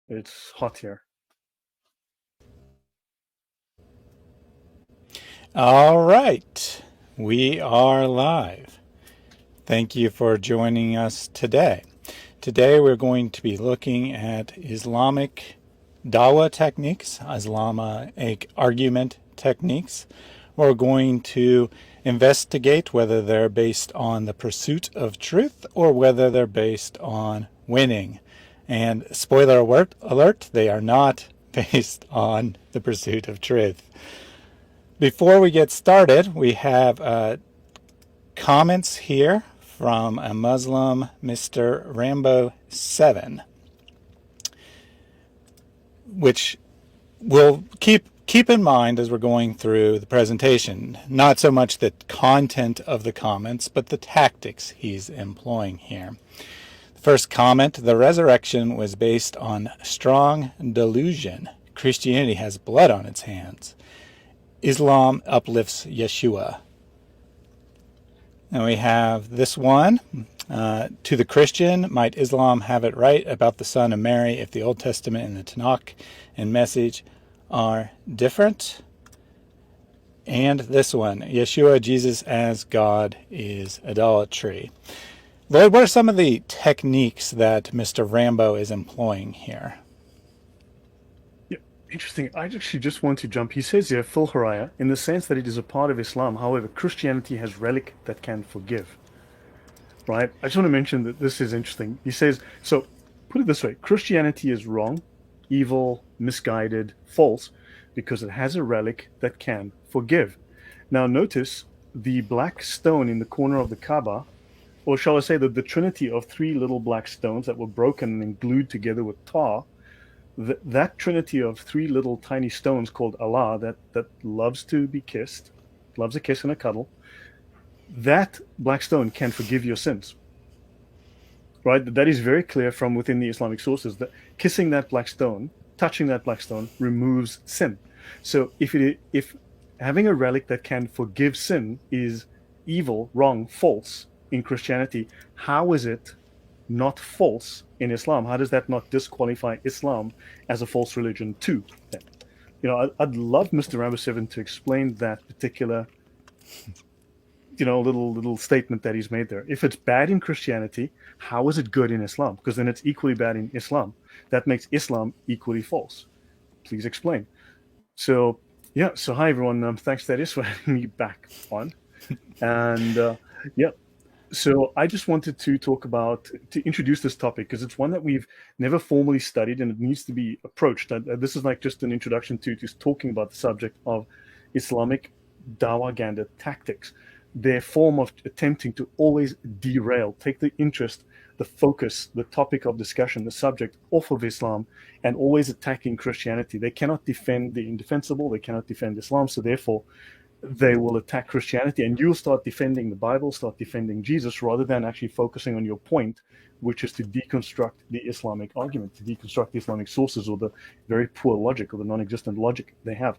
It's hot here. All right, we are live. Thank you for joining us today. Today we're going to be looking at Islamic Dawah techniques, Islamic argument techniques. We're going to investigate whether they're based on the pursuit of truth or whether they're based on winning. And spoiler alert, they are not based on the pursuit of truth. Before we get started, we have comments here from a Muslim, Mr. Rambo 7, which we'll keep in mind as we're going through the presentation. Not so much the content of the comments, but the tactics he's employing here. The first comment: the resurrection was based on strong delusion. Christianity has blood on its hands. Islam uplifts Yeshua. And we have this one. To the Christian, might Islam have it right about the son of Mary if the Old Testament and the Tanakh and message are different? And this one, Yeshua, Jesus as God is idolatry. Lloyd, what are some of the techniques that Mr. Rambo is employing here? Yeah, interesting. I actually just want to jump. He says here, Phil Haraya, in the sense that it is a part of Islam. However, Christianity has relic that can forgive. Right? I just want to mention that this is interesting. He says, so put it this way: Christianity is wrong, evil, misguided, false, because it has a relic that can forgive. Now, notice the black stone in the corner of the Kaaba, or shall I say that the trinity of three little black stones that were broken and glued together with tar, that trinity of three little tiny stones called Allah, that loves to be kissed, loves a kiss and a cuddle, that black stone can forgive your sins. Right? That is very clear from within the Islamic sources that kissing that black stone, touching that black stone, removes sin. So if having a relic that can forgive sin is evil, wrong, false in Christianity, how is it not false in Islam? How does that not disqualify Islam as a false religion too? Then, I'd love Mr. Rambo 7 to explain that particular, little statement that he's made there. If it's bad in Christianity, how is it good in Islam? Because then it's equally bad in Islam. That makes Islam equally false. Please explain. So, yeah. So, hi everyone. Thanks, Thaddeus, for having me back on. And yeah, so I just wanted to to introduce this topic because it's one that we've never formally studied and it needs to be approached. This is like just an introduction to just talking about the subject of Islamic Dawah tactics, their form of attempting to always derail, take the interest, the focus, the topic of discussion, the subject off of Islam and always attacking Christianity. They cannot defend the indefensible, they cannot defend Islam, so therefore they will attack Christianity, and you'll start defending the Bible, start defending Jesus, rather than actually focusing on your point, which is to deconstruct the Islamic argument, to deconstruct the Islamic sources or the very poor logic or the non-existent logic they have.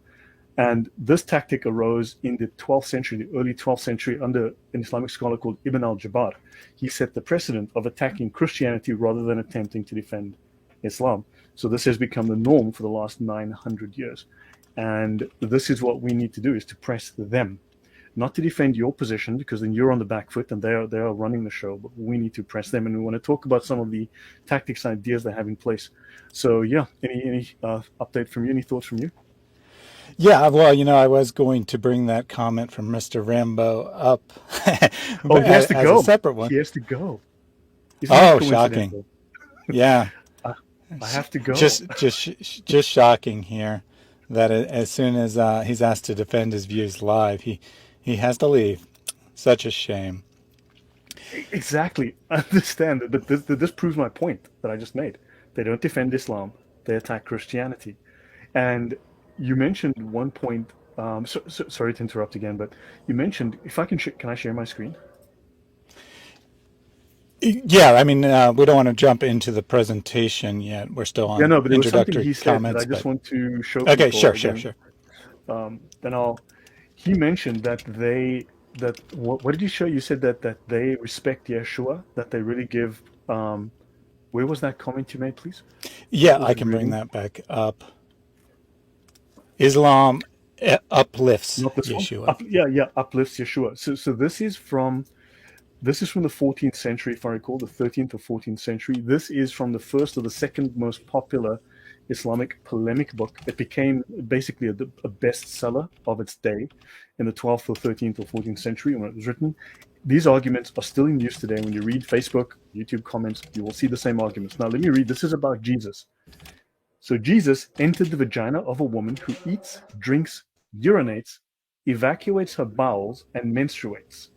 And this tactic arose in the 12th century, the early 12th century, under an Islamic scholar called Ibn al-Jabbar. He set the precedent of attacking Christianity rather than attempting to defend Islam. So this has become the norm for the last 900 years. And this is what we need to do, is to press them, not to defend your position, because then you're on the back foot and they are running the show, but we need to press them. And we want to talk about some of the tactics and ideas they have in place. So yeah, any update from you? Any thoughts from you? Yeah, well, I was going to bring that comment from Mr. Rambo up Oh, he has to as a go. separate one. He has to go. Isn't that Oh, shocking. coincidental? Yeah. I, I have to go. Just shocking here that as soon as he's asked to defend his views live, he has to leave. Such a shame. Exactly. I understand, but this proves my point that I just made. They don't defend Islam; they attack Christianity. And you mentioned one point. Sorry to interrupt again, but you mentioned, if I can, can I share my screen? Yeah, I mean, we don't want to jump into the presentation yet. We're still Yeah, on no, but there was something introductory he said that I comments, just but want to show okay, people sure, again. sure. Then I'll. He mentioned that what did you show? You said that they respect Yeshua, that they really give Where was that comment you made, please? Yeah, What was I it can bring reading? that back up. Islam uplifts Not this one. Yeshua. Yeah, uplifts Yeshua. So this is from the 14th century, if I recall, the 13th or 14th century. This is from the first or the second most popular Islamic polemic book. It became basically a bestseller of its day in the 12th or 13th or 14th century when it was written. These arguments are still in use today. When you read Facebook, YouTube comments, you will see the same arguments. Now, let me read. This is about Jesus. So, Jesus entered the vagina of a woman who eats, drinks, urinates, evacuates her bowels, and menstruates.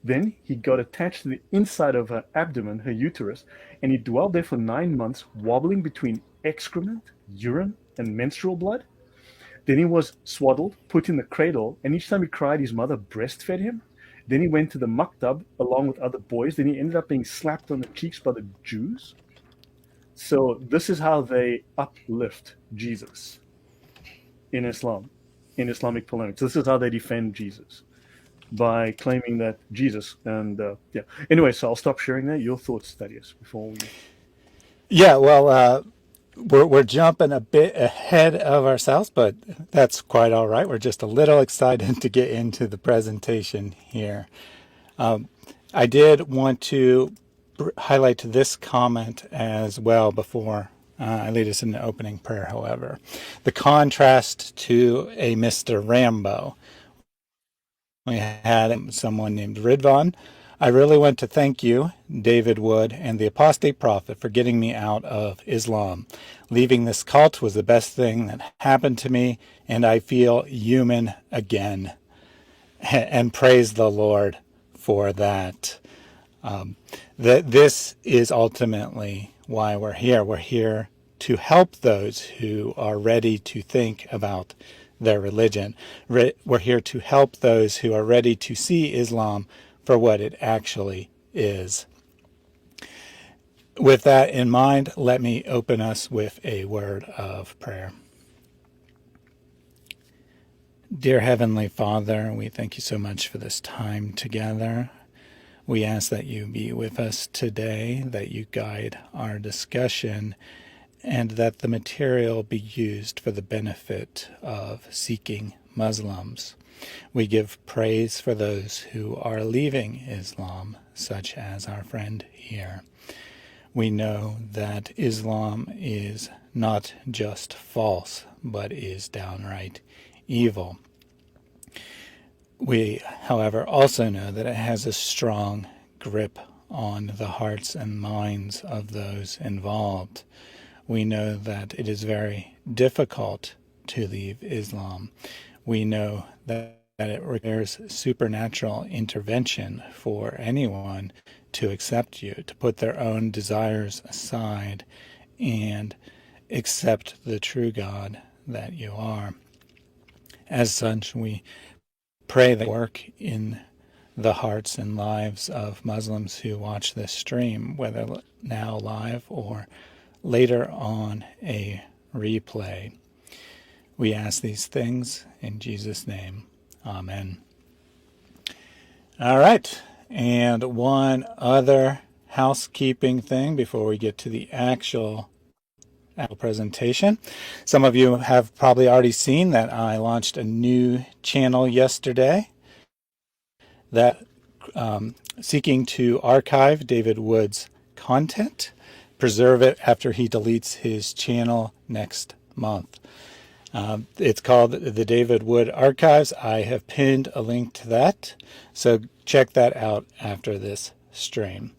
Then he got attached to the inside of her abdomen, her uterus, and he dwelled there for 9 months, wobbling between excrement, urine, and menstrual blood. Then he was swaddled, put in the cradle, and each time he cried, his mother breastfed him. Then he went to the maktab along with other boys. Then he ended up being slapped on the cheeks by the Jews. So this is how they uplift Jesus in Islam, in Islamic polemics. This is how they defend Jesus by claiming that Jesus and yeah. Anyway, so I'll stop sharing that. Your thoughts, Thaddeus, before we. Yeah, well, we're jumping a bit ahead of ourselves, but that's quite all right. We're just a little excited to get into the presentation here. I did want to highlight this comment as well before I lead us in the opening prayer, however. The contrast to a Mr. Rambo. We had someone named Ridvan. I really want to thank you, David Wood, and the apostate prophet for getting me out of Islam. Leaving this cult was the best thing that happened to me, and I feel human again. And praise the Lord for that. This is ultimately why we're here. We're here to help those who are ready to think about their religion. We're here to help those who are ready to see Islam for what it actually is. With that in mind, let me open us with a word of prayer. Dear Heavenly Father, we thank you so much for this time together. We ask that you be with us today, that you guide our discussion, and that the material be used for the benefit of seeking Muslims. We give praise for those who are leaving Islam, such as our friend here. We know that Islam is not just false, but is downright evil. We, however, also know that it has a strong grip on the hearts and minds of those involved. We know that it is very difficult to leave Islam. We know that it requires supernatural intervention for anyone to accept you, to put their own desires aside and accept the true God that you are. As such, we pray that work in the hearts and lives of Muslims who watch this stream, whether now live or later on a replay. We ask these things in Jesus' name. Amen. All right. And one other housekeeping thing before we get to the actual presentation. Some of you have probably already seen that I launched a new channel yesterday that seeking to archive David Wood's content, preserve it after he deletes his channel next month. It's called the David Wood Archives. I have pinned a link to that, so check that out after this stream.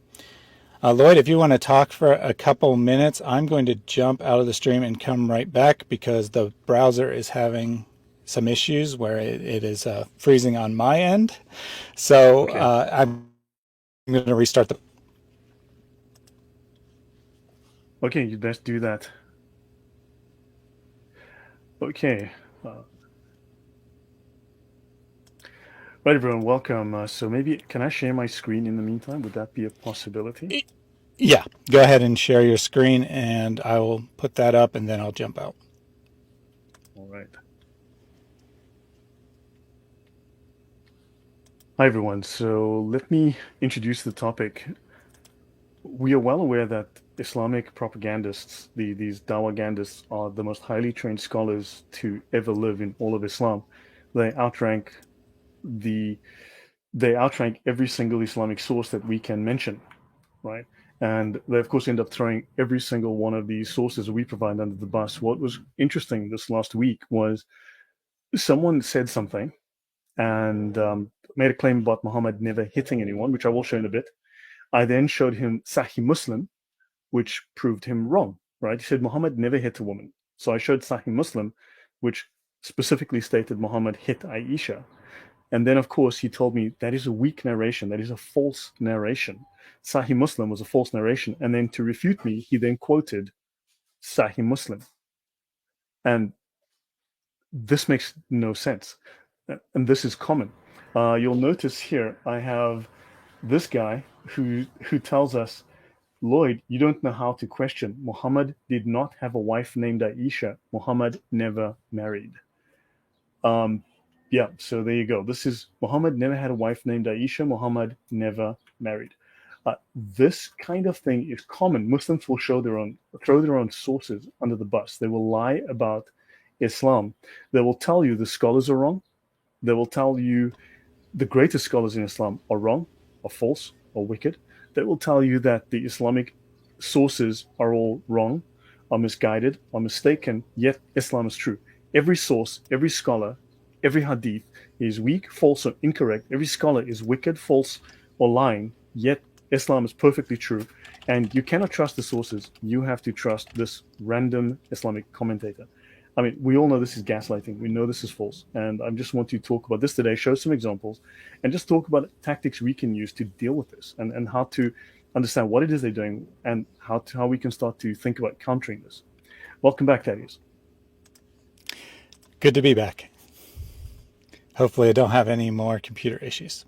Lloyd, if you want to talk for a couple minutes, I'm going to jump out of the stream and come right back because the browser is having some issues where it is freezing on my end. So Okay. I'm going to restart the... Okay, you best do that. Okay. Right, everyone, welcome. So maybe, can I share my screen in the meantime? Would that be a possibility? Yeah, go ahead and share your screen and I will put that up and then I'll jump out. All right. Hi, everyone. So let me introduce the topic. We are well aware that Islamic propagandists, these Dawagandists, are the most highly trained scholars to ever live in all of Islam. They outrank the they outrank every single Islamic source that we can mention, right? And they, of course, end up throwing every single one of these sources we provide under the bus. What was interesting this last week was someone said something and made a claim about Muhammad never hitting anyone, which I will show in a bit. I then showed him Sahih Muslim, which proved him wrong, right? He said Muhammad never hit a woman. So I showed Sahih Muslim, which specifically stated Muhammad hit Aisha. And then, of course, he told me that is a weak narration. That is a false narration. Sahih Muslim was a false narration. And then to refute me, he then quoted Sahih Muslim. And this makes no sense. And this is common. You'll notice here, I have this guy who tells us, Lloyd, you don't know how to question. Muhammad did not have a wife named Aisha. Muhammad never married. Yeah, so there you go. This is Muhammad never had a wife named Aisha. Muhammad never married. This kind of thing is common. Muslims will throw their own sources under the bus. They will lie about Islam. They will tell you the scholars are wrong. They will tell you the greatest scholars in Islam are wrong, are false, or wicked. They will tell you that the Islamic sources are all wrong, are misguided, are mistaken, yet Islam is true. Every source, every scholar, every hadith is weak, false, or incorrect. Every scholar is wicked, false, or lying, yet Islam is perfectly true. And you cannot trust the sources. You have to trust this random Islamic commentator. I mean, we all know this is gaslighting. We know this is false. And I just want to talk about this today, show some examples, and just talk about tactics we can use to deal with this and how to understand what it is they're doing and how we can start to think about countering this. Welcome back, Thaddeus. Good to be back. Hopefully I don't have any more computer issues.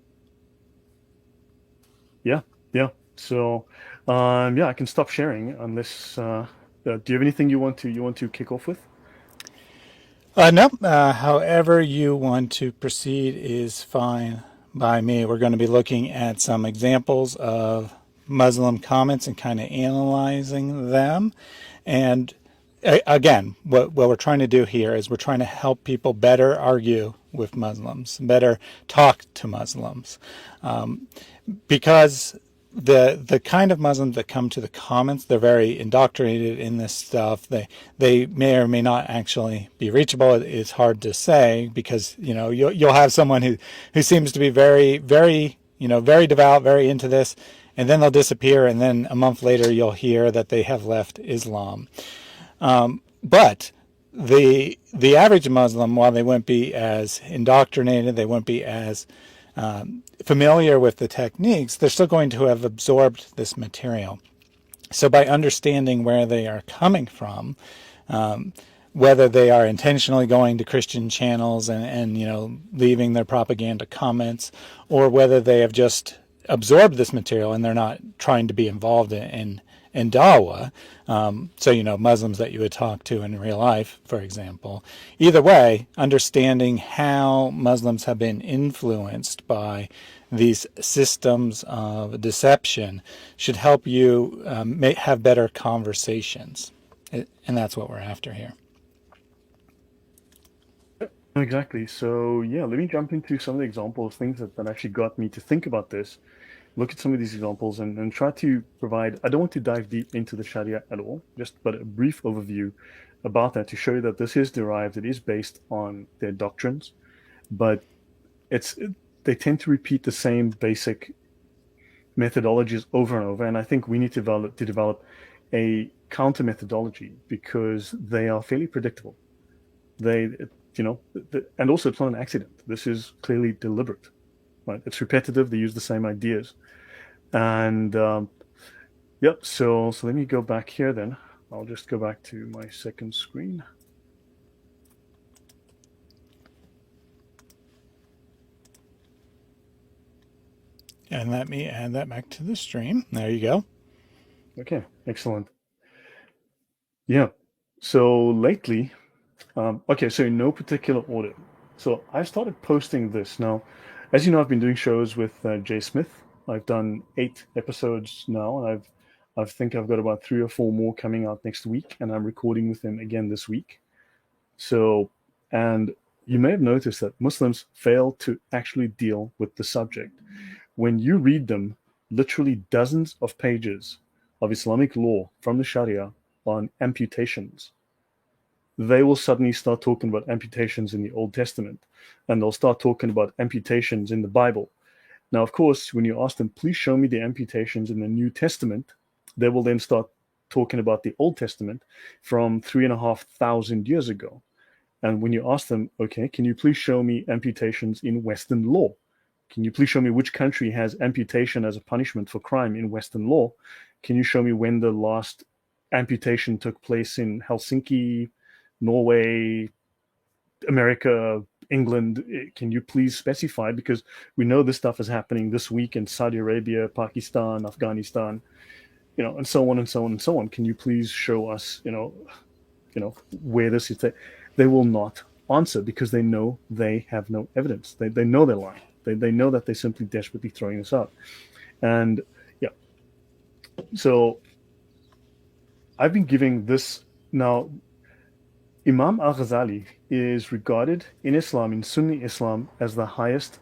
Yeah. So, yeah, I can stop sharing unless. Do you have anything you want to kick off with? No, however you want to proceed is fine by me. We're going to be looking at some examples of Muslim comments and kind of analyzing them. And again, what we're trying to do here is we're trying to help people better argue with Muslims, better talk to Muslims. Because the kind of Muslims that come to the comments, they're very indoctrinated in this stuff. They may or may not actually be reachable. It's hard to say because you'll have someone who seems to be very very devout, very into this, and then they'll disappear, and then a month later you'll hear that they have left Islam. But the average Muslim, while they won't be as indoctrinated, they won't be as familiar with the techniques, they're still going to have absorbed this material. So by understanding where they are coming from, whether they are intentionally going to Christian channels and leaving their propaganda comments, or whether they have just absorbed this material and they're not trying to be involved in Dawah, so Muslims that you would talk to in real life, for example. Either way, understanding how Muslims have been influenced by these systems of deception should help you have better conversations, and that's what we're after here. Exactly. So yeah, let me jump into some of the examples, things that actually got me to think about this, look at some of these examples and try to provide, I don't want to dive deep into the Sharia at all, but a brief overview about that to show you that this is derived, it is based on their doctrines, but they tend to repeat the same basic methodologies over and over. And I think we need to develop a counter methodology because they are fairly predictable. And also it's not an accident. This is clearly deliberate, right? It's repetitive. They use the same ideas. And yep, so let me go back here then. I'll just go back to my second screen. And let me add that back to the stream. There you go. Okay, excellent. Yeah, so lately, okay, so in no particular order. So I started posting this. Now, as you know, I've been doing shows with Jay Smith. I've done 8 episodes now, and I think I've got about 3 or 4 more coming out next week, and I'm recording with him again this week. So, and you may have noticed that Muslims fail to actually deal with the subject. When you read them, literally dozens of pages of Islamic law from the Sharia on amputations, they will suddenly start talking about amputations in the Old Testament, and they'll start talking about amputations in the Bible. Now, of course, when you ask them, please show me the amputations in the New Testament, they will then start talking about the Old Testament from 3,500 years ago. And when you ask them, okay, can you please show me amputations in Western law? Can you please show me which country has amputation as a punishment for crime in Western law? Can you show me when the last amputation took place in Helsinki, Norway, America, England? Can you please specify? Because we know this stuff is happening this week in Saudi Arabia, Pakistan, Afghanistan, and so on and so on and so on. Can you please show us, where this is? They will not answer because they know they have no evidence. They know they're lying. They know that they're simply desperately throwing this out. And yeah, so I've been giving this now. Imam al-Ghazali is regarded in Islam, in Sunni Islam, as the highest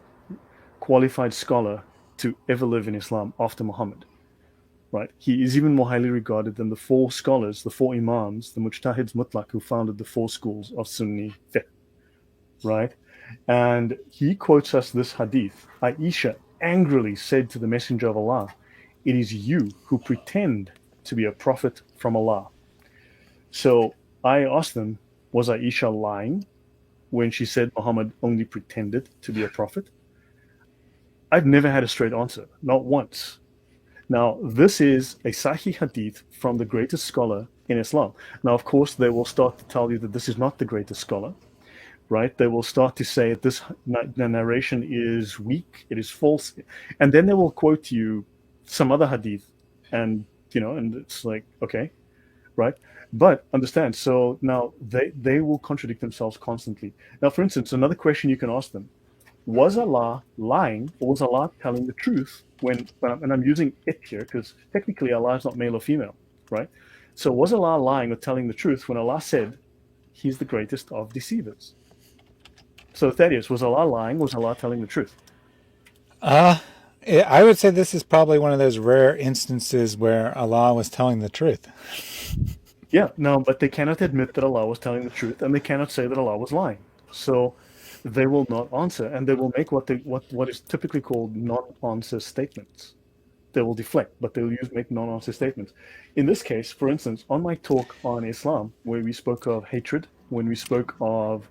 qualified scholar to ever live in Islam after Muhammad. Right? He is even more highly regarded than the 4 scholars, the 4 Imams, the Mujtahids Mutlaq, who founded the 4 schools of Sunni fiqh. Right? And he quotes us this hadith. Aisha angrily said to the Messenger of Allah, "It is you who pretend to be a prophet from Allah." So I asked them, was Aisha lying when she said Muhammad only pretended to be a prophet? I've never had a straight answer, not once. Now, this is a Sahih hadith from the greatest scholar in Islam. Now, of course, they will start to tell you that this is not the greatest scholar, right? They will start to say this narration is weak, it is false, and then they will quote you some other hadith, and and it's like, okay, right? But understand, so now they will contradict themselves constantly. Now, for instance, another question you can ask them: was Allah lying, or was Allah telling the truth and I'm using it here because technically Allah is not male or female, right? So was Allah lying or telling the truth when Allah said he's the greatest of deceivers? So Thaddeus, was Allah lying? Was Allah telling the truth? I would say this is probably one of those rare instances where Allah was telling the truth. Yeah, no, but they cannot admit that Allah was telling the truth, and they cannot say that Allah was lying. So they will not answer, and they will make what is typically called non-answer statements. They will deflect, but they'll make non-answer statements. In this case, for instance, on my talk on Islam, where we spoke of hatred, when we spoke of,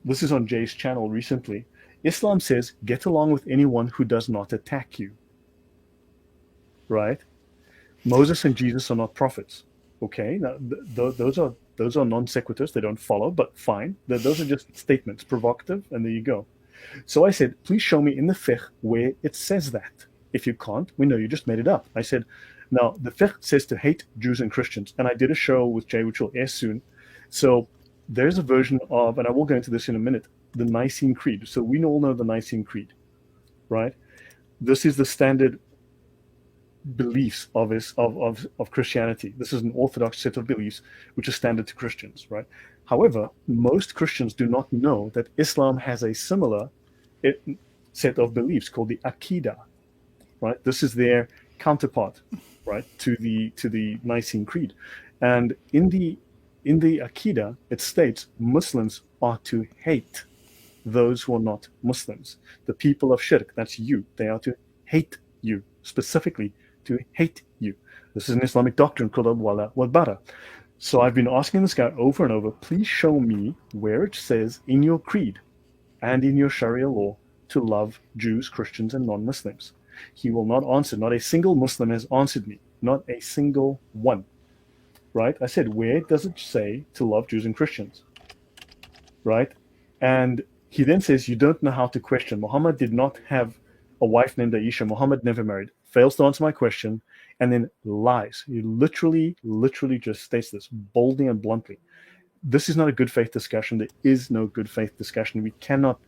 this is on Jay's channel recently, Islam says, get along with anyone who does not attack you, right? Moses and Jesus are not prophets. Okay, now those are non sequiturs. They don't follow, but fine. Those are just statements, provocative, and there you go. So I said, please show me in the fiqh where it says that. If you can't, we know you just made it up. I said, now the fiqh says to hate Jews and Christians, and I did a show with Jay, which will air soon. So there's a version of, and I will go into this in a minute, the Nicene Creed. So we all know the Nicene Creed, right? This is the standard beliefs of Christianity. This is an orthodox set of beliefs which is standard to Christians, right? However, most Christians do not know that Islam has a similar set of beliefs called the Aqidah, right? This is their counterpart, right, to the Nicene Creed. And in the Aqidah, it states Muslims are to hate those who are not Muslims. The people of Shirk, that's you, they are to hate you, specifically to hate you. This is an Islamic doctrine called al-wala wal-bara. So I've been asking this guy over and over, please show me where it says in your creed and in your Sharia law to love Jews, Christians, and non-Muslims. He will not answer. Not a single Muslim has answered me. Not a single one. Right? I said, where does it say to love Jews and Christians? Right? And he then says, you don't know how to question. Muhammad did not have a wife named Aisha. Muhammad never married. Fails to answer my question, and then lies. He literally just states this boldly and bluntly. This is not a good faith discussion. There is no good faith discussion. We cannot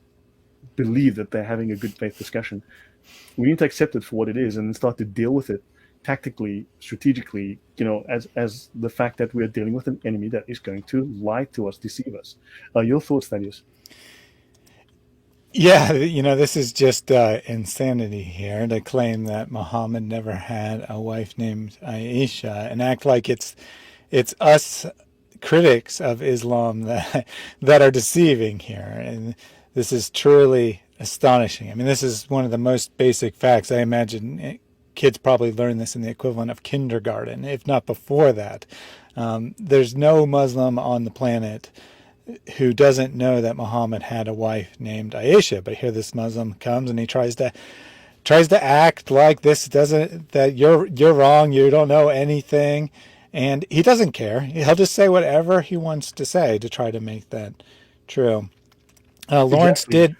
believe that they're having a good faith discussion. We need to accept it for what it is and then start to deal with it tactically, strategically, as the fact that we are dealing with an enemy that is going to lie to us, deceive us. Your thoughts, Thaddeus? Yeah, this is just insanity here to claim that Muhammad never had a wife named Aisha and act like it's us critics of Islam that are deceiving here. And this is truly astonishing. I mean, this is one of the most basic facts. I imagine kids probably learn this in the equivalent of kindergarten, if not before that. There's no Muslim on the planet who doesn't know that Muhammad had a wife named Aisha. But here this Muslim comes and he tries to act like that you're wrong, you don't know anything, and he doesn't care. He'll just say whatever he wants to say to try to make that true. Lawrence Exactly.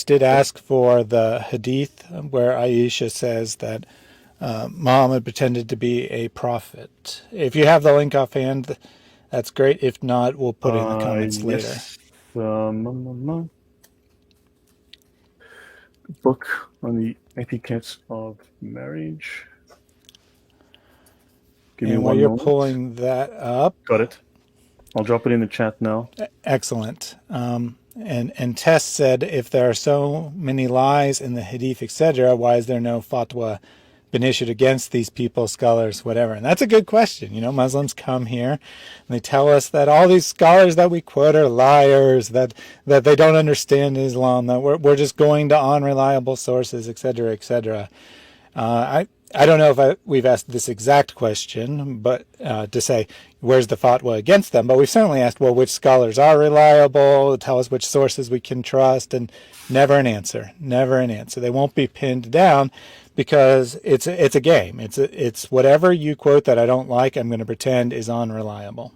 did ask for the hadith where Aisha says that Muhammad pretended to be a prophet. If you have the link offhand, that's great. If not, we'll put it in the comments later. Yes. Book on the etiquettes of marriage. Give me And while one you're moment. pulling that up, Got it. I'll drop it in the chat now. excellent. And Tess said, if there are so many lies in the hadith, etc., why is there no fatwa been issued against these people, scholars, whatever? And that's a good question. Muslims come here and they tell us that all these scholars that we quote are liars, that they don't understand Islam, that we're just going to unreliable sources, etc., etc. I don't know if we've asked this exact question, but to say, where's the fatwa against them? But we've certainly asked, well, which scholars are reliable? Tell us which sources we can trust, and never an answer. Never an answer. They won't be pinned down because it's a game. It's whatever you quote that I don't like, I'm going to pretend is unreliable.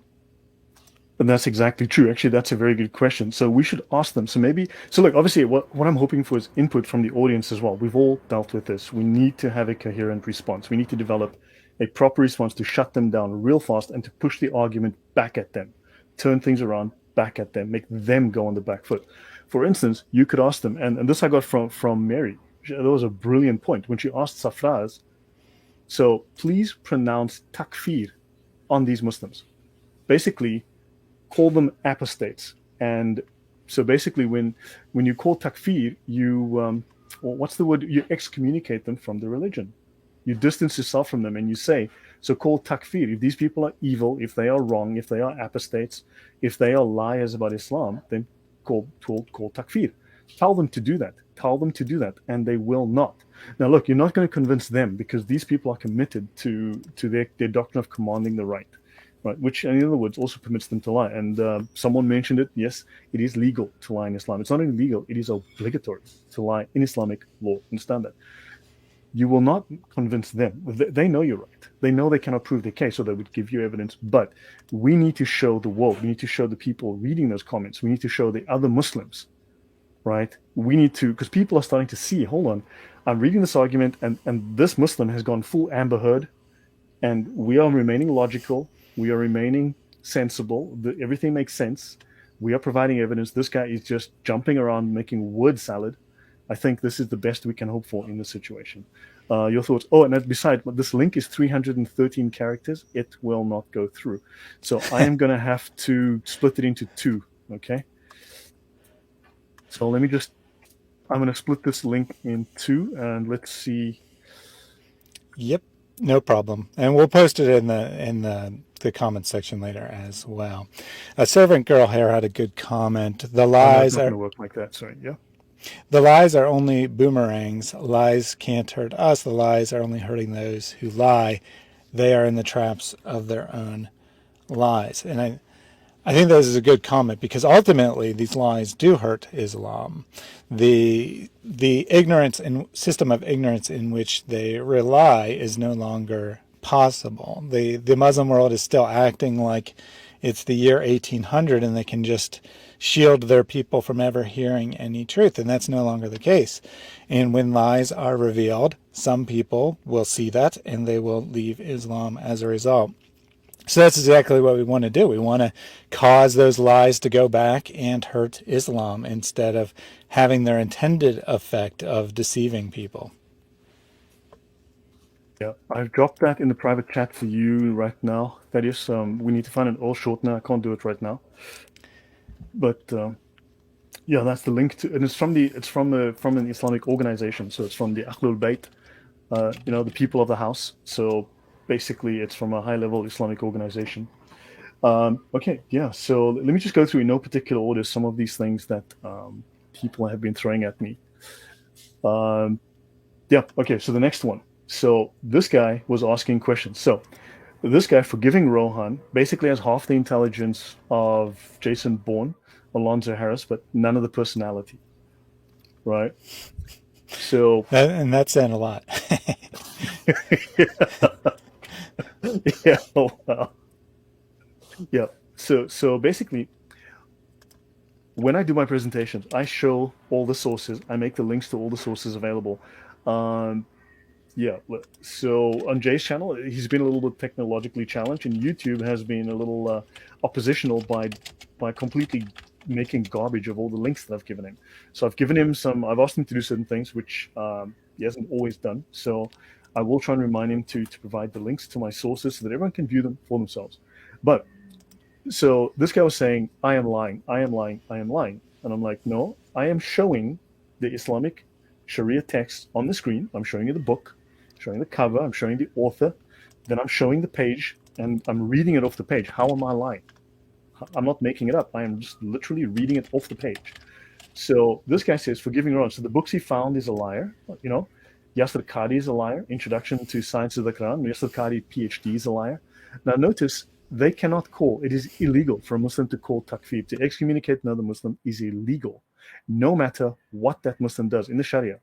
And that's exactly true. Actually, that's a very good question. So we should ask them. So look, obviously, what I'm hoping for is input from the audience as well. We've all dealt with this. We need to have a coherent response. We need to develop a proper response to shut them down real fast and to push the argument back at them, turn things around back at them, make them go on the back foot. For instance, you could ask them, and this I got from Mary. That was a brilliant point when she asked Safraz. So please pronounce takfir on these Muslims. Basically, call them apostates. And so basically, when you call takfir, what's the word? You excommunicate them from the religion. You distance yourself from them, and you say, so call takfir. If these people are evil, if they are wrong, if they are apostates, if they are liars about Islam, then call takfir. Tell them to do that. Tell them to do that, and they will not. Now, look, you're not going to convince them because these people are committed to their doctrine of commanding the right. Right, which in other words also permits them to lie. And someone mentioned it. Yes, it is legal to lie in Islam. It's not only legal; it is obligatory to lie in Islamic law. Understand that. You will not convince them. They know you're right. They know they cannot prove their case, so they would give you evidence. But we need to show the world. We need to show the people reading those comments. We need to show the other Muslims, right? We need to, because people are starting to see. Hold on, I'm reading this argument, and this Muslim has gone full Amber Heard, and we are remaining logical. We are remaining sensible. Everything makes sense. We are providing evidence. This guy is just jumping around making word salad. I think this is the best we can hope for in this situation. Your thoughts? Oh, and besides, this link is 313 characters. It will not go through. So I am going to have to split it into two, okay? So I'm going to split this link in two, and let's see. Yep, no problem. And we'll post it in the comments section later as well. A servant girl here had a good comment. The lies not are going to work like that. Sorry. Yeah. The lies are only boomerangs. Lies can't hurt us. The lies are only hurting those who lie. They are in the traps of their own lies. And I think this is a good comment because ultimately these lies do hurt Islam. The ignorance and system of ignorance in which they rely is no longer possible. The Muslim world is still acting like it's the year 1800 and they can just shield their people from ever hearing any truth, and that's no longer the case. And when lies are revealed, some people will see that and they will leave Islam as a result. So that's exactly what we want to do. We want to cause those lies to go back and hurt Islam instead of having their intended effect of deceiving people. Yeah, I've dropped that in the private chat for you right now. Thaddeus, we need to find an old shortener. I can't do it right now, but yeah, that's the link to, and it's from an Islamic organization, so it's from the Ahlul Bayt, the people of the house. So basically, it's from a high-level Islamic organization. Okay, yeah. So let me just go through in no particular order some of these things that people have been throwing at me. Um, yeah. Okay. So the next one. So this guy was asking questions. So this guy, forgiving Rohan, basically has half the intelligence of Jason Bourne, Alonzo Harris, but none of the personality, right? So And that's saying a lot. yeah, wow. Yeah. So basically, when I do my presentations, I show all the sources. I make the links to all the sources available. Um, yeah. So on Jay's channel, he's been a little bit technologically challenged, and YouTube has been a little oppositional by completely making garbage of all the links that I've given him. So I've given him some. I've asked him to do certain things which he hasn't always done. So I will try and remind him to provide the links to my sources so that everyone can view them for themselves. But so this guy was saying, I am lying, I am lying, I am lying. And I'm like, no, I am showing the Islamic Sharia text on the screen. I'm showing you the book, showing the cover, I'm showing the author, then I'm showing the page, and I'm reading it off the page. How am I lying? I'm not making it up. I am just literally reading it off the page. So this guy says, forgiving Iran. So the books he found is a liar. Yasser Qadi is a liar. Introduction to Science of the Quran. Yasser Qadi, PhD, is a liar. Now notice they cannot call. It is illegal for a Muslim to call takfir. To excommunicate another Muslim is illegal, no matter what that Muslim does in the Sharia.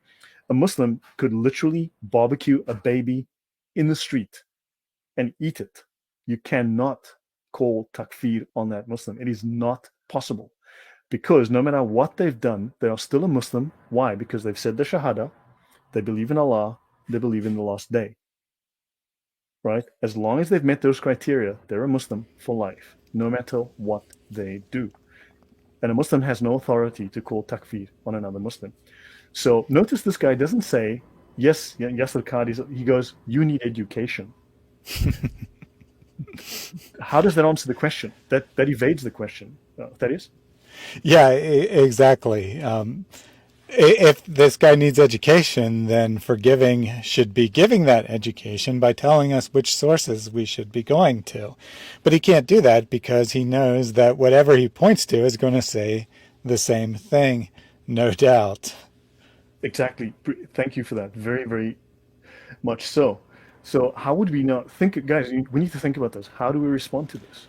A Muslim could literally barbecue a baby in the street and eat it. You cannot call takfir on that Muslim. It is not possible. Because no matter what they've done, they are still a Muslim. Why? Because they've said the Shahada, they believe in Allah, they believe in the last day. Right? As long as they've met those criteria, they're a Muslim for life, no matter what they do. And a Muslim has no authority to call takfir on another Muslim. So notice this guy doesn't say, yes, Yasser Qadi, he goes, you need education. How does that answer the question? That evades the question. Thaddeus? Yeah, exactly. If this guy needs education, then forgiving should be giving that education by telling us which sources we should be going to. But he can't do that because he knows that whatever he points to is going to say the same thing, no doubt. Exactly. Thank you for that. Very, very much so. So how would we not think, guys, we need to think about this. How do we respond to this?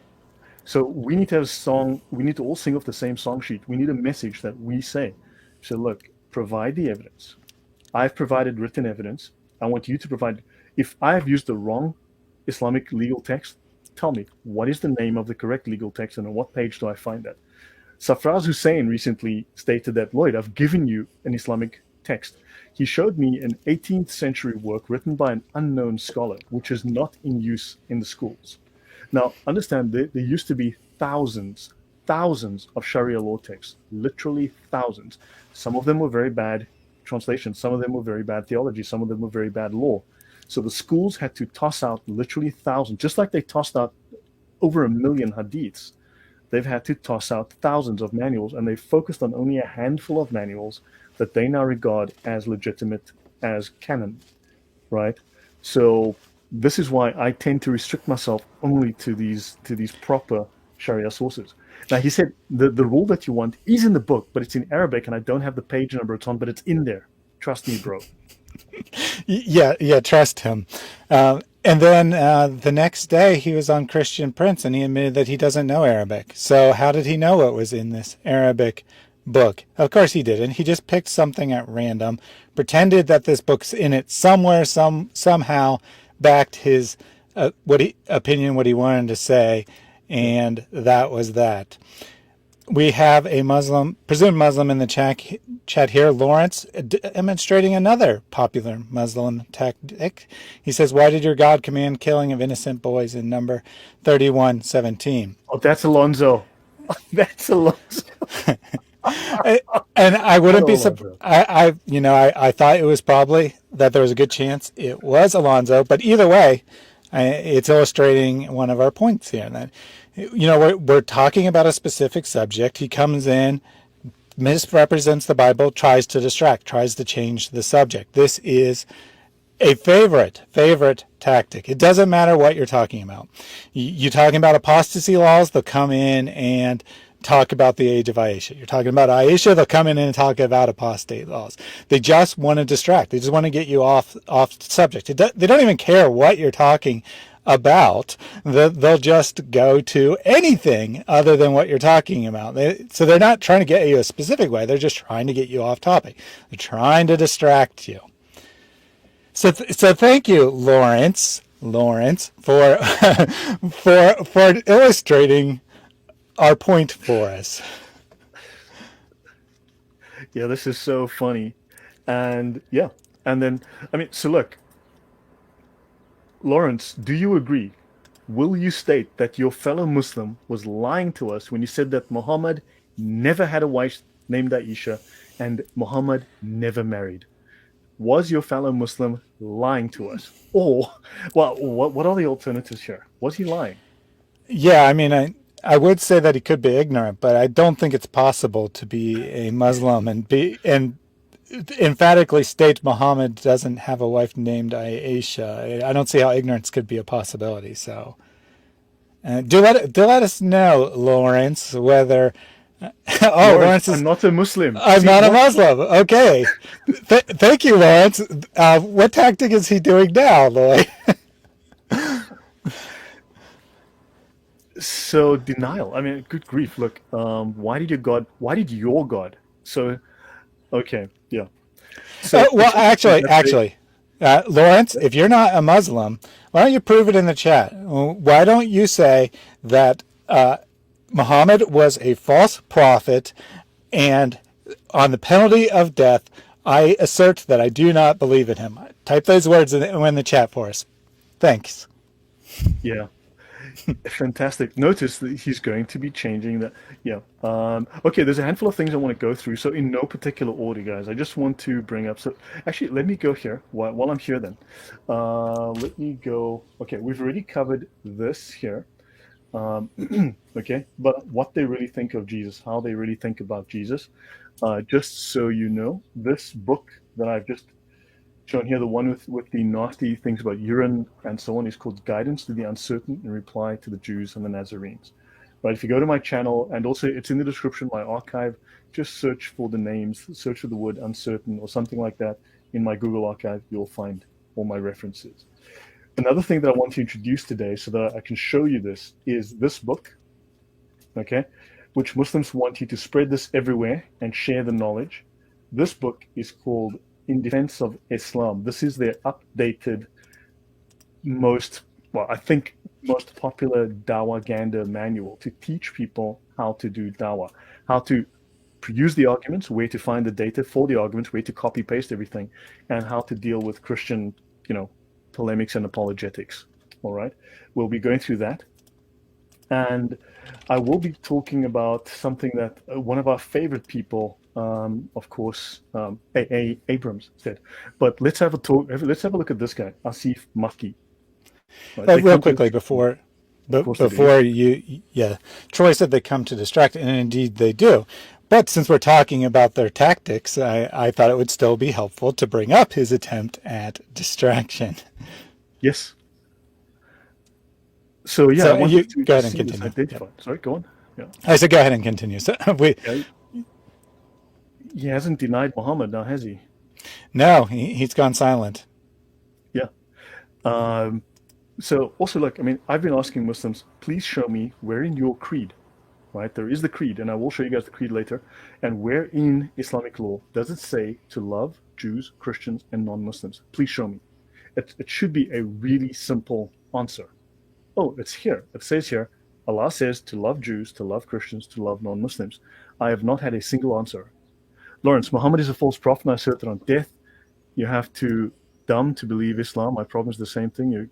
So we need to have a song, we need to all sing off the same song sheet. We need a message that we say. So look, provide the evidence. I've provided written evidence. I want you to provide, if I've used the wrong Islamic legal text, tell me, what is the name of the correct legal text and on what page do I find that? Safraz Hussein recently stated that, Lloyd, I've given you an Islamic text. He showed me an 18th century work written by an unknown scholar, which is not in use in the schools. Now, understand there used to be thousands of Sharia law texts, literally thousands. Some of them were very bad translations, some of them were very bad theology, some of them were very bad law. So the schools had to toss out literally thousands, just like they tossed out over 1 million hadiths. They've had to toss out thousands of manuals, and they focused on only a handful of manuals that they now regard as legitimate as canon, right? So this is why I tend to restrict myself only to these proper Sharia sources. Now he said the rule that you want is in the book, but it's in Arabic, and I don't have the page number it's on, but it's in there. Trust me, bro. Yeah, trust him. And then the next day he was on Christian Prince and he admitted that he doesn't know Arabic. So how did he know what was in this Arabic book? Of course he didn't. He just picked something at random, pretended that this book's in it somewhere, somehow backed his opinion, what he wanted to say, and that was that. We have a presumed Muslim in the chat here, Lawrence, demonstrating another popular Muslim tactic. He says, why did your God command killing of innocent boys in number 31:17? Oh, that's Alonzo. That's Alonzo. And I wouldn't be Oh, surprised. Alonzo. I thought it was probably that there was a good chance it was Alonzo, but either way, it's illustrating one of our points here. That we're talking about a specific subject. He comes in, misrepresents the Bible, tries to distract, tries to change the subject. This is a favorite tactic. It doesn't matter what you're talking about. You're talking about apostasy laws, they'll come in and talk about the age of Aisha. You're talking about Aisha, they'll come in and talk about apostate laws. They just want to distract. They just want to get you off subject. They don't even care what you're talking about. They'll just go to anything other than what you're talking about. So they're not trying to get you a specific way. They're just trying to get you off topic. They're trying to distract you. So thank you, Lawrence, for for illustrating our point for us. Yeah, this is so funny. And yeah, and then, I mean, so look, Lawrence, do you agree? Will you state that your fellow Muslim was lying to us when you said that Muhammad never had a wife named Aisha and Muhammad never married? Was your fellow Muslim lying to us? Or, well, what are the alternatives here? Was he lying? Yeah, I mean, I would say that he could be ignorant, but I don't think it's possible to be a Muslim and emphatically state Muhammad doesn't have a wife named Aisha. I don't see how ignorance could be a possibility. So do let us know, Lawrence, whether. Oh, Lawrence, Lawrence I'm is. not a Muslim. I'm See, not a what? Muslim. Okay. Thank you, Lawrence. What tactic is he doing now, Lloyd? So denial. I mean, good grief. Look, why did your God? So, okay, yeah. So Well, it's interesting that they, Lawrence, if you're not a Muslim, why don't you prove it in the chat? Why don't you say that Muhammad was a false prophet and on the penalty of death, I assert that I do not believe in him. Type those words in the chat for us. Thanks. yeah. Fantastic. Notice that he's going to be changing that. Yeah. Okay, there's a handful of things I want to go through. So in no particular order, guys, I just want to bring up. So actually, let me go here while I'm here then. Let me go. Okay, we've already covered this here. Um, okay, but what they really think of Jesus, how they really think about Jesus. Just so you know, this book that I've just shown here, the one with the nasty things about urine and so on, is called Guidance to the Uncertain in Reply to the Jews and the Nazarenes. Right, if you go to my channel, and also it's in the description, my archive, just search for the names, search for the word uncertain or something like that in my Google archive, you'll find all my references. Another thing that I want to introduce today so that I can show you this is this book, okay, which Muslims want you to spread this everywhere and share the knowledge. This book is called In Defense of Islam. This is their updated, most, well, I think, most popular Dawah Ganda manual to teach people how to do Dawah, how to produce the arguments, where to find the data for the arguments, where to copy paste everything, and how to deal with Christian, polemics and apologetics. All right, we'll be going through that, and I will be talking about something that one of our favorite people, of course, Abrams said. But let's have a talk. Let's have a look at this guy, Asif Makki. Right, they Real come to, quickly before of course, they do. yeah, Troy said they come to distract, and indeed they do. But since we're talking about their tactics, I thought it would still be helpful to bring up his attempt at distraction. Yes. So yeah, I So want us you to go ahead and see this continue. Yep. identified. Sorry, go on. Yeah, I said go ahead and continue. So yeah. He hasn't denied Muhammad now, has he? no, he's gone silent. Yeah. Um, so also, like, I mean, I've been asking Muslims, please show me where in your creed, right? There is the creed, and I will show you guys the creed later. And where in Islamic law does it say to love Jews, Christians, and non-Muslims? Please show me. It should be a really simple answer. Oh, it's here. It says here, Allah says to love Jews, to love Christians, to love non-Muslims. I have not had a single answer. Lawrence, Muhammad is a false prophet, and I assert that on death. You have to dumb to believe Islam. My problem is the same thing.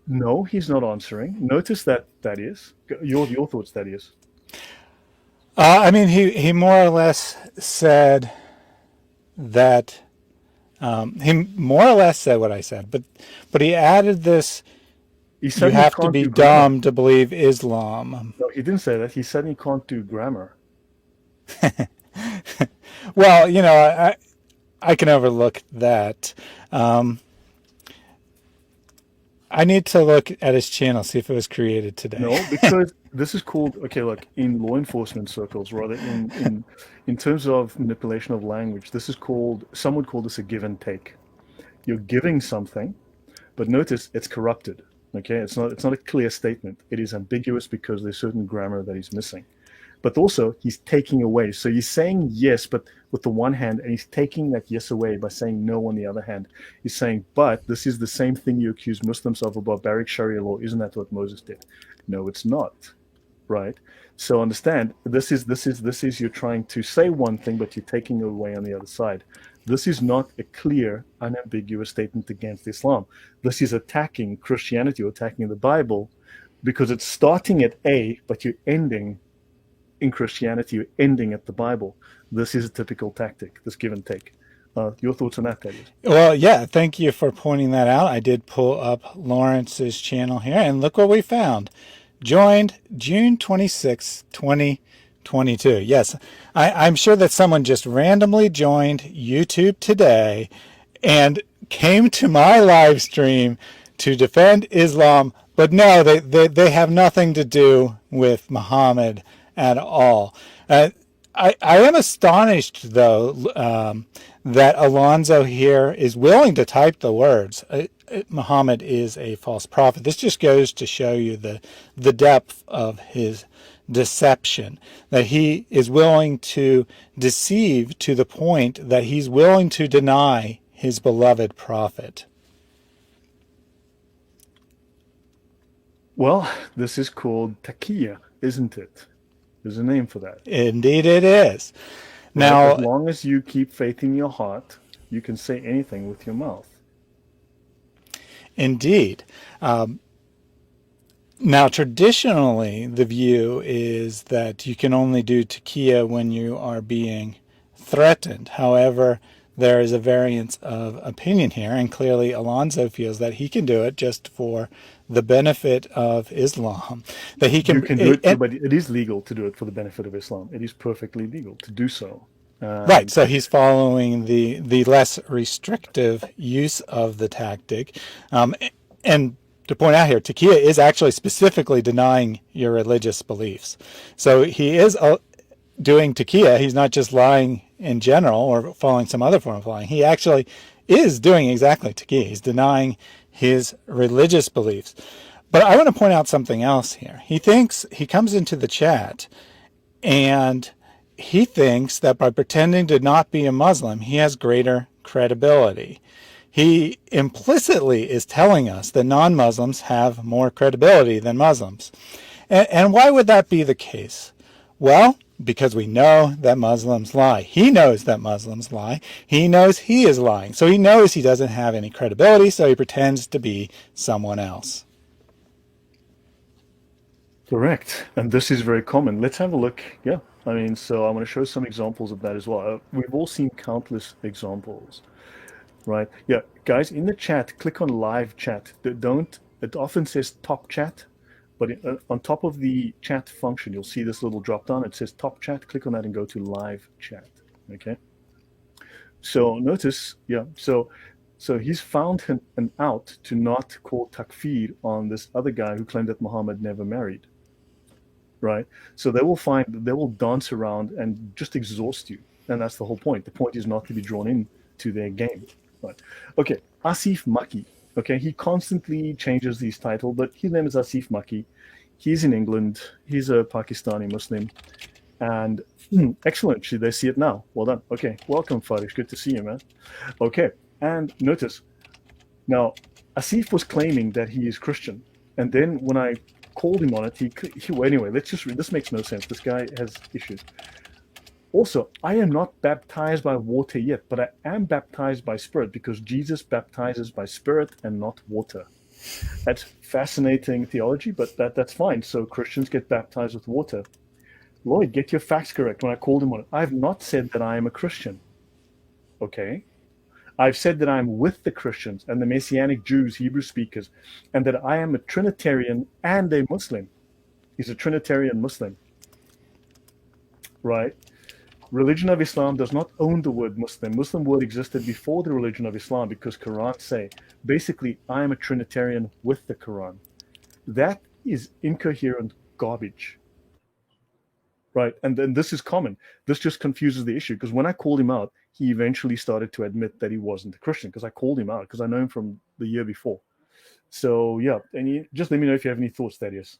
No, he's not answering. Notice that is your thoughts. That is. I mean, he more or less said that he more or less said what I said, but he added this: He you said he have to can't be do grammar. dumb to believe Islam. No, he didn't say that. He said he can't do grammar. Well, I can overlook that. Um, I need to look at his channel, see if it was created today. No, because this is called, okay, look, in law enforcement circles, rather in terms of manipulation of language, this is called, some would call this a give and take. You're giving something, but notice it's corrupted. Okay, it's not a clear statement. It is ambiguous because there's certain grammar that he's missing. But also he's taking away. So he's saying yes, but with the one hand, and he's taking that yes away by saying no on the other hand. He's saying, but this is the same thing you accuse Muslims of a barbaric Sharia law. Isn't that what Moses did? No, it's not. Right? So understand, this is you're trying to say one thing, but you're taking it away on the other side. This is not a clear, unambiguous statement against Islam. This is attacking Christianity or attacking the Bible because it's starting at A, but you're ending in Christianity, you're ending at the Bible. This is a typical tactic, this give and take. Your thoughts on that, Thaddeus? Well, yeah, thank you for pointing that out. I did pull up Lawrence's channel here, and look what we found. Joined June 26, 2022. Yes, I'm sure that someone just randomly joined YouTube today and came to my live stream to defend Islam, but no, they have nothing to do with Muhammad at all. I am astonished, though, that Alonzo here is willing to type the words. Muhammad is a false prophet. This just goes to show you the depth of his deception, that he is willing to deceive to the point that he's willing to deny his beloved prophet. Well, this is called taqiyya, isn't it? There's a name for that. Indeed it is. Right? As Now, long as you keep faith in your heart, you can say anything with your mouth. indeed. Now, traditionally, the view is that you can only do taqiyya when you are being threatened. However, there is a variance of opinion here, and clearly Alonzo feels that he can do it just for the benefit of Islam. That he You can, can do it, but it is legal to do it for the benefit of Islam. It is perfectly legal to do so. right, And so he's following the less restrictive use of the tactic. And to point out here, taqiyya is actually specifically denying your religious beliefs. So he is doing taqiyya. He's not just lying in general or following some other form of lying. He actually is doing exactly taqiyya. He's denying his religious beliefs. But I want to point out something else here. He comes into the chat and he thinks that by pretending to not be a Muslim, he has greater credibility. He implicitly is telling us that non-Muslims have more credibility than Muslims. And why would that be the case? Well, because we know that Muslims lie. He knows that Muslims lie. He knows he is lying. So he knows he doesn't have any credibility, so he pretends to be someone else. correct. And this is very common. Let's have a look. Yeah. I mean, so I'm going to show some examples of that as well. We've all seen countless examples, right? Yeah. Guys, in the chat, click on live chat. Don't, it often says top chat, but on top of the chat function, you'll see this little drop down. It says top chat. Click on that and go to live chat. Okay. So notice, yeah. So he's found an out to not call takfir on this other guy who claimed that Muhammad never married, right? So they will dance around and just exhaust you, and that's the whole point. The point is not to be drawn in to their game, right? Okay, Asif Maki. Okay, he constantly changes his title, but his name is Asif Maki. He's in England. He's a Pakistani Muslim, and excellent. Should they see it now? Well done. Okay, welcome, Farish. Good to see you, man. Okay, and notice now, Asif was claiming that he is Christian, and then when I called him on it, well, anyway, let's just read. This makes no sense. This guy has issues. Also, I am not baptized by water yet, but I am baptized by spirit because Jesus baptizes by spirit and not water. That's fascinating theology, but that's fine. So Christians get baptized with water. Lloyd, get your facts correct. When I called him on it, I've not said that I am a Christian. Okay. I've said that I'm with the Christians and the Messianic Jews, Hebrew speakers, and that I am a Trinitarian and a Muslim. He's a Trinitarian Muslim, right? Religion of Islam does not own the word Muslim. Muslim word existed before the religion of Islam because Quran say, basically, I am a Trinitarian with the Quran. That is incoherent garbage, right? And then this is common. This just confuses the issue because when I called him out, he eventually started to admit that he wasn't a Christian because I called him out because I know him from the year before. So yeah, and just let me know if you have any thoughts, Thaddeus.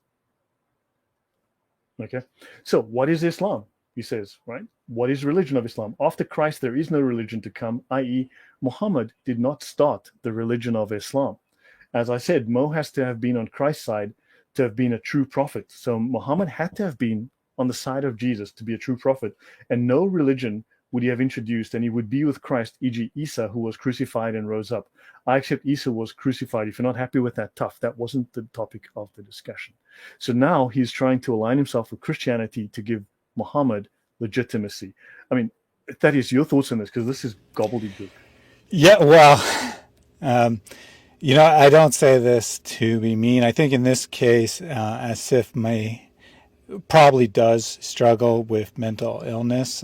Okay, so what is Islam? He says, right? What is religion of Islam? After Christ, there is no religion to come, i.e., Muhammad did not start the religion of Islam. As I said, Mo has to have been on Christ's side to have been a true prophet. So Muhammad had to have been on the side of Jesus to be a true prophet, and no religion would he have introduced, and he would be with Christ, e.g. Isa, who was crucified and rose up. I accept Isa was crucified. If you're not happy with that, tough. That wasn't the topic of the discussion. So now he's trying to align himself with Christianity to give Muhammad legitimacy. I mean, that is your thoughts on this, because this is gobbledygook. Yeah, well, I don't say this to be mean. I think in this case, Asif probably does struggle with mental illness.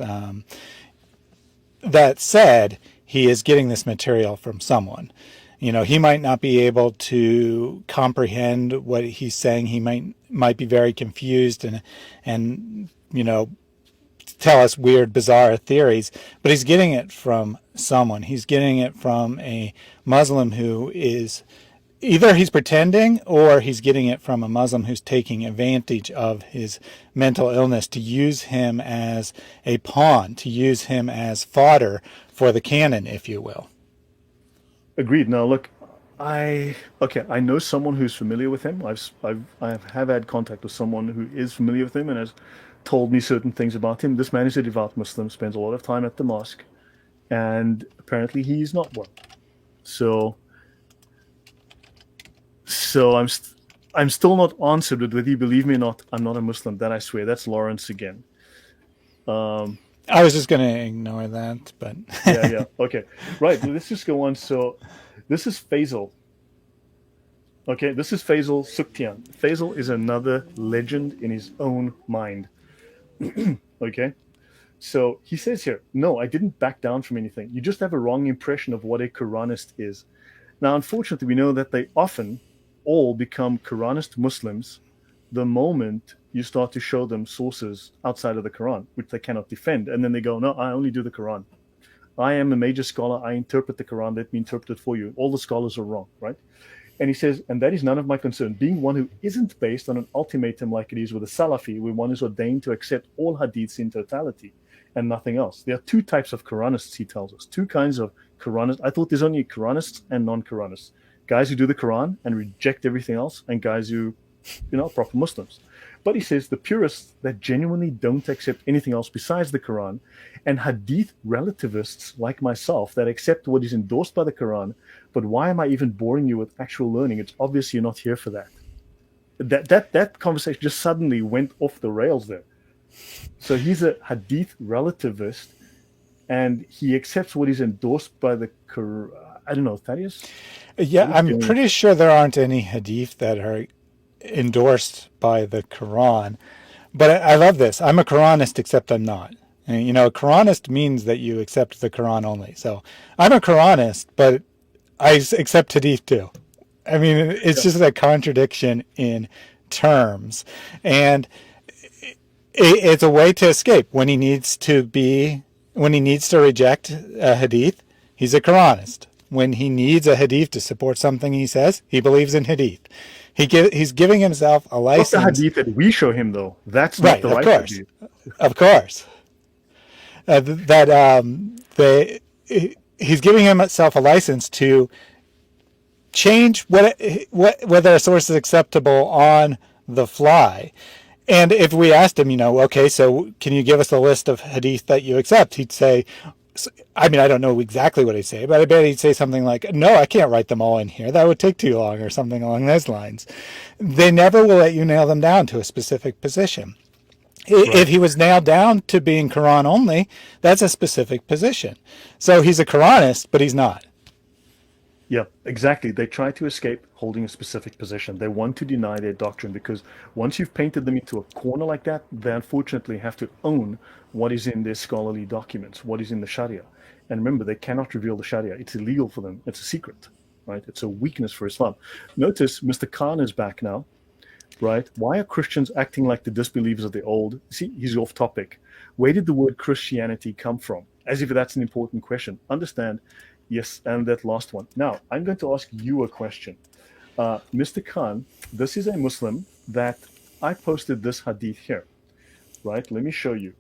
That said, he is getting this material from someone. He might not be able to comprehend what he's saying. He might be very confused and tell us weird, bizarre theories, but he's getting it from someone. He's getting it from a Muslim who is either he's pretending or he's getting it from a Muslim who's taking advantage of his mental illness to use him as a pawn, to use him as fodder for the cannon, if you will. Agreed. Now, look, I know someone who's familiar with him. I have had contact with someone who is familiar with him and has told me certain things about him. This man is a devout Muslim, spends a lot of time at the mosque, and apparently he's not one. So I'm still not answered with whether you believe me or not. I'm not a Muslim. That I swear. That's Lawrence again. I was just going to ignore that, but yeah. Okay, right. Well, let's just go on. So this is Faisal. Okay, this is Faisal Suktian. Faisal is another legend in his own mind. Okay, so he says here, no, I didn't back down from anything. You just have a wrong impression of what a Quranist is. Now, unfortunately, we know that they often all become Quranist Muslims the moment you start to show them sources outside of the Quran, which they cannot defend. And then they go, no, I only do the Quran. I am a major scholar. I interpret the Quran. Let me interpret it for you. All the scholars are wrong, right? And he says, and that is none of my concern. Being one who isn't based on an ultimatum like it is with a Salafi, where one is ordained to accept all hadiths in totality and nothing else. There are two types of Quranists, he tells us. Two kinds of Quranists. I thought there's only Quranists and non-Quranists. Guys who do the Quran and reject everything else, and guys who, proper Muslims. But he says the purists that genuinely don't accept anything else besides the Quran, and hadith relativists like myself that accept what is endorsed by the Quran. But why am I even boring you with actual learning? It's obvious you're not here for that. That conversation just suddenly went off the rails there. So he's a hadith relativist, and he accepts what is endorsed by the Quran. I don't know, Thaddeus? Yeah, I'm pretty sure there aren't any hadith that are endorsed by the Quran. But I love this. I'm a Quranist, except I'm not. And, a Quranist means that you accept the Quran only. So I'm a Quranist, but I accept hadith too. I mean, it's just a contradiction in terms. And it's a way to escape. When he needs to reject a hadith, he's a Quranist. When he needs a hadith to support something he says, he believes in hadith. He's giving himself a license. Not the hadith that we show him, though. That's not the right hadith. Of course. He's giving himself a license to change whether a source is acceptable on the fly. And if we asked him, okay, so can you give us a list of hadith that you accept? He'd say, I don't know exactly what he'd say, but I bet he'd say something like, no, I can't write them all in here. That would take too long, or something along those lines. They never will let you nail them down to a specific position. If right? he was nailed down to being Quran only, that's a specific position. So he's a Quranist, but he's not. Yeah, exactly. They try to escape holding a specific position. They want to deny their doctrine because once you've painted them into a corner like that, they unfortunately have to own what is in their scholarly documents, what is in the Sharia. And remember, they cannot reveal the Sharia. It's illegal for them. It's a secret, right? It's a weakness for Islam. Notice Mr. Khan is back now, right? Why are Christians acting like the disbelievers of the old? See, he's off topic. Where did the word Christianity come from? As if that's an important question. Understand? Yes, and that last one. Now, I'm going to ask you a question. Mr. Khan, this is a Muslim that I posted this hadith here, right? Let me show you.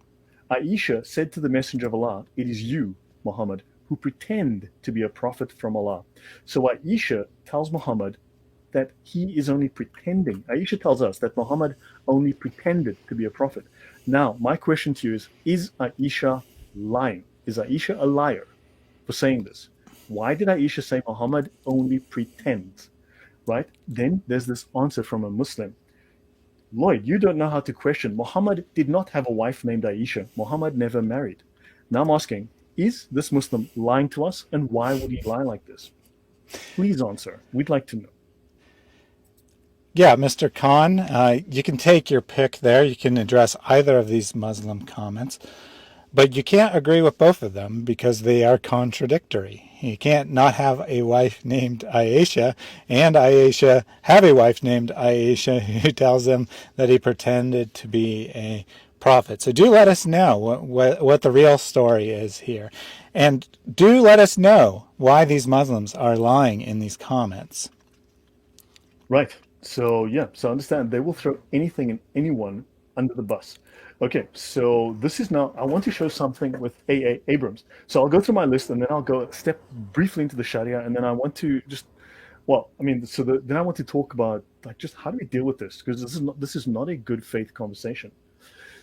Aisha said to the Messenger of Allah, "It is you, Muhammad, who pretend to be a prophet from Allah." So Aisha tells Muhammad that he is only pretending. Aisha tells us that Muhammad only pretended to be a prophet. Now, my question to you is Aisha lying? Is Aisha a liar for saying this? Why did Aisha say Muhammad only pretends? Right? Then there's this answer from a Muslim. Lloyd, you don't know how to question. Muhammad did not have a wife named Aisha. Muhammad never married. Now I'm asking, is this Muslim lying to us? And why would he lie like this? Please answer. We'd like to know. Yeah, Mr. Khan, you can take your pick there. You can address either of these Muslim comments, but you can't agree with both of them because they are contradictory. You can't not have a wife named Aisha and Aisha have a wife named Aisha who tells him that he pretended to be a prophet. So do let us know what the real story is here. And do let us know why these Muslims are lying in these comments. Right. So yeah, so understand they will throw anything and anyone under the bus. Okay, so this is now I want to show something with A. Abrams. So I'll go through my list and then I'll go step briefly into the Sharia and then I want to just well, I mean, then I want to talk about like just how do we deal with this because this is not a good faith conversation.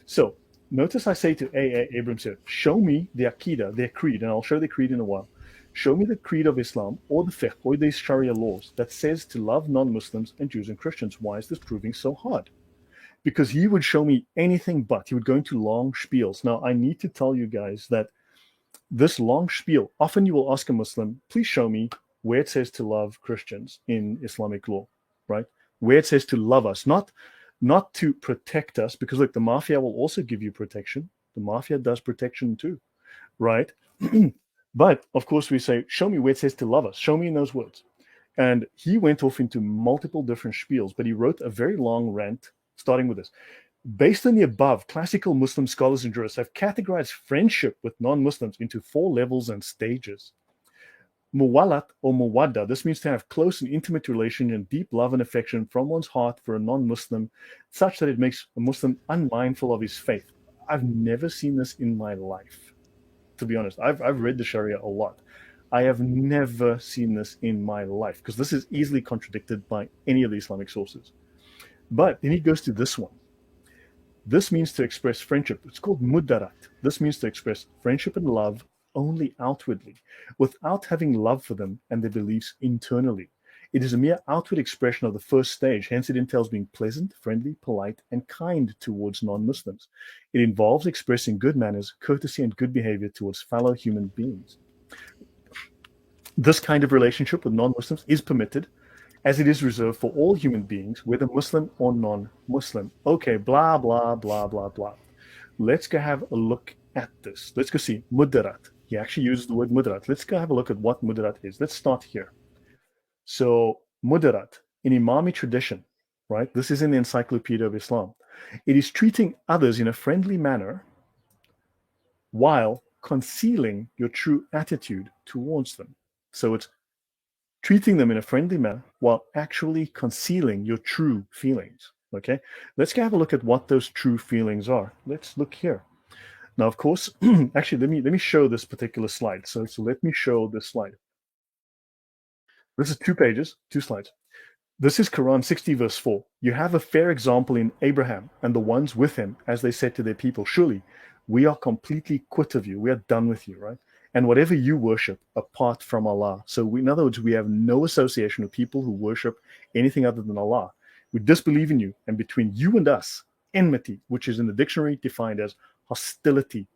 So notice I say to A. Abrams here, show me the Aqidah, their creed, and I'll show the creed in a while. Show me the creed of Islam or the fiqh or these Sharia laws that says to love non-Muslims and Jews and Christians. Why is this proving so hard? Because he would show me anything but. He would go into long spiels. Now, I need to tell you guys that this long spiel, often you will ask a Muslim, please show me where it says to love Christians in Islamic law, right? Where it says to love us, not to protect us, because look, the mafia will also give you protection. The mafia does protection too, right? But of course, we say, show me where it says to love us. Show me in those words. And he went off into multiple different spiels, but he wrote a very long rant starting with this. Based on the above, classical Muslim scholars and jurists have categorized friendship with non-Muslims into 4 levels and stages. Muwalat or muwadda, this means to have close and intimate relation and deep love and affection from one's heart for a non-Muslim, such that it makes a Muslim unmindful of his faith. I've never seen this in my life, to be honest. I've read the Sharia a lot. I have never seen this in my life because this is easily contradicted by any of the Islamic sources. But then he goes to this one. This means to express friendship. It's called mudarat. This means to express friendship and love only outwardly, without having love for them and their beliefs internally. It is a mere outward expression of the first stage, hence it entails being pleasant, friendly, polite, and kind towards non-Muslims. It involves expressing good manners, courtesy, and good behavior towards fellow human beings. This kind of relationship with non-Muslims is permitted, as it is reserved for all human beings, whether Muslim or non-Muslim. Okay, blah, blah, blah, blah, blah. Let's go have a look at this. Let's go see mudarat. He actually uses the word mudarat. Let's go have a look at what mudarat is. Let's start here. So mudarat, in Imami tradition, right? This is in the Encyclopedia of Islam. It is treating others in a friendly manner while concealing your true attitude towards them. So it's treating them in a friendly manner while actually concealing your true feelings. Okay, let's have a look at what those true feelings are. Let's look here. Now, of course, actually, let me show this particular slide. So let me show this slide. This is 2 pages, 2 slides. This is Quran 60 verse 4. You have a fair example in Abraham and the ones with him, as they said to their people, surely we are completely quit of you. We are done with you, right? And whatever you worship apart from Allah. So in other words, we have no association with people who worship anything other than Allah. We disbelieve in you, and between you and us enmity, which is in the dictionary defined as hostility,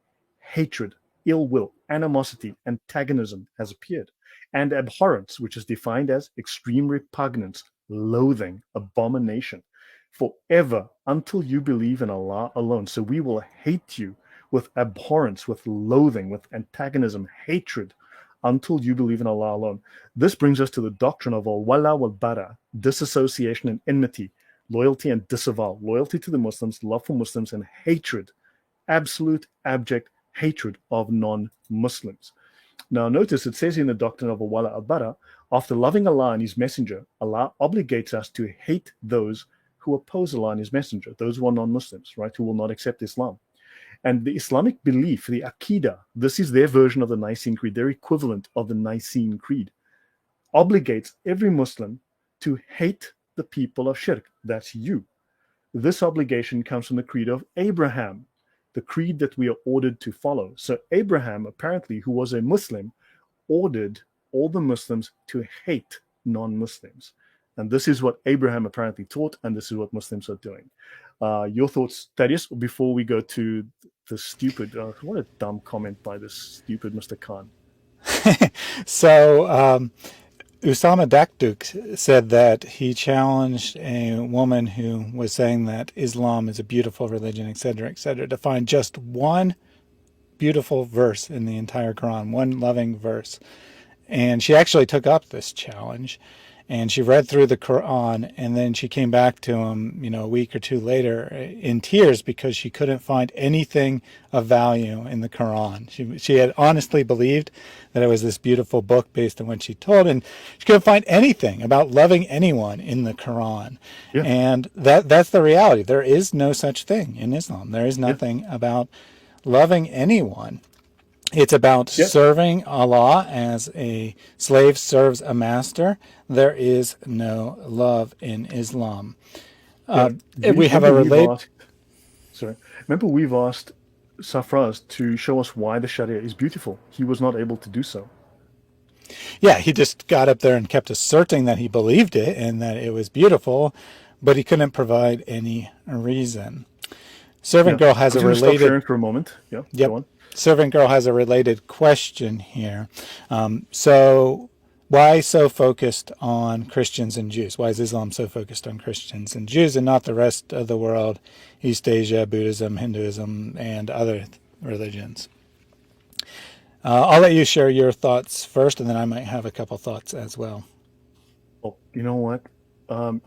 hatred, ill will, animosity, antagonism, has appeared. And abhorrence, which is defined as extreme repugnance, loathing, abomination, forever until you believe in Allah alone. So we will hate you with abhorrence, with loathing, with antagonism, hatred, until you believe in Allah alone. This brings us to the doctrine of al-wala wal-bara, disassociation and enmity, loyalty and disavowal, loyalty to the Muslims, love for Muslims, and hatred, absolute, abject hatred of non-Muslims. Now notice it says in the doctrine of al-wala al-bara, after loving Allah and His Messenger, Allah obligates us to hate those who oppose Allah and His Messenger, those who are non-Muslims, right, who will not accept Islam. And the Islamic belief, the Aqidah, this is their version of the Nicene Creed, their equivalent of the Nicene Creed, obligates every Muslim to hate the people of shirk. That's you. This obligation comes from the creed of Abraham, the creed that we are ordered to follow. So Abraham, apparently, who was a Muslim, ordered all the Muslims to hate non-Muslims. And this is what Abraham apparently taught, and this is what Muslims are doing. Your thoughts, Thaddeus, before we go to the stupid, what a dumb comment by this stupid Mr. Khan. So Usama Dakduk said that he challenged a woman who was saying that Islam is a beautiful religion, etc., to find just one beautiful verse in the entire Quran, one loving verse. And she actually took up this challenge, and she read through the Quran, and then she came back to him, a week or two later in tears because she couldn't find anything of value in the Quran. She had honestly believed that it was this beautiful book based on what she told, and she couldn't find anything about loving anyone in the Quran. Yeah. And that's the reality. There is no such thing in Islam. There is nothing about loving anyone. It's about serving Allah as a slave serves a master. There is no love in Islam. We have a relate. Remember, we've asked Safraz to show us why the Sharia is beautiful. He was not able to do so. Yeah, he just got up there and kept asserting that he believed it and that it was beautiful, but he couldn't provide any reason. Servant Girl has a related. Stop sharing for a moment. Go on. Servant Girl has a related question here. So why so focused on Christians and Jews? Why is Islam so focused on Christians and Jews and not the rest of the world, East Asia, Buddhism, Hinduism, and other religions? I'll let you share your thoughts first, and then I might have a couple thoughts as well. Well, you know what?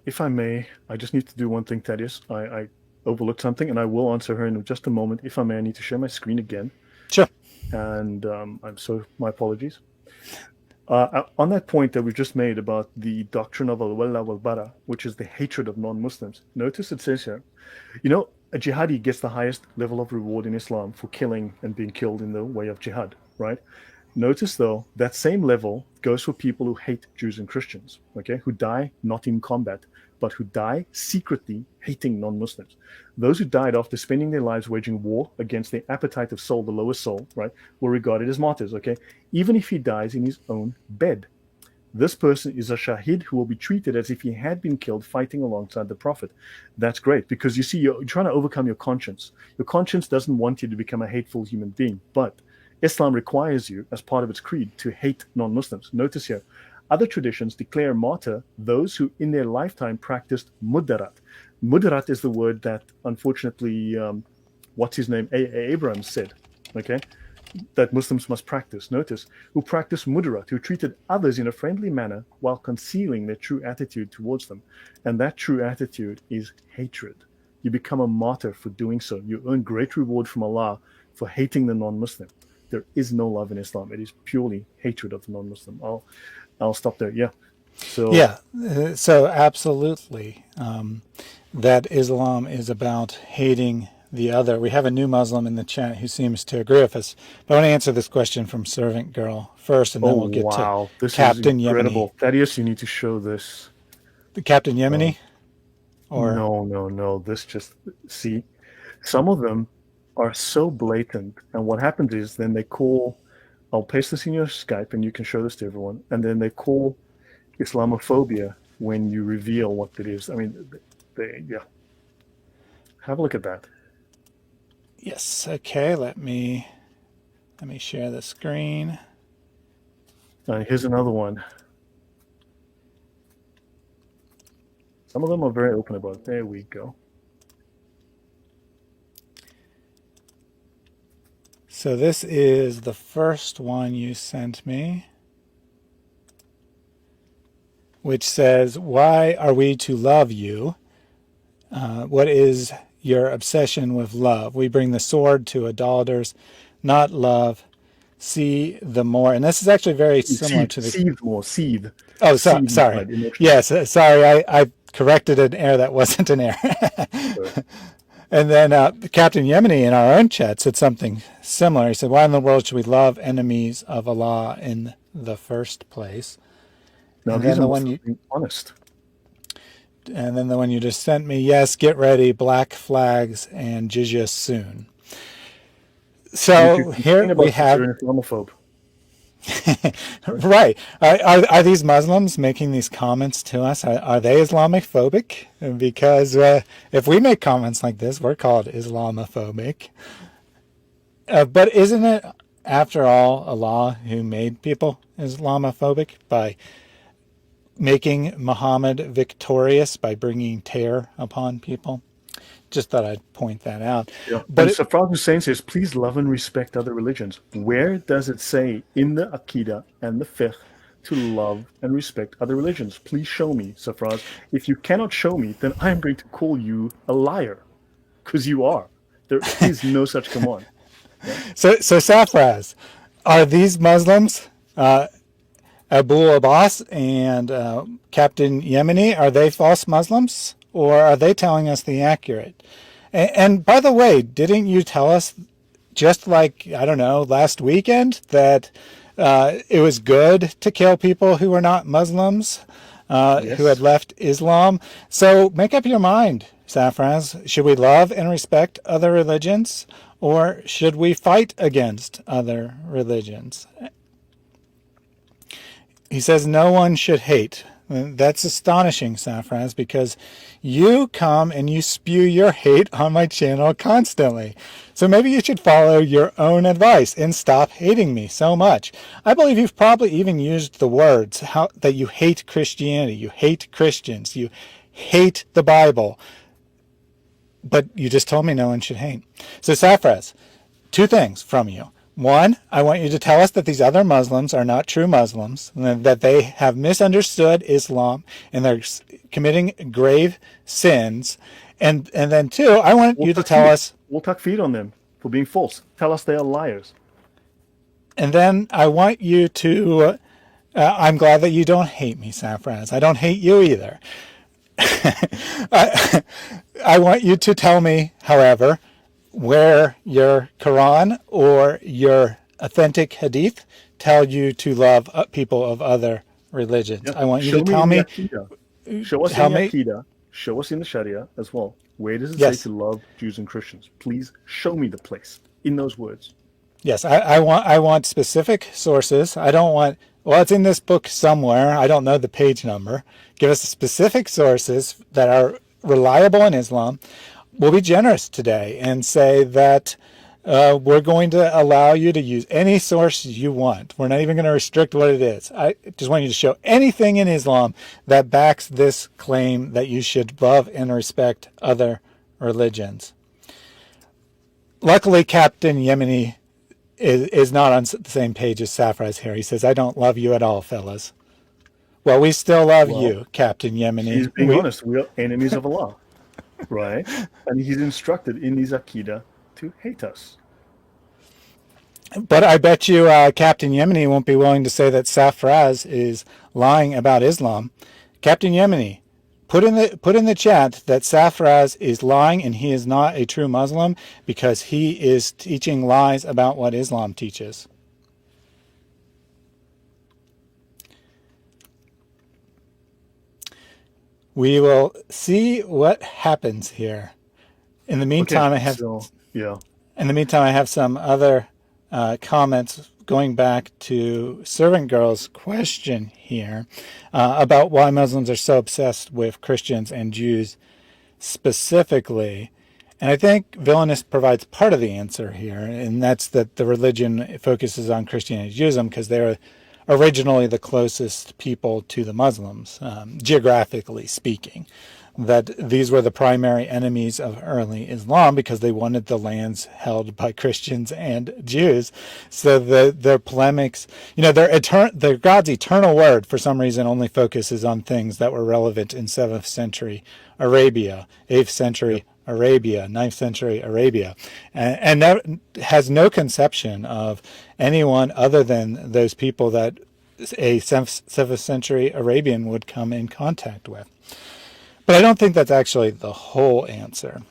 If I may, I just need to do one thing, Thaddeus. I overlooked something, and I will answer her in just a moment. If I may, I need to share my screen again. Sure. And my apologies. On that point that we've just made about the doctrine of al-wala wal-bara, which is the hatred of non-Muslims, notice it says here, a jihadi gets the highest level of reward in Islam for killing and being killed in the way of jihad, right? Notice, though, that same level goes for people who hate Jews and Christians, okay, who die not in combat, but who die secretly hating non-Muslims. Those who died after spending their lives waging war against the appetite of soul, the lower soul, right, were regarded as martyrs, okay, even if he dies in his own bed. This person is a shahid who will be treated as if he had been killed fighting alongside the Prophet. That's great, because you see, you're trying to overcome your conscience. Your conscience doesn't want you to become a hateful human being, but Islam requires you, as part of its creed, to hate non-Muslims. Notice here, other traditions declare martyr those who in their lifetime practiced mudarat. Mudarat is the word that, unfortunately, Abraham said, okay, that Muslims must practice. Notice, who practiced mudarat, who treated others in a friendly manner while concealing their true attitude towards them. And that true attitude is hatred. You become a martyr for doing so. You earn great reward from Allah for hating the non-Muslim. There is no love in Islam. It is purely hatred of the non-Muslim. I'll stop there. Yeah. So absolutely, that Islam is about hating the other. We have a new Muslim in the chat who seems to agree with us. But I want to answer this question from Servant Girl first, and then we'll get to this Captain is incredible. Yemeni. Thaddeus, you need to show this. The Captain Yemeni? No. This just, see, some of them are so blatant, and what happens is then they call, I'll paste this in your Skype and you can show this to everyone, and then they call Islamophobia when you reveal what it is. I mean, Have a look at that. Yes. Okay. Let me share the screen. Here's another one. Some of them are very open about it. There we go. So this is the first one you sent me, which says, "Why are we to love you? What is your obsession with love? We bring the sword to idolaters, not love. See the more." And this is actually very similar to the... Seethe more, seethe. Oh, Seethe sorry. inside, emotionally. Yes, sorry. I corrected an error that wasn't an error. Sure. And then Captain Yemeni in our own chat said something similar. He said, "Why in the world should we love enemies of Allah in the first place?" Now, And these then are the one being honest. And then the one you just sent me, "Yes, get ready, black flags and jizya soon." So here we have... You're an Islamophobe. Right. Are these Muslims making these comments to us? Are they Islamophobic? Because if we make comments like this, we're called Islamophobic. But isn't it, after all, Allah who made people Islamophobic by making Muhammad victorious by bringing terror upon people? Just thought I'd point that out. Yeah. But And Safraz Hussein says, please love and respect other religions. Where does it say in the Aqidah and the Fiqh to love and respect other religions? Please show me, Safraz. If you cannot show me, then I'm going to call you a liar, because you are. There is no such command. Yeah. So Safraz, are these Muslims, Abu Abbas and Captain Yemeni, are they false Muslims? Or are they telling us the accurate? And by the way, didn't you tell us, just like, I don't know, last weekend, that it was good to kill people who were not Muslims, Yes. who had left Islam? So make up your mind, Safraz. Should we love and respect other religions, or should we fight against other religions? He says no one should hate. That's astonishing, Safraz, because you come and you spew your hate on my channel constantly. So maybe you should follow your own advice and stop hating me so much. I believe you've probably even used the words that you hate Christianity, you hate Christians, you hate the Bible. But you just told me no one should hate. So Safraz, two things from you. One, I want you to tell us that these other Muslims are not true Muslims, and that they have misunderstood Islam and they're committing grave sins. And then two, I want you to tell us... We'll takfir on them for being false. Tell us they are liars. And then I want you to... I'm glad that you don't hate me, Safraz. I don't hate you either. I want you to tell me, however, where your Quran or your authentic hadith tell you to love people of other religions. Yeah. I want you to tell me... Show us in the Aqidah. Show us in the Sharia as well. Where does it say to love Jews and Christians? Please show me the place in those words. Yes, I want specific sources. I don't want... Well, it's in this book somewhere. I don't know the page number. Give us specific sources that are reliable in Islam. We'll be generous today and say that we're going to allow you to use any source you want. We're not even going to restrict what it is. I just want you to show anything in Islam that backs this claim that you should love and respect other religions. Luckily, Captain Yemeni is not on the same page as Safraz here. He says, I don't love you at all, fellas. Well, we still love you, Captain Yemeni. He's being honest. We are enemies of Allah. Right? And he's instructed in his Aqidah to hate us. But I bet you Captain Yemeni won't be willing to say that Safraz is lying about Islam. Captain Yemeni, put in the chat that Safraz is lying and he is not a true Muslim because he is teaching lies about what Islam teaches. We will see what happens here. In the meantime, I have some other comments going back to Servant Girl's question here about why Muslims are so obsessed with Christians and Jews specifically. And I think Villainous provides part of the answer here, and that's that the religion focuses on Christianity and Judaism because they're originally the closest people to the Muslims, geographically speaking. That these were the primary enemies of early Islam because they wanted the lands held by Christians and Jews. So their polemics, their God's eternal word for some reason only focuses on things that were relevant in 7th century Arabia, 8th century Arabia, 9th century Arabia, and that has no conception of anyone other than those people that a 7th century Arabian would come in contact with. But I don't think that's actually the whole answer.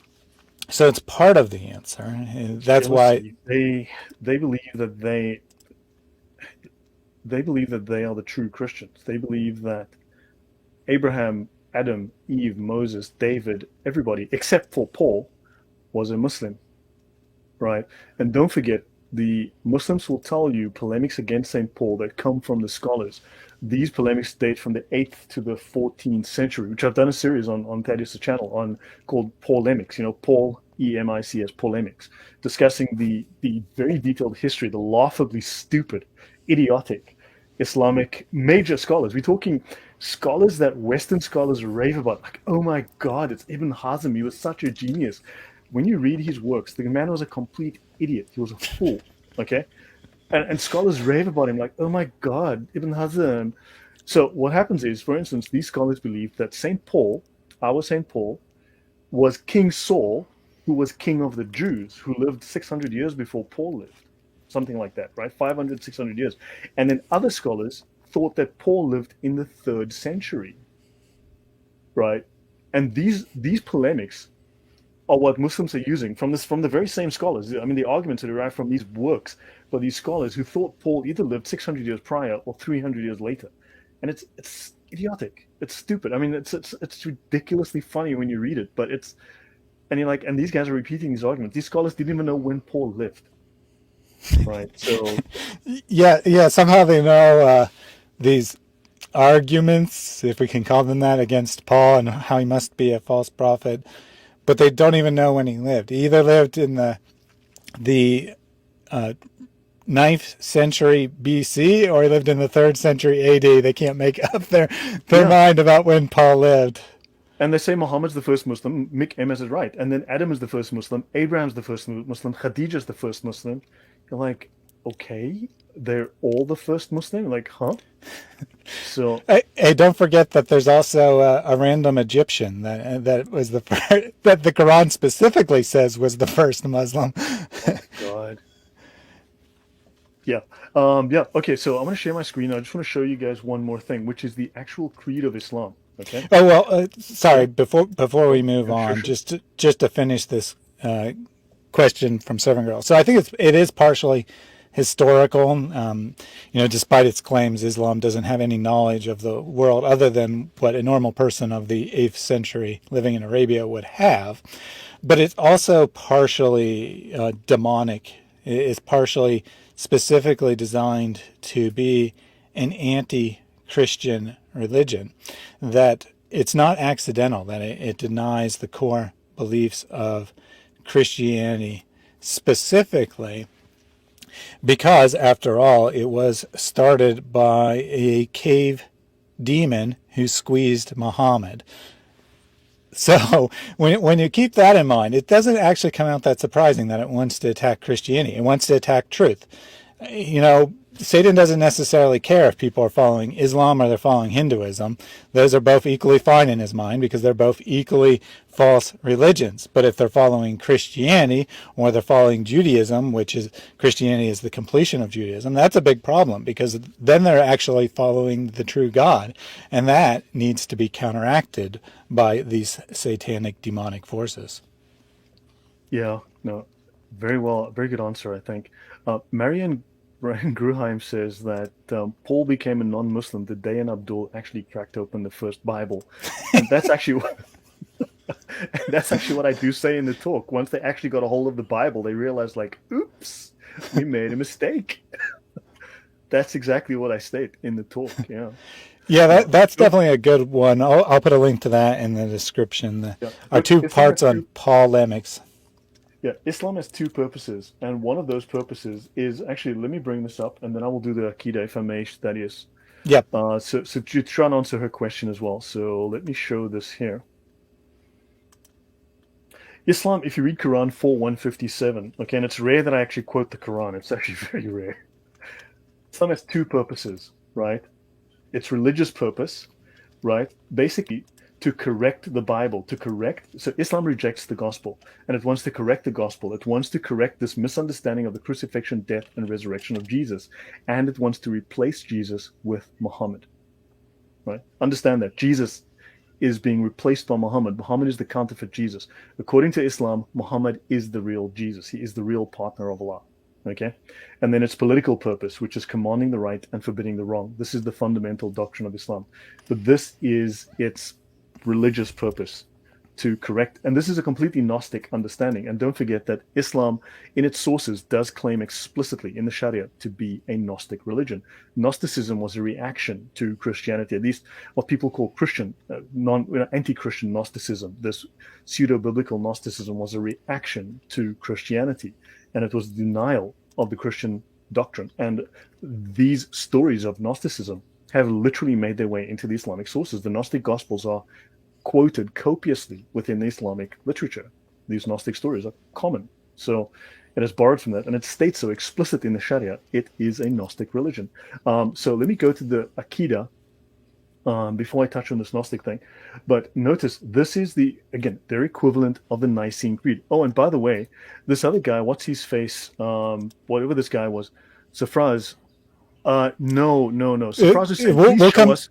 So it's part of the answer. That's why they believe that they believe that they are the true Christians. They believe that Abraham, Adam, Eve, Moses, David, everybody except for Paul was a Muslim, right? And don't forget, the Muslims will tell you polemics against St. Paul that come from the scholars. These polemics date from the 8th to the 14th century, which I've done a series on Thaddeus' channel on called Paulemics, Paul, E-M-I-C-S, Polemics, discussing the very detailed history, the laughably stupid, idiotic Islamic major scholars. We're talking scholars that Western scholars rave about, like, oh my God, it's Ibn Hazm. He was such a genius. When you read his works, the man was a complete idiot. He was a fool. Okay, and scholars rave about him, like, oh my God, Ibn Hazm. So what happens is, for instance, these scholars believe that Saint Paul, our Saint Paul, was King Saul, who was king of the Jews, who lived 600 years before Paul lived, something like that, right? 500, 600 years. And then other scholars thought that Paul lived in the 3rd century, right? And these polemics are what Muslims are using from the very same scholars. I mean, the arguments are derived from these works by these scholars who thought Paul either lived 600 years prior or 300 years later, and it's idiotic. It's stupid. I mean, it's ridiculously funny when you read it, but and you're like, and these guys are repeating these arguments. These scholars didn't even know when Paul lived, right? So yeah. Somehow they know these arguments, if we can call them that, against Paul and how he must be a false prophet, but they don't even know when he lived. He either lived in the 9th century BC or he lived in the 3rd century AD. They can't make up their yeah. mind about when Paul lived. And they say Muhammad's the first Muslim, Mick Emes is right. And then Adam is the first Muslim, Abraham's the first Muslim, Khadija's the first Muslim. You're like, okay, they're all the first Muslim? You're like, huh? So Hey, don't forget that there's also a random Egyptian that was that the Quran specifically says was the first Muslim. oh God. Yeah. Yeah. Okay. So I'm going to share my screen. I just want to show you guys one more thing, which is the actual creed of Islam. Okay. Oh well, sorry. Yeah. Before we Oh, move yeah, sure, on, sure. just to finish this question from Servant Girl. So I think it is partially historical. Despite its claims, Islam doesn't have any knowledge of the world other than what a normal person of the 8th century living in Arabia would have. But it's also partially demonic. It's partially specifically designed to be an anti-Christian religion, that it's not accidental that it denies the core beliefs of Christianity specifically because, after all, it was started by a cave demon who squeezed Muhammad. So when you keep that in mind, it doesn't actually come out that surprising that it wants to attack Christianity. It wants to attack truth. Satan doesn't necessarily care if people are following Islam or they're following Hinduism. Those are both equally fine in his mind because they're both equally false religions. But if they're following Christianity or they're following Judaism, which is Christianity is the completion of Judaism, that's a big problem because then they're actually following the true God. And that needs to be counteracted by these satanic demonic forces. Yeah. No. Very well. Very good answer, I think. Marianne Brian Gruheim says that Paul became a non-Muslim the day an Abdul actually cracked open the first Bible, and that's actually what I do say in the talk. Once they actually got a hold of the Bible, they realized, like, oops, we made a mistake. That's exactly what I state in the talk. Yeah. Yeah, that's definitely a good one. I'll put a link to that in the description. Yeah. Our two If I have parts on to, polemics. Yeah, Islam has two purposes, and one of those purposes is actually, let me bring this up, and then I will do the Akida if I may, Thaddeus. Yep. So to try and answer her question as well. So let me show this here. Islam, if you read Quran 4:157, okay, and it's rare that I actually quote the Quran. It's actually very rare. Islam has two purposes, right? Its religious purpose, right? Basically, to correct the Bible, to correct. So Islam rejects the gospel, and it wants to correct the gospel. It wants to correct this misunderstanding of the crucifixion, death, and resurrection of Jesus, and it wants to replace Jesus with Muhammad, right? Understand that Jesus is being replaced by Muhammad. Muhammad is the counterfeit Jesus. According to Islam, Muhammad is the real Jesus. He is the real partner of Allah. Okay? And then its political purpose, which is commanding the right and forbidding the wrong. This is the fundamental doctrine of Islam. But this is its religious purpose, to correct. And this is a completely Gnostic understanding. And don't forget that Islam, in its sources, does claim explicitly in the Sharia to be a Gnostic religion. Gnosticism was a reaction to Christianity, at least what people call Christian, anti-Christian Gnosticism. This pseudo-biblical Gnosticism was a reaction to Christianity, and it was denial of the Christian doctrine. And these stories of Gnosticism have literally made their way into the Islamic sources. The Gnostic Gospels are quoted copiously within the Islamic literature. These Gnostic stories are common. So it is borrowed from that, and it states so explicit in the Sharia. It is a Gnostic religion. So let me go to the Akida before I touch on this Gnostic thing. But notice, this is again, their equivalent of the Nicene Creed. Oh, and by the way, this other guy, what's his face? Whatever this guy was, Safraz. No. Safraz is saying, please show us.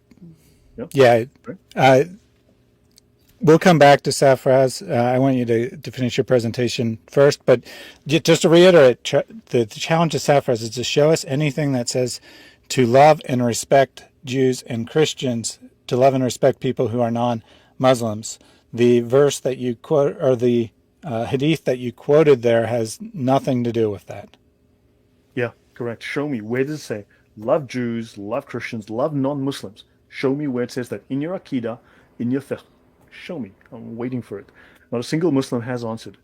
Yep. Yeah. Right. We'll come back to Safraz. I want you to finish your presentation first, but just to reiterate, the challenge of Safraz is to show us anything that says to love and respect Jews and Christians, to love and respect people who are non-Muslims. The verse that you quote, or the hadith that you quoted there, has nothing to do with that. Yeah, correct. Show me, where does it say love Jews, love Christians, love non-Muslims? Show me where it says that in your Aqidah, in your fiqh. Show me. I'm waiting for it. Not a single Muslim has answered.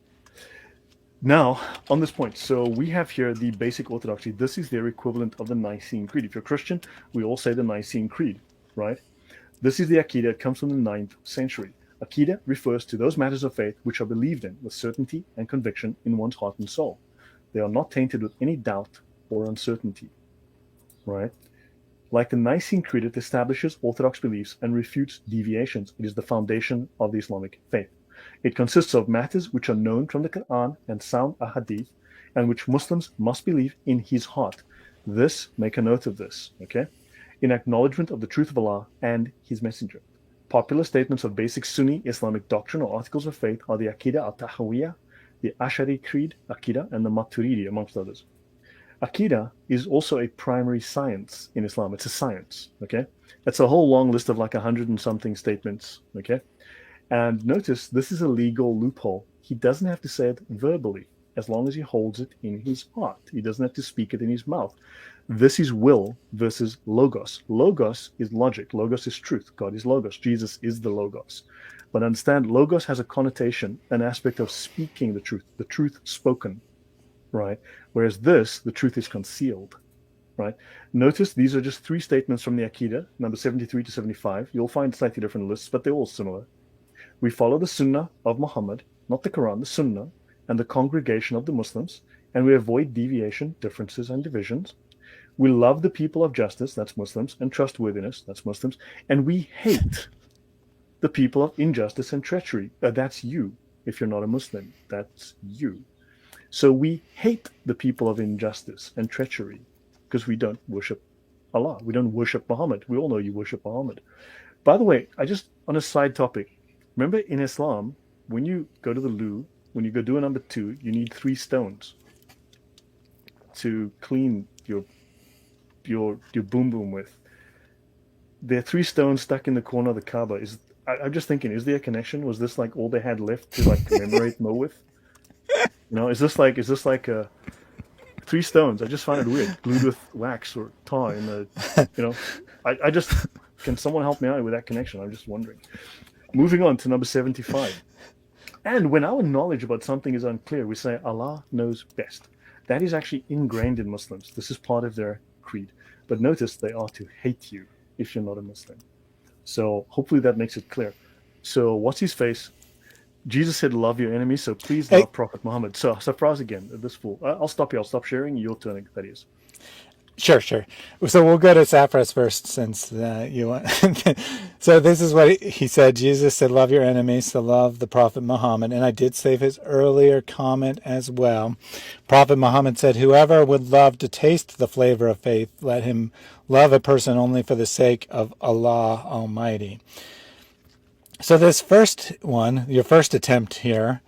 Now, on this point, so we have here the basic orthodoxy. This is their equivalent of the Nicene Creed. If you're Christian, we all say the Nicene Creed, right? This is the Aqidah. It comes from the 9th century. Aqidah refers to those matters of faith which are believed in with certainty and conviction in one's heart and soul. They are not tainted with any doubt or uncertainty, right? Like the Nicene Creed, it establishes orthodox beliefs and refutes deviations. It is the foundation of the Islamic faith. It consists of matters which are known from the Quran and sound ahadith, and which Muslims must believe in his heart. This, make a note of this, okay? In acknowledgement of the truth of Allah and his messenger. Popular statements of basic Sunni Islamic doctrine or articles of faith are the Aqidah al-Tahawiyah, the Ash'ari Creed, Aqidah, and the Maturidi, amongst others. Aqidah is also a primary science in Islam. It's a science, okay? It's a whole long list of like 100 and something statements, okay? And notice, this is a legal loophole. He doesn't have to say it verbally, as long as he holds it in his heart. He doesn't have to speak it in his mouth. This is will versus logos. Logos is logic. Logos is truth. God is logos. Jesus is the logos. But understand, logos has a connotation, an aspect of speaking the truth spoken, right? Whereas this, the truth is concealed, right? Notice these are just 3 statements from the Aqidah, number 73 to 75. You'll find slightly different lists, but they're all similar. We follow the Sunnah of Muhammad, not the Quran, the Sunnah, and the congregation of the Muslims, and we avoid deviation, differences, and divisions. We love the people of justice, that's Muslims, and trustworthiness, that's Muslims, and we hate the people of injustice and treachery. That's you. If you're not a Muslim, that's you. So we hate the people of injustice and treachery because we don't worship Allah. We don't worship Muhammad. We all know you worship Muhammad. By the way, on a side topic, remember in Islam, when you go to the loo, when you go do a number 2, you need 3 stones to clean your boom boom with. There are 3 stones stuck in the corner of the Kaaba. I'm just thinking, is there a connection? Was this like all they had left to like commemorate Mo with? You know, is this like 3 stones? I just find it weird, glued with wax or tar in the, you know. I just, can someone help me out with that connection? I'm just wondering. Moving on to number 75. And when our knowledge about something is unclear, we say Allah knows best. That is actually ingrained in Muslims. This is part of their creed. But notice they are to hate you if you're not a Muslim. So hopefully that makes it clear. So what's his face? Jesus said, "Love your enemies." So please Hey, love Prophet Muhammad. So surprise again. This fool. I'll stop here. I'll stop sharing. Your turn. That is. sure, sure. So we'll go to Sapphiros first, since you want. So this is what he said. Jesus said, "Love your enemies, to love the Prophet Muhammad." And I did save his earlier comment as well. Prophet Muhammad said, "Whoever would love to taste the flavor of faith, let him love a person only for the sake of Allah Almighty." So this first one, your first attempt here,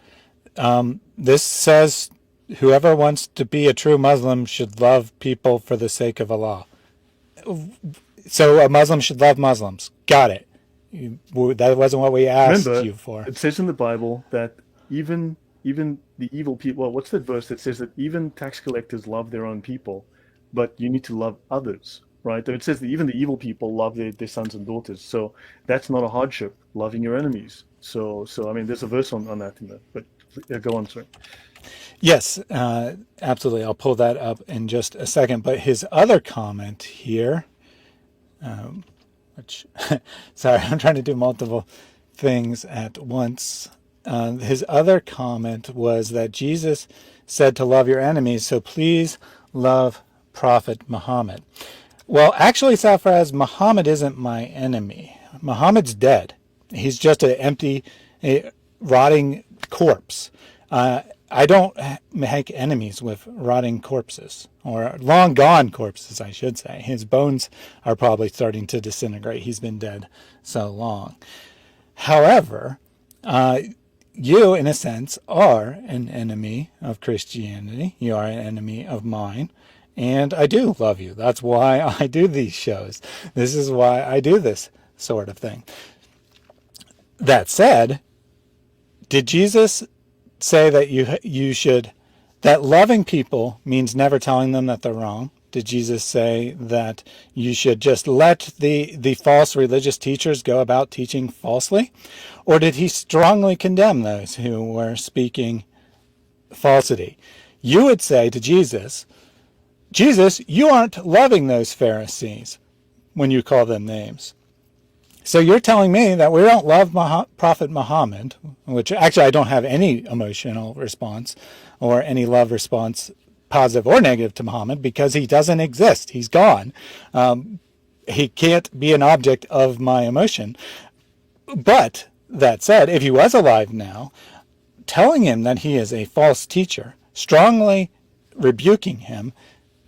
this says whoever wants to be a true Muslim should love people for the sake of Allah. So a Muslim should love Muslims. Got it. That wasn't what we asked Remember, you for. it says in the Bible that even the evil people. Well, what's that verse that says that even tax collectors love their own people, but you need to love others, right? It says that even the evil people love their sons and daughters. So that's not a hardship. Loving your enemies. So I mean, there's a verse on that in there. But go on, sorry. Yes, absolutely. I'll pull that up in just a second. But his other comment here, which, sorry, I'm trying to do multiple things at once. His other comment was that Jesus said to love your enemies, so please love Prophet Muhammad. Well, actually, Safraz, Muhammad isn't my enemy. Muhammad's dead. He's just an empty, rotting corpse. I don't make enemies with rotting corpses, or long gone corpses, I should say. His bones are probably starting to disintegrate. He's been dead so long. However, you, in a sense, are an enemy of Christianity. You are an enemy of mine. And I do love you. That's why I do these shows. This is why I do this sort of thing. That said, did Jesus say that you should, that loving people means never telling them that they're wrong? Did Jesus say that you should just let the false religious teachers go about teaching falsely? Or did he strongly condemn those who were speaking falsity? You would say to Jesus, Jesus, you aren't loving those Pharisees when you call them names. So you're telling me that we don't love Prophet Muhammad, which actually I don't have any emotional response or any love response, positive or negative, to Muhammad, because he doesn't exist. He's gone. He can't be an object of my emotion. But that said, if he was alive now, telling him that he is a false teacher, strongly rebuking him,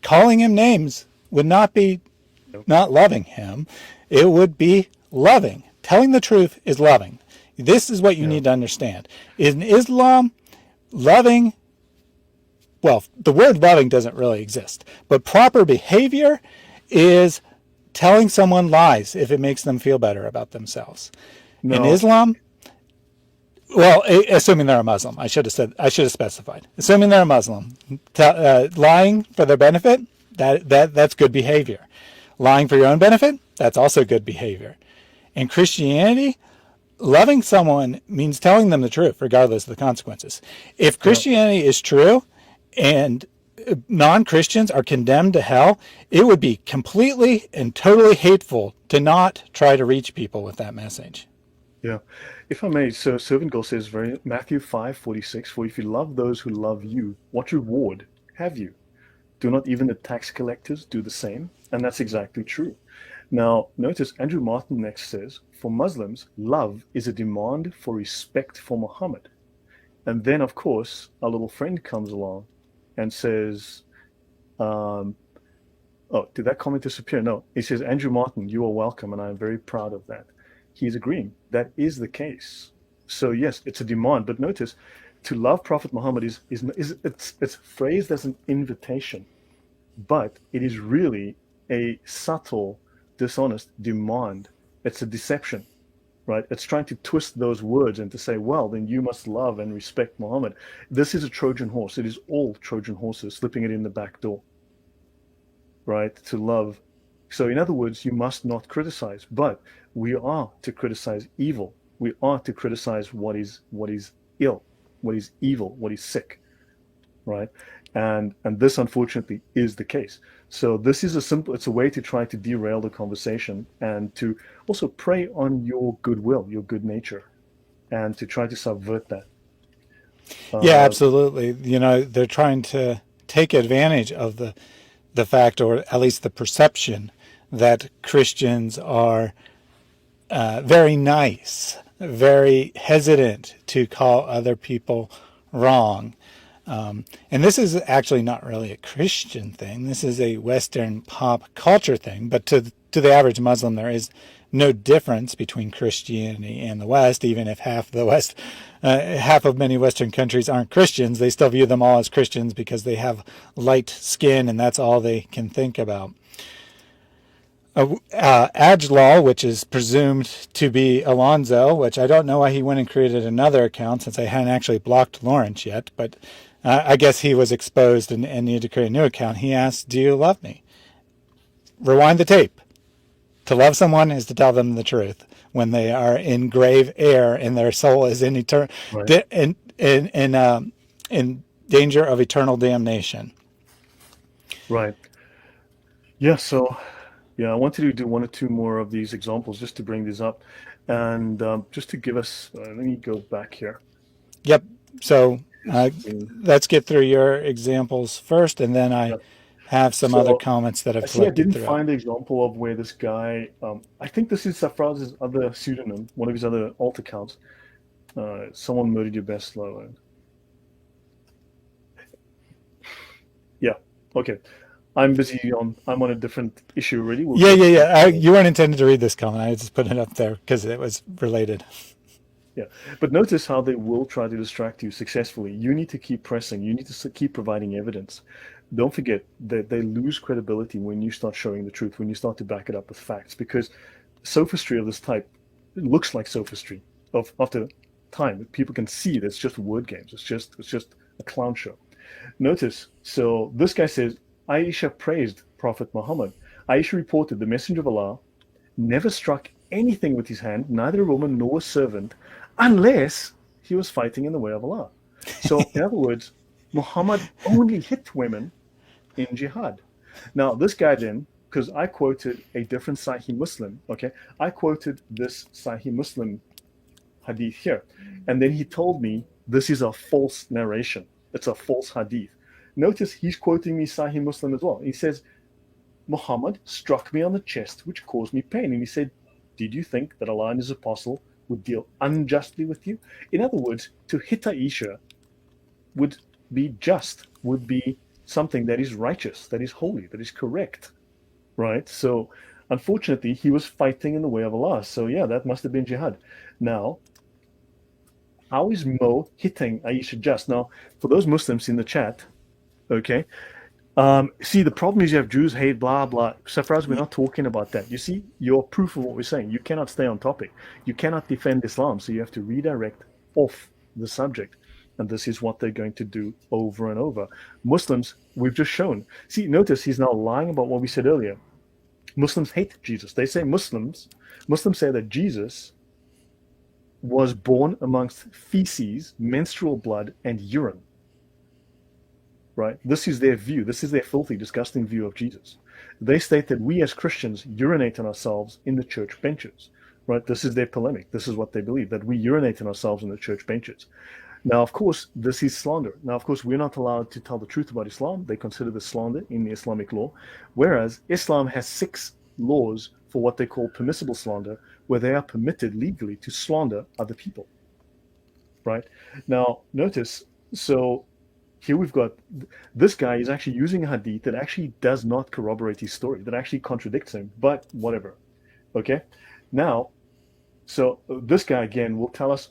calling him names, would not be not loving him. It would be loving. Telling the truth is loving. This is what you Yeah. need to understand. In Islam, loving, well, the word loving doesn't really exist, but proper behavior is telling someone lies if it makes them feel better about themselves. In No. Islam, well, assuming they're a Muslim, I should have specified. Assuming they're a Muslim, lying for their benefit, that's good behavior. Lying for your own benefit, that's also good behavior. In Christianity, loving someone means telling them the truth, regardless of the consequences. If Yeah. Christianity is true and non-Christians are condemned to hell, it would be completely and totally hateful to not try to reach people with that message. Yeah. If I may, so Servant Girl says very Matthew 5:46, for if you love those who love you, what reward have you? Do not even the tax collectors do the same? And that's exactly true. Now, notice Andrew Martin next says, for Muslims, love is a demand for respect for Muhammad. And then, of course, our little friend comes along and says, um, oh, did that comment disappear? No. He says, Andrew Martin, you are welcome, and I am very proud of that. He's agreeing. That is the case. So yes, it's a demand. But notice, to love Prophet Muhammad is it's phrased as an invitation, but it is really a subtle, dishonest demand. It's a deception, right? It's trying to twist those words and to say, well, then you must love and respect Muhammad. This is a Trojan horse. It is all Trojan horses, slipping it in the back door, right? To love. So, in other words, you must not criticize, but we are to criticize evil. We are to criticize what is ill, what is evil, what is sick, right? And this unfortunately is the case. So this is it's a way to try to derail the conversation and to also prey on your goodwill, your good nature, and to try to subvert that. Yeah, Uh, absolutely. They're trying to take advantage of the fact, or at least the perception, that Christians are very nice, very hesitant to call other people wrong. And this is actually not really a Christian thing. This is a Western pop culture thing. But to the average Muslim, there is no difference between Christianity and the West. Even if half of many Western countries aren't Christians, they still view them all as Christians because they have light skin and that's all they can think about. Ajlal, which is presumed to be Alonzo, which I don't know why he went and created another account since I hadn't actually blocked Lawrence yet, but I guess he was exposed and needed to create a new account. He asked, "Do you love me?" Rewind the tape. To love someone is to tell them the truth when they are in grave error and their soul is right, in danger of eternal damnation. right. Yeah. So yeah, I wanted to do one or two more of these examples just to bring these up, and just to give us. Let me go back here. Yep. So Is the let's get through your examples first, and then I Yep. have some other So comments that I I've see I collected didn't throughout. find the example of where this guy, I think this is Safraz's other pseudonym, one of his other alt accounts. Someone murdered your best low. Yeah. Okay. I'm on a different issue already. We'll Yeah, get yeah, back yeah. to You weren't intended to read this comment. I just put it up there because it was related. yeah. But notice how they will try to distract you successfully. You need to keep pressing. You need to keep providing evidence. Don't forget that they lose credibility when you start showing the truth, when you start to back it up with facts, because sophistry of this type looks like sophistry of after time. People can see that it's just word games. It's just a clown show. Notice, so this guy says, Aisha praised Prophet Muhammad. Aisha reported the Messenger of Allah never struck anything with his hand, neither a woman nor a servant, unless he was fighting in the way of Allah. So, in other words, Muhammad only hit women in jihad. Now, this guy then, because I quoted a different Sahih Muslim, okay, I quoted this Sahih Muslim hadith here, and then he told me this is a false narration. It's a false hadith. Notice he's quoting me Sahih Muslim as well. He says, Muhammad struck me on the chest, which caused me pain. And he said, did you think that Allah and his apostle would deal unjustly with you? In other words, to hit Aisha would be just, would be something that is righteous, that is holy, that is correct, right? So, unfortunately, he was fighting in the way of Allah. So, yeah, that must have been jihad. Now, how is Mo hitting Aisha just? Now, for those Muslims in the chat, okay, see, the problem is you have Jews hate, blah, blah. Safraz, we're not talking about that. You see, you're proof of what we're saying. You cannot stay on topic. You cannot defend Islam. So you have to redirect off the subject. And this is what they're going to do over and over. Muslims, we've just shown. See, notice he's now lying about what we said earlier. Muslims hate Jesus. They say Muslims say that Jesus was born amongst feces, menstrual blood, and urine. Right? This is their view. This is their filthy, disgusting view of Jesus. They state that we as Christians urinate on ourselves in the church benches. Right? This is their polemic. This is what they believe, that we urinate on ourselves in the church benches. Now, of course, this is slander. Now, of course, we're not allowed to tell the truth about Islam. They consider this slander in the Islamic law, whereas Islam has 6 laws for what they call permissible slander, where they are permitted legally to slander other people. Right? Now, notice, so here we've got this guy is actually using a hadith that actually does not corroborate his story, that actually contradicts him, but whatever. Okay? Now, so this guy again will tell us,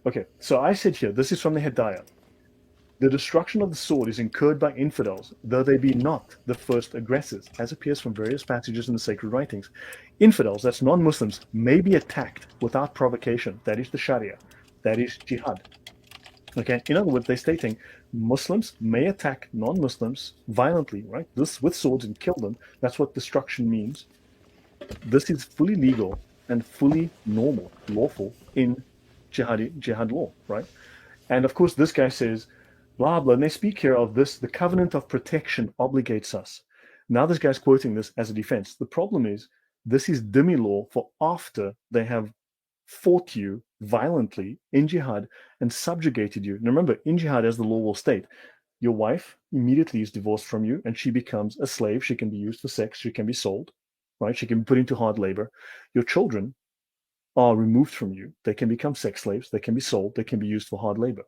okay, so I said here, this is from the Hidayah. The destruction of the sword is incurred by infidels, though they be not the first aggressors, as appears from various passages in the sacred writings. Infidels, that's non-Muslims, may be attacked without provocation. That is the Sharia. That is jihad. Okay, in other words, they're stating Muslims may attack non-Muslims violently, right? This with swords and kill them. That's what destruction means. This is fully legal and fully normal, lawful in jihad law, right? And of course, this guy says, blah, blah. And they speak here of this, the covenant of protection obligates us. Now, this guy's quoting this as a defense. The problem is, this is dhimmi law for after they have fought you violently in jihad and subjugated you. Now, remember, in jihad, as the law will state, your wife immediately is divorced from you and she becomes a slave. She can be used for sex. She can be sold, right? She can be put into hard labor. Your children are removed from you. They can become sex slaves. They can be sold. They can be used for hard labor,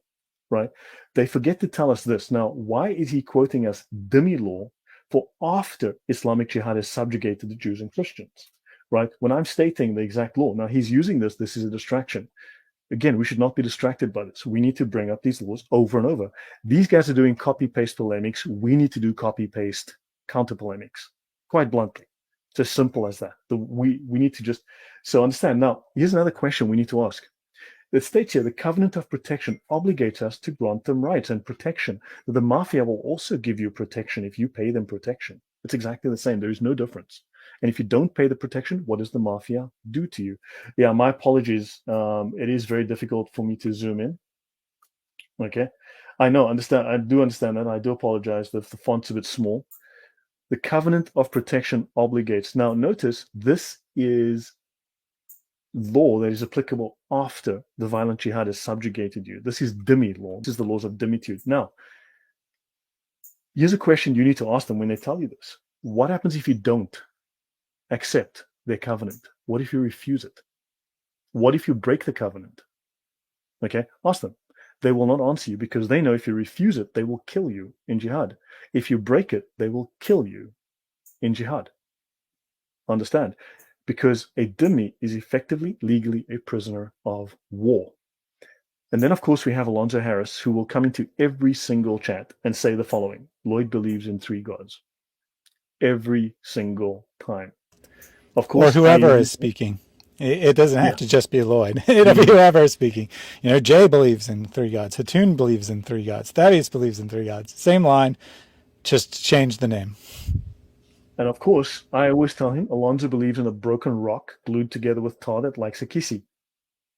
right? They forget to tell us this. Now, why is he quoting us dhimmi law for after Islamic jihad has subjugated the Jews and Christians, right? When I'm stating the exact law, now he's using this is a distraction. Again, we should not be distracted by this. We need to bring up these laws over and over. These guys are doing copy-paste polemics. We need to do copy-paste counter-polemics, quite bluntly. It's as simple as that. We need to just... So understand. Now, here's another question we need to ask. It states here, the covenant of protection obligates us to grant them rights and protection. The mafia will also give you protection if you pay them protection. It's exactly the same. There is no difference. And if you don't pay the protection, what does the mafia do to you? Yeah, my apologies. It is very difficult for me to zoom in. Okay. I know, understand. I do understand that. I do apologize that the font's a bit small. The covenant of protection obligates. Now, notice this is law that is applicable after the violent jihad has subjugated you. This is dhimmi law. This is the laws of dhimmitude. Now, here's a question you need to ask them when they tell you this. What happens if you don't accept their covenant? What if you refuse it? What if you break the covenant? Okay, ask them. They will not answer you because they know if you refuse it, they will kill you in jihad. If you break it, they will kill you in jihad. Understand? Because a dhimmi is effectively, legally a prisoner of war. And then, of course, we have Alonzo Harris, who will come into every single chat and say the following: Lloyd believes in three gods. Every single time. Of course, or whoever is speaking. It doesn't have to just be Lloyd. It'll be whoever is speaking. You know, Jay believes in three gods. Hatun believes in three gods. Thaddeus believes in three gods. Same line, just change the name. And of course, I always tell him, Alonzo believes in a broken rock glued together with tar that likes a kissy,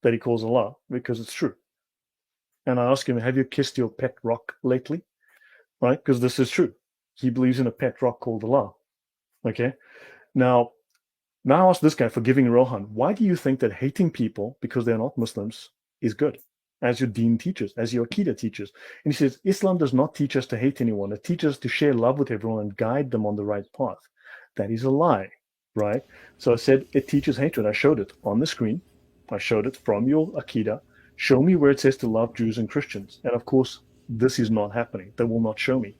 that he calls Allah, because it's true. And I ask him, have you kissed your pet rock lately? Right? Because this is true. He believes in a pet rock called Allah. Okay? Now I ask this guy, forgiving Rohan, why do you think that hating people because they're not Muslims is good? As your deen teaches, as your Aqidah teaches. And he says, Islam does not teach us to hate anyone. It teaches us to share love with everyone and guide them on the right path. That is a lie, right? So I said, it teaches hatred. I showed it on the screen. I showed it from your Aqidah. Show me where it says to love Jews and Christians. And of course, this is not happening. They will not show me,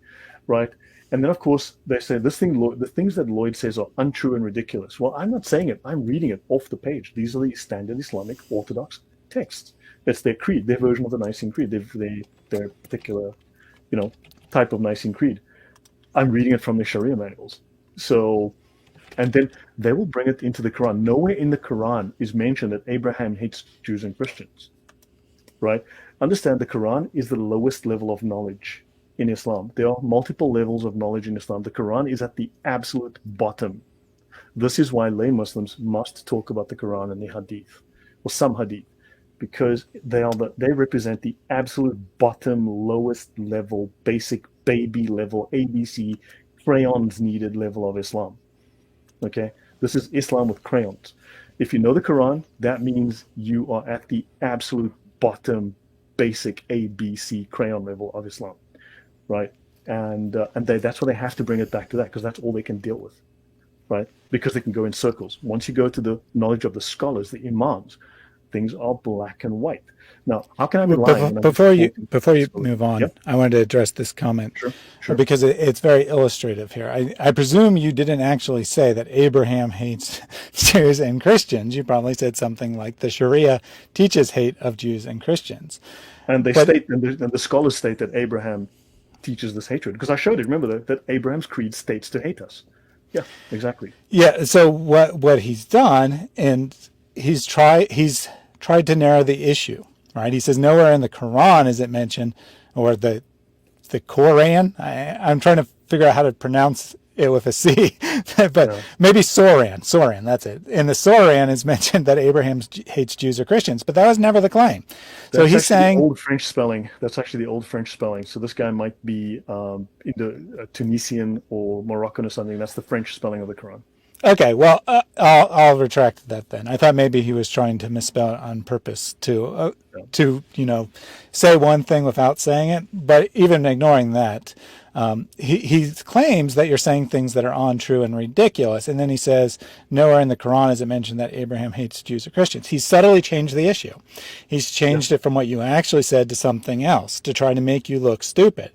right? And then, of course, they say the things that Lloyd says are untrue and ridiculous. Well, I'm not saying it. I'm reading it off the page. These are the standard Islamic Orthodox texts. That's their creed, their version of the Nicene Creed, their particular, type of Nicene Creed. I'm reading it from the Sharia manuals. So, and then they will bring it into the Quran. Nowhere in the Quran is mentioned that Abraham hates Jews and Christians, right? Understand, the Quran is the lowest level of knowledge in Islam. There are multiple levels of knowledge in Islam. The Quran is at the absolute bottom. This is why lay Muslims must talk about the Quran and the Hadith, or some Hadith, because they represent the absolute bottom, lowest level, basic baby level, ABC, crayons needed level of Islam. Okay? This is Islam with crayons. If you know the Quran, that means you are at the absolute bottom, basic ABC crayon level of Islam. Right, and that's why they have to bring it back to that, because that's all they can deal with, right? Because they can go in circles. Once you go to the knowledge of the scholars, the imams, things are black and white. Now, how can I be lying? Before you move on, yep. I wanted to address this comment, sure. Because it's very illustrative here. I presume you didn't actually say that Abraham hates Jews and Christians. You probably said something like the Sharia teaches hate of Jews and Christians. And the scholars state that Abraham teaches this hatred, because I showed it. Remember that Abraham's creed states to hate us. Yeah, exactly. Yeah. So what he's done, and he's tried to narrow the issue. Right. He says nowhere in the Quran is it mentioned, or the Quran. I'm trying to figure out how to pronounce it with a C, but Yeah. maybe Soran, that's it. In the Soran is mentioned that Abraham hates Jews or Christians, but that was never the claim. So That's he's actually the saying, old French spelling. That's actually the old French spelling. So this guy might be Indo Tunisian or Moroccan or something. That's the French spelling of the Quran. okay, well, I'll retract that then. I thought maybe he was trying to misspell it on purpose Yeah. to say one thing without saying it. But even ignoring that, he claims that you're saying things that are untrue and ridiculous, and then he says nowhere in the Quran is it mentioned that Abraham hates Jews or Christians. He's subtly changed the issue. He's Yeah. changed it from what you actually said to something else to try to make you look stupid.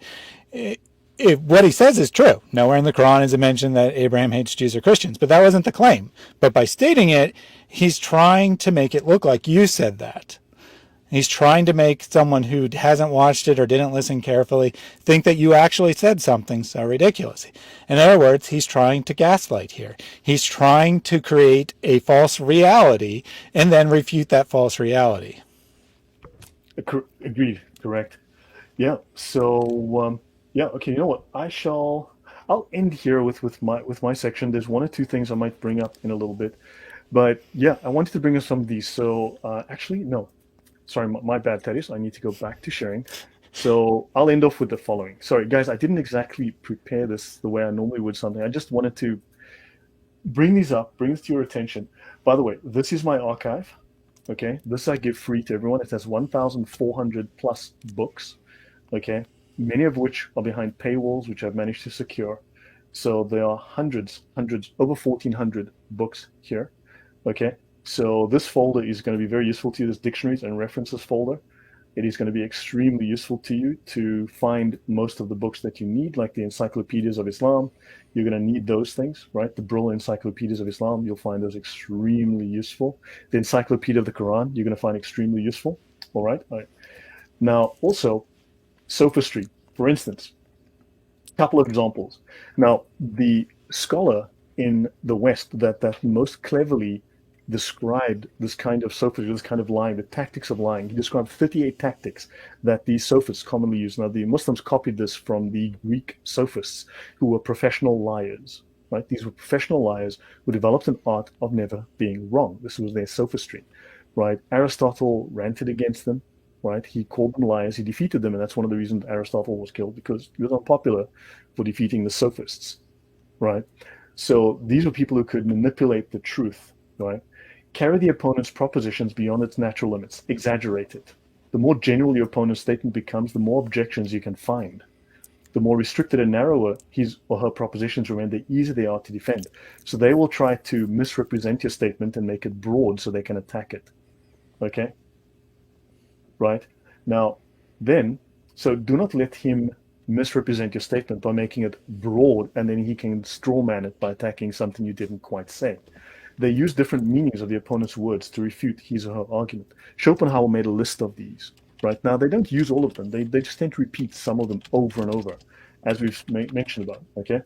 What he says is true. Nowhere in the Quran is it mentioned that Abraham hates Jews or Christians, but that wasn't the claim. But by stating it, he's trying to make it look like you said that. He's trying to make someone who hasn't watched it or didn't listen carefully think that you actually said something so ridiculous. In other words, he's trying to gaslight here. He's trying to create a false reality and then refute that false reality. Agreed. Correct. Yeah. So yeah. Okay. You know what? I'll end here with my section. There's one or two things I might bring up in a little bit, but yeah, I wanted to bring up some of these. So actually, no. Sorry, my bad, Thaddeus. I need to go back to sharing. So I'll end off with the following. Sorry, guys, I didn't exactly prepare this the way I normally would something. I just wanted to bring these up, bring this to your attention. By the way, this is my archive. Okay, this I give free to everyone. It has 1,400 plus books. Okay, many of which are behind paywalls, which I've managed to secure. So there are hundreds, over 1,400 books here. Okay, so this folder is going to be very useful to you, this dictionaries and references folder. It is going to be extremely useful to you to find most of the books that you need, like the encyclopedias of Islam. You're going to need those things, right? The Brill encyclopedias of Islam, you'll find those extremely useful. The encyclopedia of the Quran, you're going to find extremely useful. All right. All right. Now, also, sophistry, for instance, a couple of examples. Now, the scholar in the West that most cleverly described this kind of sophistry, this kind of lying, the tactics of lying. He described 38 tactics that these sophists commonly use. Now, the Muslims copied this from the Greek sophists, who were professional liars. Right? These were professional liars who developed an art of never being wrong. This was their sophistry. Right? Aristotle ranted against them. Right? He called them liars. He defeated them, and that's one of the reasons Aristotle was killed, because he was unpopular for defeating the sophists. Right? So these were people who could manipulate the truth. Right? Carry the opponent's propositions beyond its natural limits, exaggerate it. The more general your opponent's statement becomes, the more objections you can find. The more restricted and narrower his or her propositions remain, the easier they are to defend. So they will try to misrepresent your statement and make it broad so they can attack it. Okay? Right? Now, then, so do not let him misrepresent your statement by making it broad, and then he can strawman it by attacking something you didn't quite say. They use different meanings of the opponent's words to refute his or her argument. Schopenhauer made a list of these. Right now, they don't use all of them. They just tend to repeat some of them over and over, as we've mentioned about. Okay,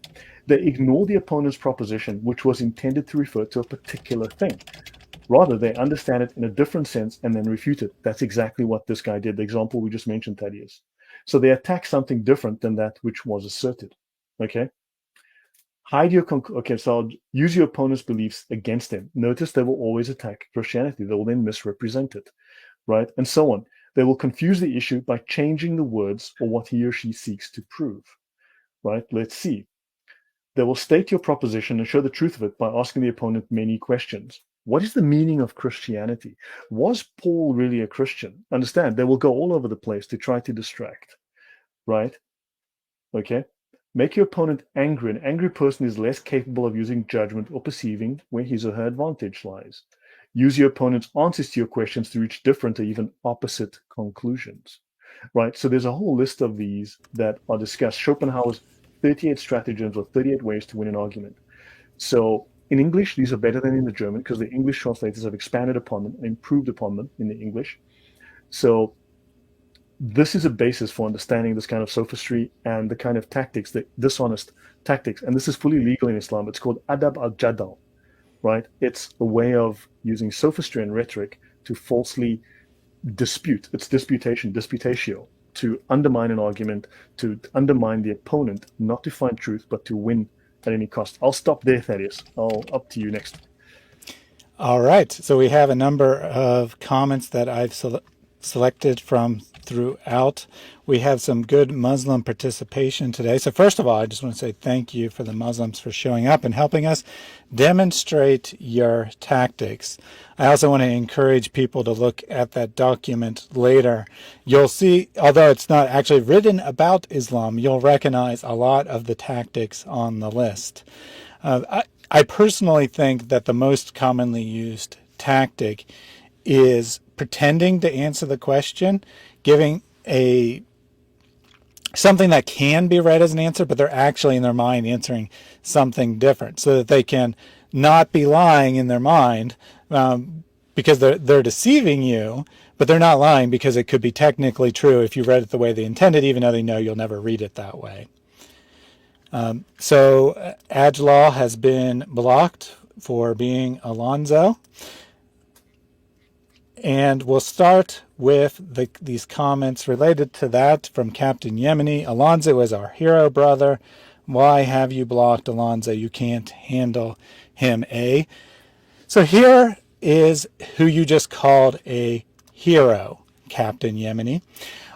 they ignore the opponent's proposition, which was intended to refer to a particular thing. Rather, they understand it in a different sense and then refute it. That's exactly what this guy did. The example we just mentioned, Thaddeus. So they attack something different than that which was asserted. Okay. Hide your okay, so I'll use your opponent's beliefs against them. Notice they will always attack Christianity. They will then misrepresent it, right? And so on. They will confuse the issue by changing the words or what he or she seeks to prove, right? Let's see. They will state your proposition and show the truth of it by asking the opponent many questions. What is the meaning of Christianity? Was Paul really a Christian? Understand, they will go all over the place to try to distract, right? Okay. Make your opponent angry. An angry person is less capable of using judgment or perceiving where his or her advantage lies. Use your opponent's answers to your questions to reach different or even opposite conclusions. Right? So there's a whole list of these that are discussed. Schopenhauer's 38 stratagems or 38 ways to win an argument. So in English, these are better than in the German because the English translators have expanded upon them and improved upon them in the English. So this is a basis for understanding this kind of sophistry and the kind of tactics, the dishonest tactics. And this is fully legal in Islam. It's called adab al-jadal, right? It's a way of using sophistry and rhetoric to falsely dispute. It's disputatio, to undermine an argument, to undermine the opponent, not to find truth, but to win at any cost. I'll stop there, Thaddeus. Up to you next. All right. So we have a number of comments that I've selected from throughout. We have some good Muslim participation today. So first of all, I just want to say thank you for the Muslims for showing up and helping us demonstrate your tactics. I also want to encourage people to look at that document later. You'll see, although it's not actually written about Islam, you'll recognize a lot of the tactics on the list. I personally think that the most commonly used tactic is pretending to answer the question, giving something that can be read as an answer, but they're actually in their mind answering something different, so that they can not be lying in their mind because they're deceiving you, but they're not lying because it could be technically true if you read it the way they intended, even though they know you'll never read it that way. So Ajlaw has been blocked for being Alonzo. And we'll start with these comments related to that from Captain Yemeni. Alonzo is our hero, brother. Why have you blocked Alonzo? You can't handle him, eh? So here is who you just called a hero, Captain Yemeni.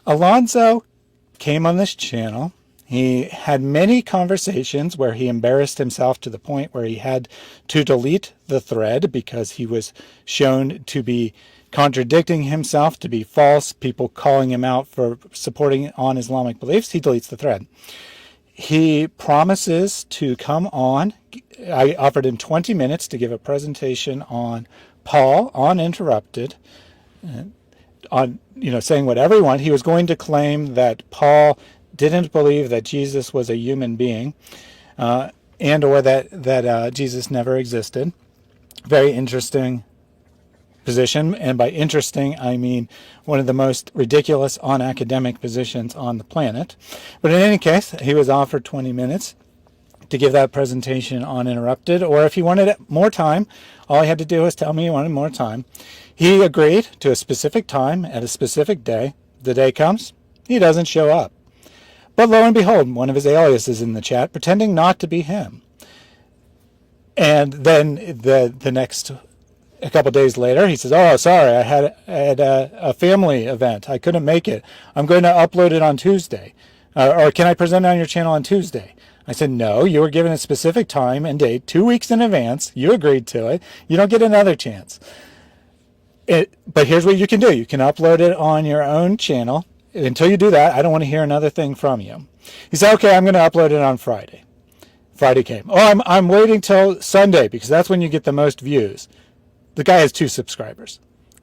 Alonzo came on this channel. He had many conversations where he embarrassed himself to the point where he had to delete the thread because he was shown to be contradicting himself, to be false, people calling him out for supporting on Islamic beliefs. He deletes the thread. He promises to come on. I offered him 20 minutes to give a presentation on Paul, uninterrupted, on saying whatever he wanted. He was going to claim that Paul didn't believe that Jesus was a human being, and or that Jesus never existed. Very interesting position, and by interesting I mean one of the most ridiculous unacademic positions on the planet. But in any case, he was offered 20 minutes to give that presentation uninterrupted, or if he wanted more time, all he had to do was tell me he wanted more time. He agreed to a specific time at a specific day. The day comes, he doesn't show up. But lo and behold, one of his aliases in the chat, pretending not to be him. And then the next a couple of days later, he says, "Oh, sorry, I had a family event. I couldn't make it. I'm going to upload it on Tuesday. Or can I present it on your channel on Tuesday?" I said, "No, you were given a specific time and date 2 weeks in advance. You agreed to it. You don't get another chance. But here's what you can do. You can upload it on your own channel. Until you do that, I don't want to hear another thing from you." He said, "Okay, I'm going to upload it on Friday." Friday came. "Oh, I'm waiting till Sunday because that's when you get the most views." The guy has 2 subscribers.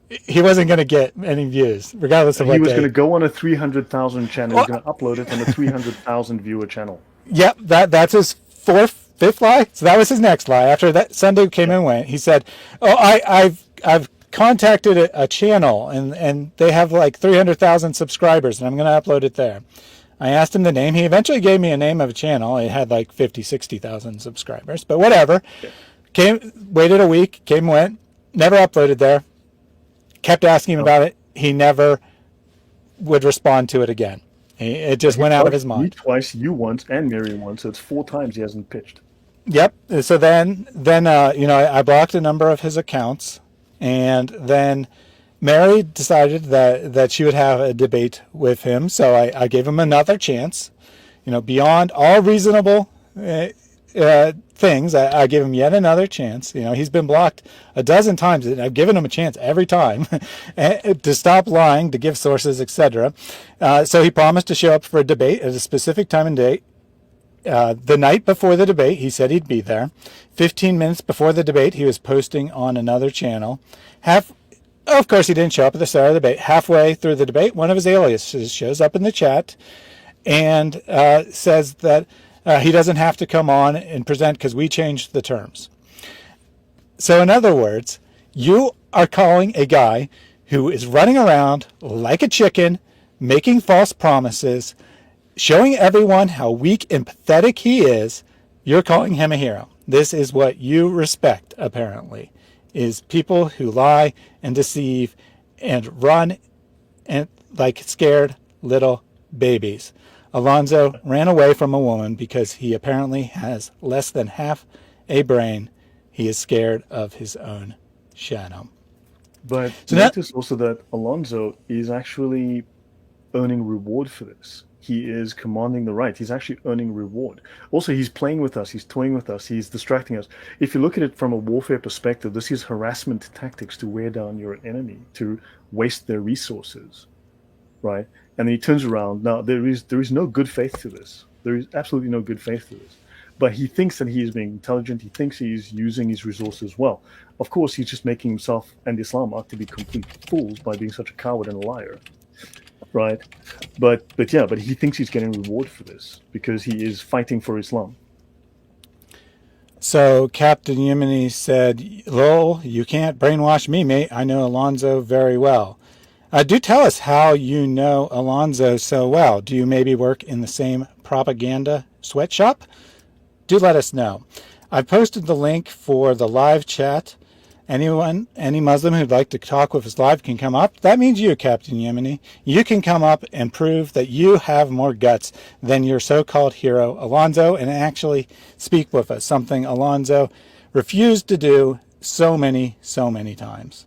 He wasn't going to get any views, regardless of what day. He was going to go on a 300,000 channel. He's going to upload it on a 300,000 viewer channel. Yep, that's his fifth lie. So that was his next lie. After that Sunday came and went, he said, "Oh, I've contacted a channel and they have like 300,000 subscribers and I'm going to upload it there." I asked him the name. He eventually gave me a name of a channel. It had like 60,000 subscribers, but whatever. Waited a week, came and went. Never uploaded there. Kept asking him about it. He never would respond to it again. It just went out of his mind. Me twice, you once, and Mary once. So it's 4 times he hasn't pitched. Yep. So then I blocked a number of his accounts, and then Mary decided that she would have a debate with him. So I gave him another chance. Beyond all reasonable things, I gave him yet another chance. He's been blocked a dozen times, and I've given him a chance every time to stop lying, to give sources, etc. So he promised to show up for a debate at a specific time and date. The night before the debate, he said he'd be there. 15 minutes before the debate, he was posting on another channel. Of course, he didn't show up at the start of the debate. Halfway through the debate, one of his aliases shows up in the chat and says that he doesn't have to come on and present because we changed the terms. So in other words, you are calling a guy who is running around like a chicken, making false promises, showing everyone how weak and pathetic he is. You're calling him a hero. This is what you respect, apparently, is people who lie and deceive and run and like scared little babies. Alonzo ran away from a woman because he apparently has less than half a brain. He is scared of his own shadow. But So that, notice also that Alonso is actually earning reward for this. He is commanding the right. He's actually earning reward. Also, he's playing with us. He's toying with us. He's distracting us. If you look at it from a warfare perspective, this is harassment tactics to wear down your enemy, to waste their resources, right? And then he turns around. Now, there is no good faith to this. There is absolutely no good faith to this. But he thinks that he is being intelligent. He thinks he's using his resources well. Of course, he's just making himself and Islam out to be complete fools by being such a coward and a liar, right? But he thinks he's getting reward for this because he is fighting for Islam. so Captain Yemeni said, "Lol, you can't brainwash me, mate. I know Alonzo very well." Do tell us how you know Alonzo so well. Do you maybe work in the same propaganda sweatshop? Do let us know. I've posted the link for the live chat. Any Muslim who'd like to talk with us live can come up. That means you, Captain Yemeni. You can come up and prove that you have more guts than your so-called hero, Alonzo, and actually speak with us, something Alonzo refused to do so many times.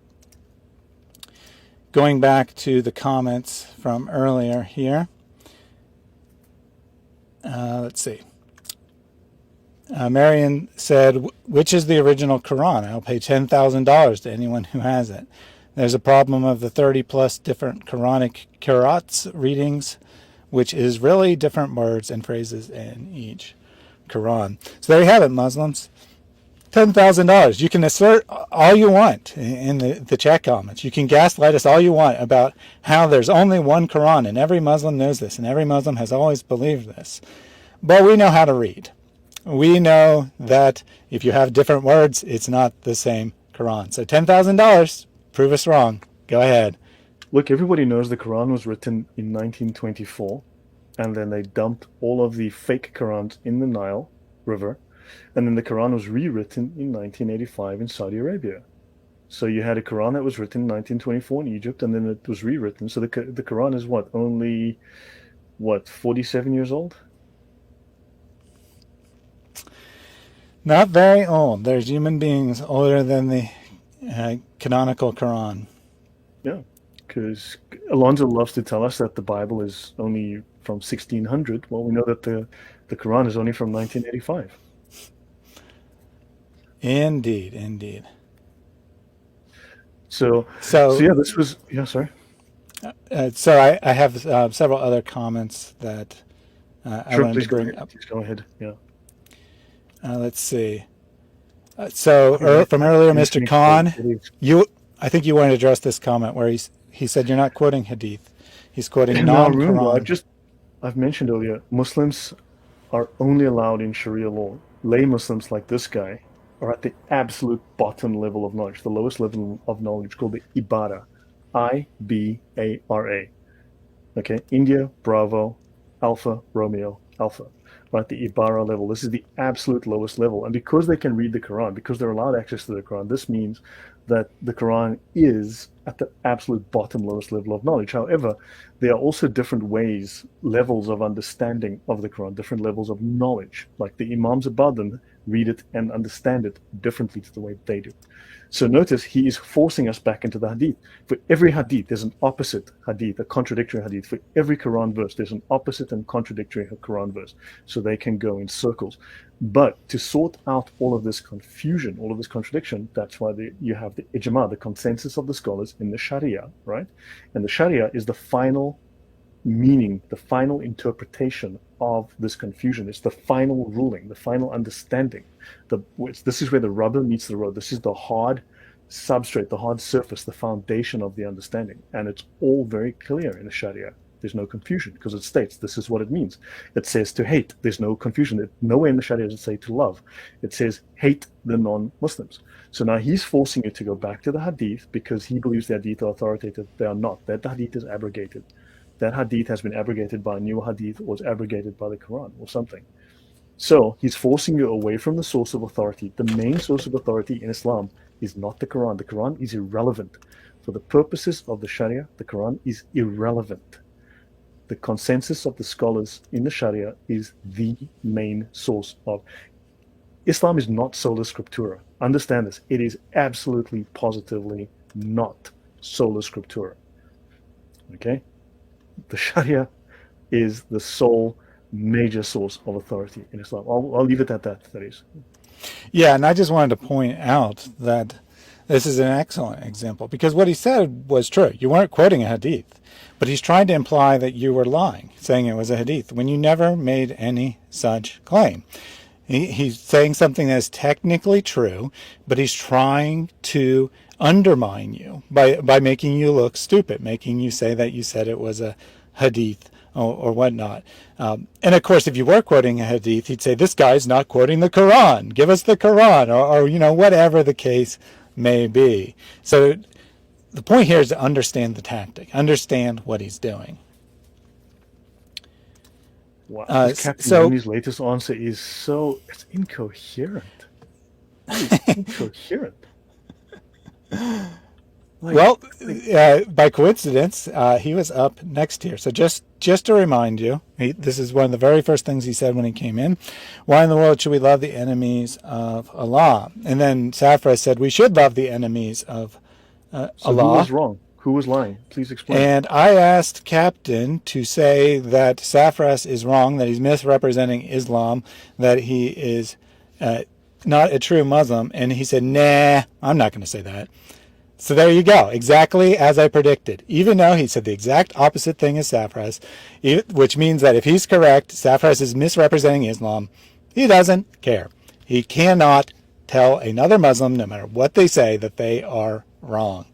Going back to the comments from earlier here. Let's see. Marion said, which is the original Quran? I'll pay $10,000 to anyone who has it. There's a problem of the 30 plus different Quranic qira'ats readings, which is really different words and phrases in each Quran. So there you have it, Muslims. $10,000. You can assert all you want in the chat comments. You can gaslight us all you want about how there's only one Quran, and every Muslim knows this, and every Muslim has always believed this. But we know how to read. We know that if you have different words, it's not the same Quran. So $10,000, prove us wrong. Go ahead. Look, everybody knows the Quran was written in 1924, and then they dumped all of the fake Qurans in the Nile River, and then the Quran was rewritten in 1985 in Saudi Arabia. So you had a Quran that was written in 1924 in Egypt, and then it was rewritten. So the Quran is only 47 years old? Not very old. There's human beings older than the canonical Quran. Yeah, because Alonso loves to tell us that the Bible is only from 1600. Well, we know that the Quran is only from 1985. Indeed. So yeah, this was, yeah, sorry. So I have several other comments that I wanted to bring up. Please go ahead. Yeah. Let's see. From earlier, Mr. Khan, I think you wanted to address this comment where he said you're not quoting hadith. He's quoting non-Quran. I've mentioned earlier, Muslims are only allowed in Sharia law. Lay Muslims like this guy are at the absolute bottom level of knowledge, the lowest level of knowledge, called the Ibara, Ibara. Okay, India, Bravo, Alpha, Romeo, Alpha. Right, the Ibara level. This is the absolute lowest level. And because they can read the Quran, because they're allowed access to the Quran, this means that the Quran is at the absolute bottom lowest level of knowledge. However, there are also different ways, levels of understanding of the Quran, different levels of knowledge. Like the Imams above them read it and understand it differently to the way they do. So notice he is forcing us back into the hadith. For every hadith, there's an opposite hadith, a contradictory hadith. For every Quran verse, there's an opposite and contradictory Quran verse. So they can go in circles. But to sort out all of this confusion, all of this contradiction, that's why you have the ijma, the consensus of the scholars in the Sharia, right? And the Sharia is the final meaning, the final interpretation of this confusion. It's the final ruling, the final understanding. This is where the rubber meets the road. This is the hard substrate, the hard surface, the foundation of the understanding. And it's all very clear in the Sharia. There's no confusion because it states this is what it means. It says to hate. There's no confusion. Nowhere in the Sharia does it say to love. It says hate the non-Muslims. So now he's forcing you to go back to the hadith because he believes the hadith are authoritative. They are not. That hadith is abrogated. That hadith has been abrogated by a new hadith or is abrogated by the Quran or something. So he's forcing you away from the source of authority. The main source of authority in Islam is not the Quran. The Quran is irrelevant. For the purposes of the Sharia, the Quran is irrelevant. the consensus of the scholars in the Sharia is the main source of Islam. Is not sola scriptura. Understand this. It is absolutely, positively not sola scriptura. Okay? The Sharia is the sole major source of authority in Islam. I'll leave it at that, that is. Yeah, and I just wanted to point out that this is an excellent example because what he said was true. You weren't quoting a hadith, but he's trying to imply that you were lying, saying it was a hadith, when you never made any such claim. He's saying something that is technically true, but he's trying to undermine you by making you look stupid, making you say that you said it was a hadith or whatnot. And of course, if you were quoting a hadith, he'd say, this guy's not quoting the Quran. Give us the Quran, or whatever the case may be. So the point here is to understand the tactic, understand what he's doing. Wow. Captain Yemi's latest answer is it's incoherent. It's incoherent. By coincidence, he was up next here. So just to remind you, this is one of the very first things he said when he came in. Why in the world should we love the enemies of Allah? And then Safra said we should love the enemies of Allah. Who was wrong? Who was lying? Please explain. And I asked Captain to say that Safras is wrong, that he's misrepresenting Islam, that he is not a true Muslim. And he said, nah, I'm not going to say that. So there you go, exactly as I predicted. Even though he said the exact opposite thing as Safras, which means that if he's correct, Safras is misrepresenting Islam, he doesn't care. He cannot tell another Muslim, no matter what they say, that they are wrong.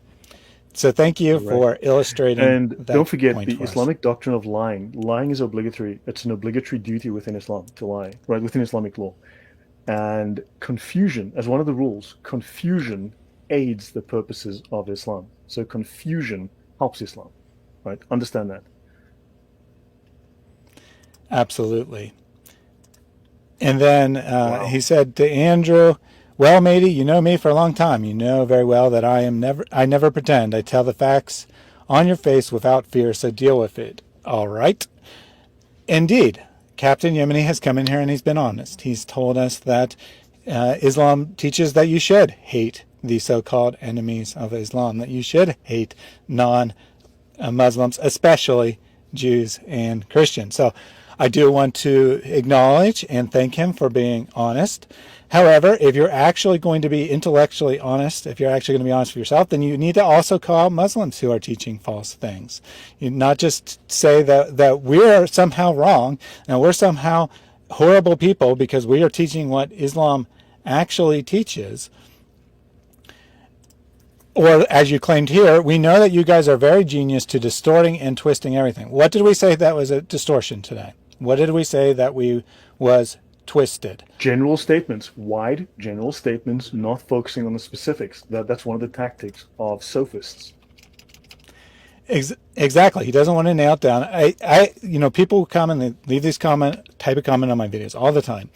So thank you for illustrating and that don't forget point the Islamic doctrine of lying. Lying is obligatory. It's an obligatory duty within Islam to lie, right, within Islamic law. And confusion, as one of the rules, confusion aids the purposes of Islam. So confusion helps Islam, right? Understand that. Absolutely. And then he said to Andrew, well, matey, you know me for a long time. You know very well that I never pretend. I tell the facts on your face without fear, so deal with it. All right. Indeed, Captain Yemeni has come in here and he's been honest. He's told us that Islam teaches that you should hate the so-called enemies of Islam, that you should hate non-Muslims, especially Jews and Christians. So I do want to acknowledge and thank him for being honest. However, if you're actually going to be intellectually honest, if you're actually going to be honest with yourself, then you need to also call out Muslims who are teaching false things. You not just say that we're somehow wrong and we're somehow horrible people because we are teaching what Islam actually teaches. Or, as you claimed here, we know that you guys are very genius to distorting and twisting everything. What did we say that was a distortion today? What did we say that was twisted? General statements, wide general statements, not focusing on the specifics. That's one of the tactics of sophists. Exactly. He doesn't want to nail it down. People come and they leave this type of comment on my videos all the time.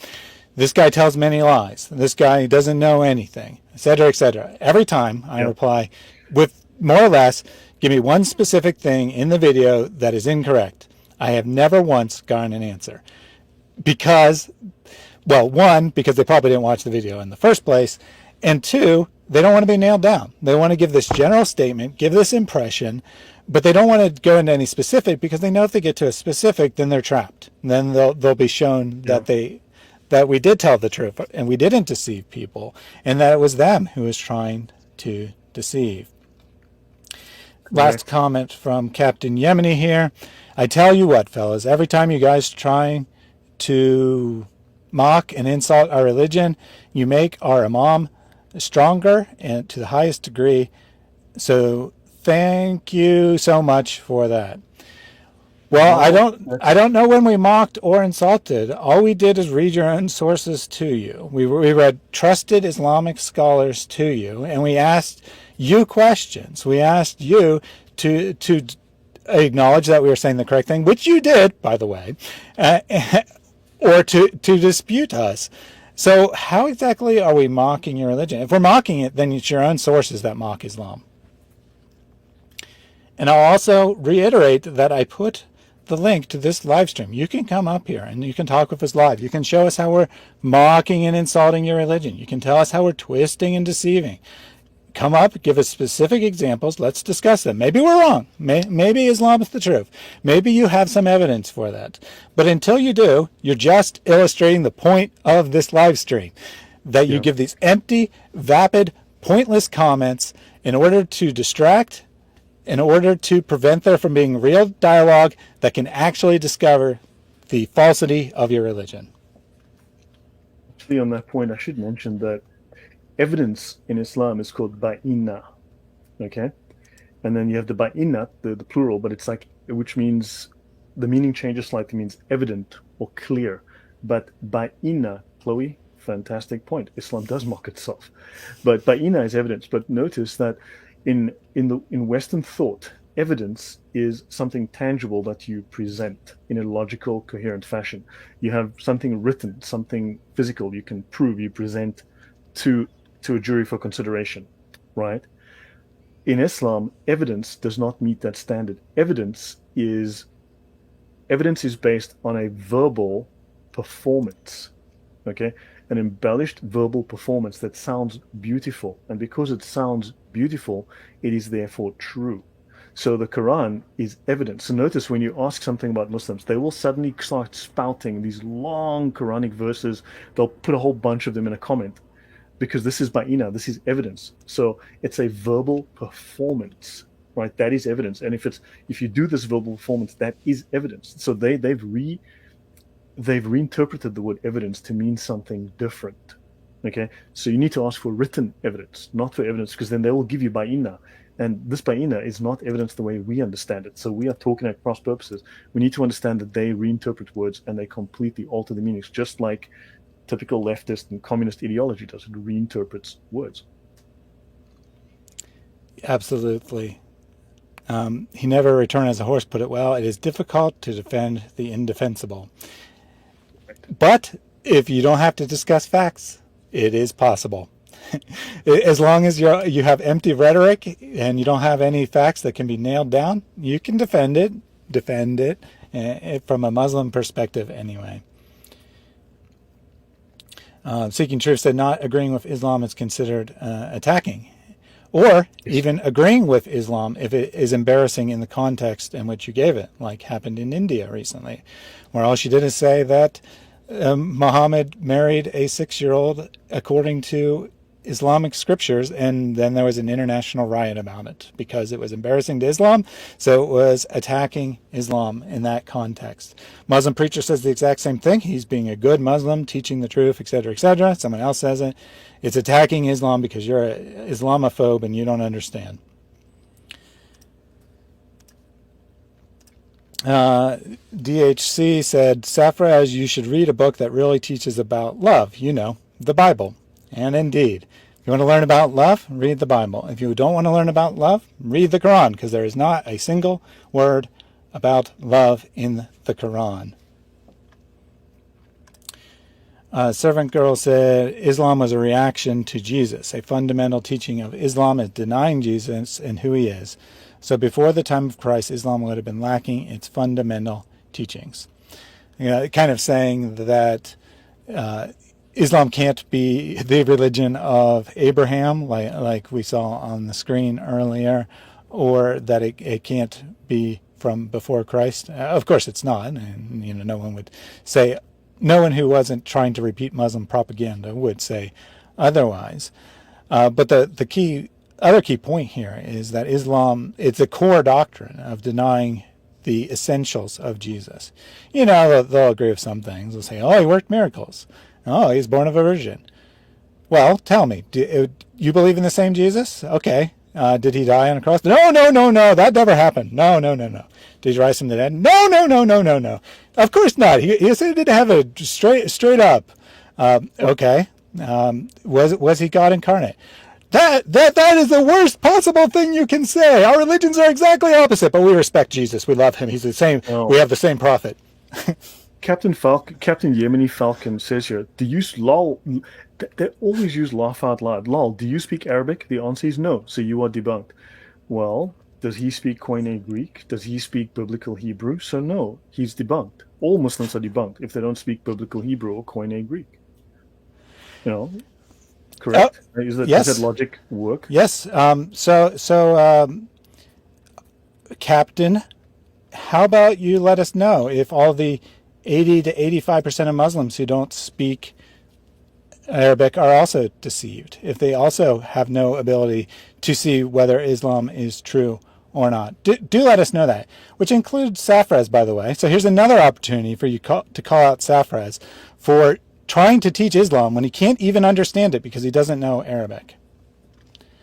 This guy tells many lies. This guy doesn't know anything, etc., etc. Every time I reply with more or less, give me one specific thing in the video that is incorrect. I have never once gotten an answer. Because, well, one, because they probably didn't watch the video in the first place, and two, they don't want to be nailed down. They want to give this general statement, give this impression, but they don't want to go into any specific because they know if they get to a specific, then they're trapped. And then they'll be shown that we did tell the truth and we didn't deceive people, and that it was them who was trying to deceive. Last comment from Captain Yemeni here. I tell you what, fellas, every time you guys trying to mock and insult our religion, you make our imam stronger and to the highest degree. So thank you so much for that. Well, I don't know when we mocked or insulted. All we did is read your own sources to you. We read trusted Islamic scholars to you, and we asked you questions. We asked you to acknowledge that we were saying the correct thing, which you did, by the way, or to dispute us. So how exactly are we mocking your religion? If we're mocking it, then it's your own sources that mock Islam. And I'll also reiterate that I put the link to this live stream. You can come up here and you can talk with us live. You can show us how we're mocking and insulting your religion. You can tell us how we're twisting and deceiving. Come up, give us specific examples. Let's discuss them. Maybe we're wrong. Maybe Islam is the truth. Maybe you have some evidence for that. But until you do, you're just illustrating the point of this live stream, that you give these empty, vapid, pointless comments in order to distract, in order to prevent there from being real dialogue that can actually discover the falsity of your religion. Actually, on that point, I should mention that evidence in Islam is called ba'ina, okay? And then you have the ba'inat, the plural, but it's like, which means, the meaning changes slightly, means evident or clear. But ba'ina, Chloe, fantastic point. Islam does mock itself. But ba'ina is evidence. But notice that in Western thought, evidence is something tangible that you present in a logical, coherent fashion. You have something written, something physical you can prove, you present to a jury for consideration, right? In Islam, evidence does not meet that standard. Evidence is based on a verbal performance, okay? An embellished verbal performance that sounds beautiful. And because it sounds beautiful, it is therefore true. So the Quran is evidence. So notice when you ask something about Muslims, they will suddenly start spouting these long Quranic verses. They'll put a whole bunch of them in a comment, because this is ba'ina, this is evidence. So it's a verbal performance, right? That is evidence. And if you do this verbal performance, that is evidence. So they've reinterpreted the word evidence to mean something different. Okay, so you need to ask for written evidence, not for evidence, because then they will give you ba'ina. And this ba'ina is not evidence the way we understand it. So we are talking at cross purposes. We need to understand that they reinterpret words and they completely alter the meanings, just like typical leftist and communist ideology does. It reinterprets words. Absolutely. He never returned as a horse put it well. It is difficult to defend the indefensible. But if you don't have to discuss facts, it is possible. As long as you have empty rhetoric and you don't have any facts that can be nailed down, you can defend it from a Muslim perspective anyway. Seeking Truth said not agreeing with Islam is considered attacking, or even agreeing with Islam if it is embarrassing in the context in which you gave it, like happened in India recently, where all she did is say that Muhammad married a 6-year-old according to Islamic scriptures, and then there was an international riot about it because it was embarrassing to Islam, so it was attacking Islam in that context. Muslim preacher says the exact same thing. He's being a good Muslim, teaching the truth, etc., etc. Someone else says it. It's attacking Islam because you're an Islamophobe and you don't understand. DHC said, Safraz, you should read a book that really teaches about love, the Bible. And indeed, if you want to learn about love, read the Bible. If you don't want to learn about love, read the Quran, because there is not a single word about love in the Quran. Servant Girl said, Islam was a reaction to Jesus. A fundamental teaching of Islam is denying Jesus and who he is. So before the time of Christ, Islam would have been lacking its fundamental teachings. Kind of saying that Islam can't be the religion of Abraham, like we saw on the screen earlier, or that it can't be from before Christ. Of course it's not, and no one who wasn't trying to repeat Muslim propaganda would say otherwise. But the other key point here is that Islam, it's a core doctrine of denying the essentials of Jesus. They'll agree with some things. They'll say, oh, he worked miracles. Oh, he's born of a virgin. Well, tell me, do you believe in the same Jesus? Okay. Did he die on a cross? No, that never happened. No. Did he rise from the dead? No. Of course not. He said he didn't have a straight up. Okay. Was he God incarnate? That is the worst possible thing you can say. Our religions are exactly opposite, but we respect Jesus. We love him. He's the same. Oh. We have the same prophet. Captain Yemeni Falcon says here, they always use laugh out loud. Lol, do you speak Arabic? The answer is no, so you are debunked. Well, Does he speak Koine Greek? Does he speak Biblical Hebrew? So no, he's debunked. All Muslims are debunked if they don't speak Biblical Hebrew or Koine Greek. You know, Oh, correct? Does that yes, logic work? yes. Captain, how about you let us know if all the 80 to 85% of Muslims who don't speak Arabic are also deceived, if they also have no ability to see whether Islam is true or not. Do let us know that, which includes Safraz, by the way. So here's another opportunity for you to call out Safraz for trying to teach Islam when he can't even understand it because he doesn't know Arabic.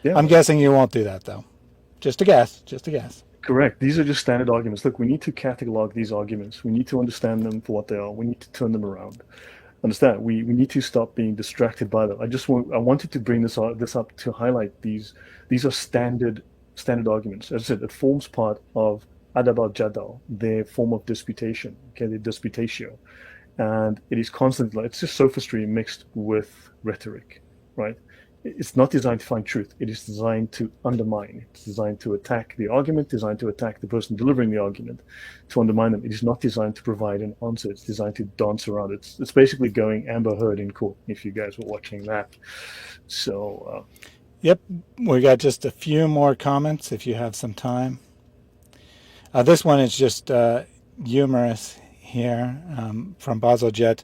Yeah, I'm guessing you won't do that, though. Just a guess. Just a guess. correct. These are just standard arguments. Look, we need to catalog these arguments. We need to understand them for what they are. We need to turn them around. Understand? We need to stop being distracted by them. I wanted to bring this up to highlight these are standard arguments. As I said, it forms part of adab al-jadal, their form of disputation, okay, their disputatio, and it is constantly, it's just sophistry mixed with rhetoric, right? It's not designed to find truth. It is designed to undermine. It's designed to attack the argument, designed to attack the person delivering the argument, to undermine them. It is not designed to provide an answer. It's designed to dance around. It's basically going Amber Heard in court, if you guys were watching that. So, Yep, we got just a few more comments if you have some time. This one is just humorous here from Basel Jet.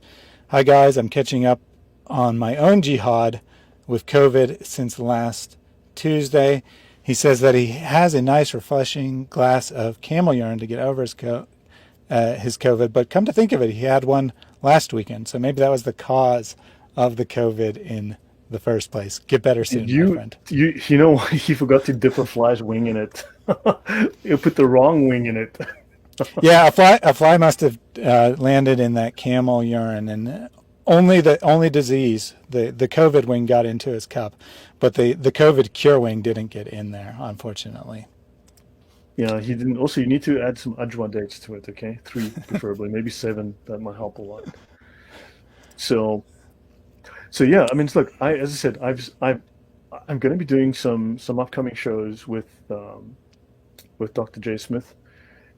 Hi guys, I'm catching up on my own jihad with COVID since last Tuesday. He says that he has a nice refreshing glass of camel urine to get over his COVID, but come to think of it, he had one last weekend, so maybe that was the cause of the COVID in the first place. Get better soon, my friend. you know what? He forgot to dip a fly's wing in it. You put the wrong wing in it. Yeah, a fly must have landed in that camel urine, and only disease, the COVID wing got into his cup, but the COVID cure wing didn't get in there, unfortunately. Yeah, he didn't. Also, you need to add some ajwa dates to it, okay? 3 preferably, maybe 7. That might help a lot. So, so yeah. I mean, look. As I said, I'm going to be doing some upcoming shows with Dr. J. Smith,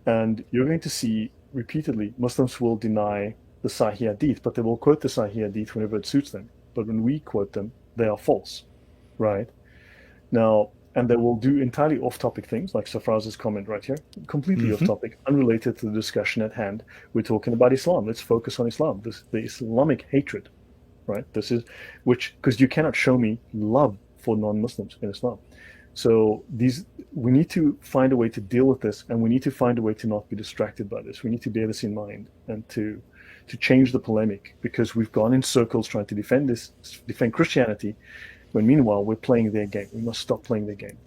and you're going to see repeatedly Muslims will deny the Sahih Hadith, but they will quote the Sahih Hadith whenever it suits them. But when we quote them, they are false, right? Now, and they will do entirely off-topic things, like Safraz's comment right here, completely off-topic, unrelated to the discussion at hand. We're talking about Islam. Let's focus on Islam. The Islamic hatred, right? This is because you cannot show me love for non-Muslims in Islam. So we need to find a way to deal with this, and we need to find a way to not be distracted by this. We need to bear this in mind and to change the polemic, because we've gone in circles trying to defend Christianity, when meanwhile we're playing their game. We must stop playing their game.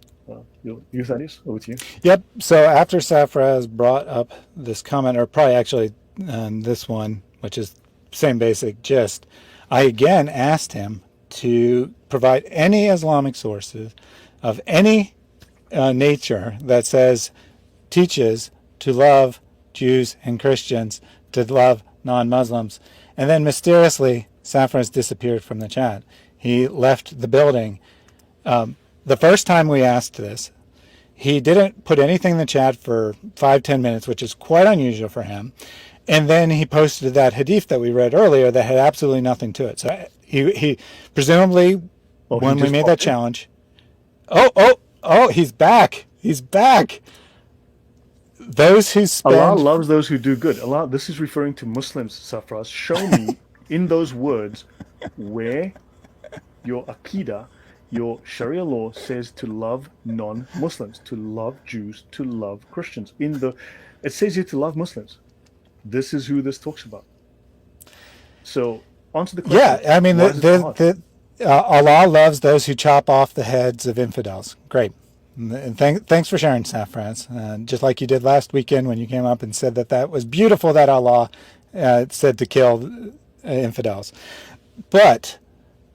You, Thaddeus, over to you. Yep. So after Safraz brought up this comment, or probably actually this one, which is same basic gist, I again asked him to provide any Islamic sources of any nature that teaches to love Jews and Christians, to love non-Muslims. And then mysteriously, Safraz disappeared from the chat. He left the building. The first time we asked this, he didn't put anything in the chat for 5-10 minutes, which is quite unusual for him. And then he posted that hadith that we read earlier that had absolutely nothing to it. So he presumably, when we made that challenge, he's back. He's back. Those who spend... Allah loves those who do good. Allah, this is referring to Muslims, Safraz. Show me in those words where your Aqidah, your Sharia law says to love non-Muslims, to love Jews, to love Christians. It says here to love Muslims. This is who this talks about. So, answer the question. Yeah, I mean, Allah loves those who chop off the heads of infidels. Great. And thanks for sharing, Safraz. Just like you did last weekend when you came up and said that was beautiful that Allah said to kill infidels. But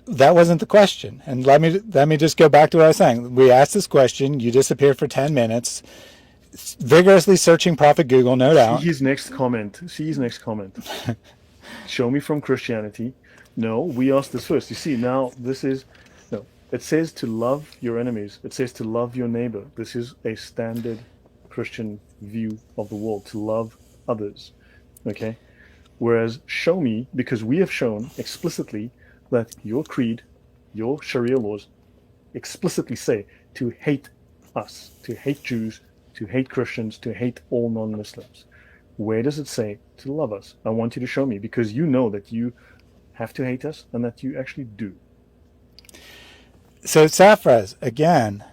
that wasn't the question. And let me just go back to what I was saying. We asked this question. You disappeared for 10 minutes, vigorously searching Prophet Google, no doubt. See his next comment. Show me from Christianity. No, we asked this first. You see, now this is... No, It says to love your enemies. It says to love your neighbor. This is a standard Christian view of the world, to love others. Okay? Whereas show me, because we have shown explicitly that your creed, your Sharia laws explicitly say to hate us, to hate Jews, to hate Christians, to hate all non-Muslims. Where does it say to love us? I want you to show me, because you know that you have to hate us and that you actually do. So Saffraz, again,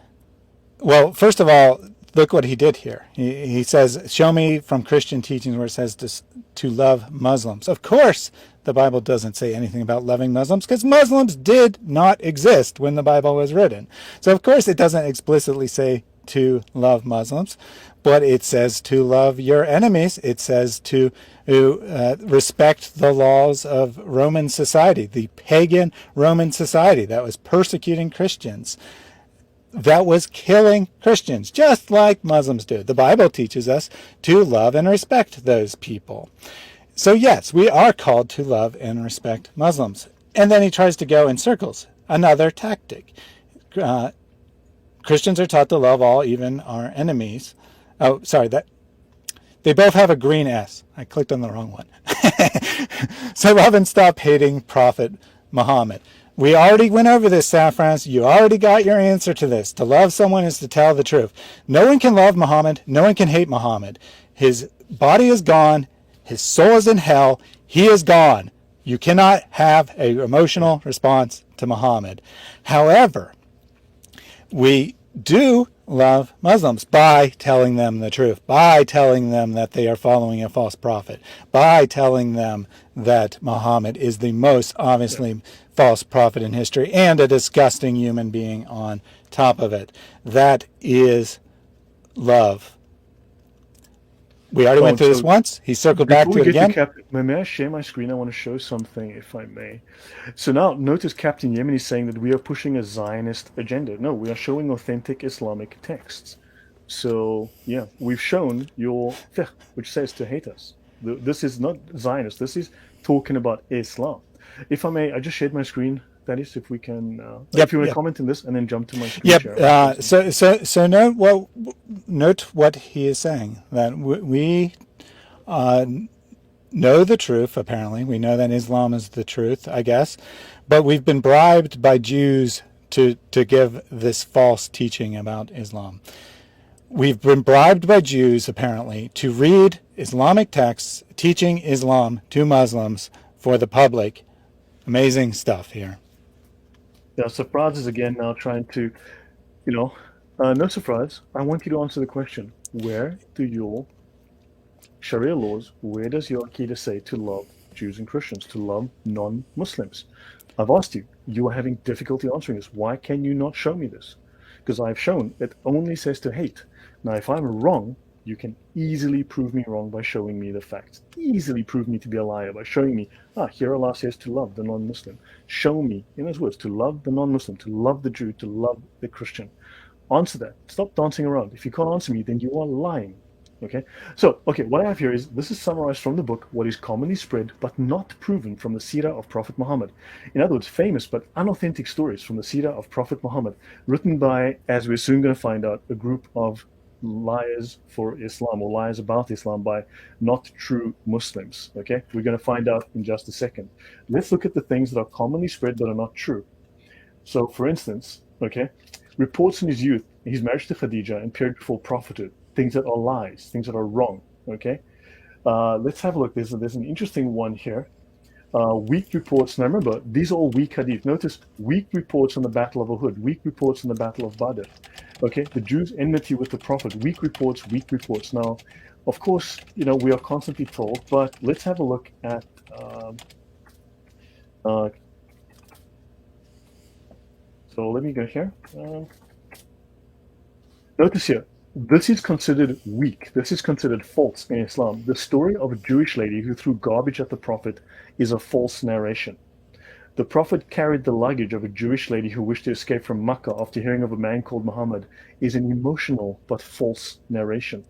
well, first of all, look what he did here. He says, show me from Christian teachings where it says to love Muslims. Of course, the Bible doesn't say anything about loving Muslims, because Muslims did not exist when the Bible was written. So of course it doesn't explicitly say to love Muslims, but it says to love your enemies. It says to respect the laws of Roman society, the pagan Roman society that was persecuting Christians, that was killing Christians, just like Muslims do. The Bible teaches us to love and respect those people. So yes, we are called to love and respect Muslims. And then he tries to go in circles. Another tactic. Christians are taught to love all, even our enemies. Oh, sorry, that they both have a green S. I clicked on the wrong one. So love and stop hating Prophet Muhammad. We already went over this, Saffraz. You already got your answer to this. To love someone is to tell the truth. No one can love Muhammad. No one can hate Muhammad. His body is gone. His soul is in hell. He is gone. You cannot have an emotional response to Muhammad. However, we do love Muslims by telling them the truth, by telling them that they are following a false prophet, by telling them that Muhammad is the most obviously false prophet in history and a disgusting human being on top of it. That is love. We already went through this once. He circled back to it again. May I share my screen? I want to show something, if I may. So now, notice Captain Yemen is saying that we are pushing a Zionist agenda. No, we are showing authentic Islamic texts. So, yeah, we've shown your fiqh, which says to hate us. This is not Zionist. This is talking about Islam. If I may, I just shared my screen. That is, if we can, if you want to comment on this and then jump to my screen share. So note what he is saying, that we know the truth, apparently. We know that Islam is the truth, I guess. But we've been bribed by Jews to give this false teaching about Islam. We've been bribed by Jews, apparently, to read Islamic texts teaching Islam to Muslims for the public. Amazing stuff here. Yeah, Surprise is again now trying to, no surprise. I want you to answer the question. Where do your Sharia laws, where does your Aqidah say to love Jews and Christians, to love non-Muslims? I've asked you. You are having difficulty answering this. Why can you not show me this? Because I've shown it only says to hate. Now, if I'm wrong, you can easily prove me wrong by showing me the facts. Easily prove me to be a liar by showing me, here Allah says to love the non-Muslim. Show me, in his words, to love the non-Muslim, to love the Jew, to love the Christian. Answer that. Stop dancing around. If you can't answer me, then you are lying. Okay? So, what I have here is, this is summarized from the book, what is commonly spread but not proven from the Seerah of Prophet Muhammad. In other words, famous but unauthentic stories from the Seerah of Prophet Muhammad, written by, as we're soon going to find out, a group of liars for Islam, or liars about Islam by not true Muslims. Okay, we're going to find out in just a second. Let's look at the things that are commonly spread that are not true. So, for instance, reports in his youth, his marriage to Khadija and period before prophethood, things that are lies, things that are wrong. Okay, let's have a look. There's an interesting one here. Weak reports. Now remember, these are all weak hadith. Notice weak reports on the Battle of Uhud, weak reports on the Battle of Badr. Okay, the Jews' enmity with the Prophet. Weak reports, weak reports. Now, of course, we are constantly told, but let's have a look at. So let me go here. Notice here. This is considered weak. This is considered false in Islam. The story of a Jewish lady who threw garbage at the Prophet is a false narration. The Prophet carried the luggage of a Jewish lady who wished to escape from Makkah after hearing of a man called Muhammad is an emotional but false narration.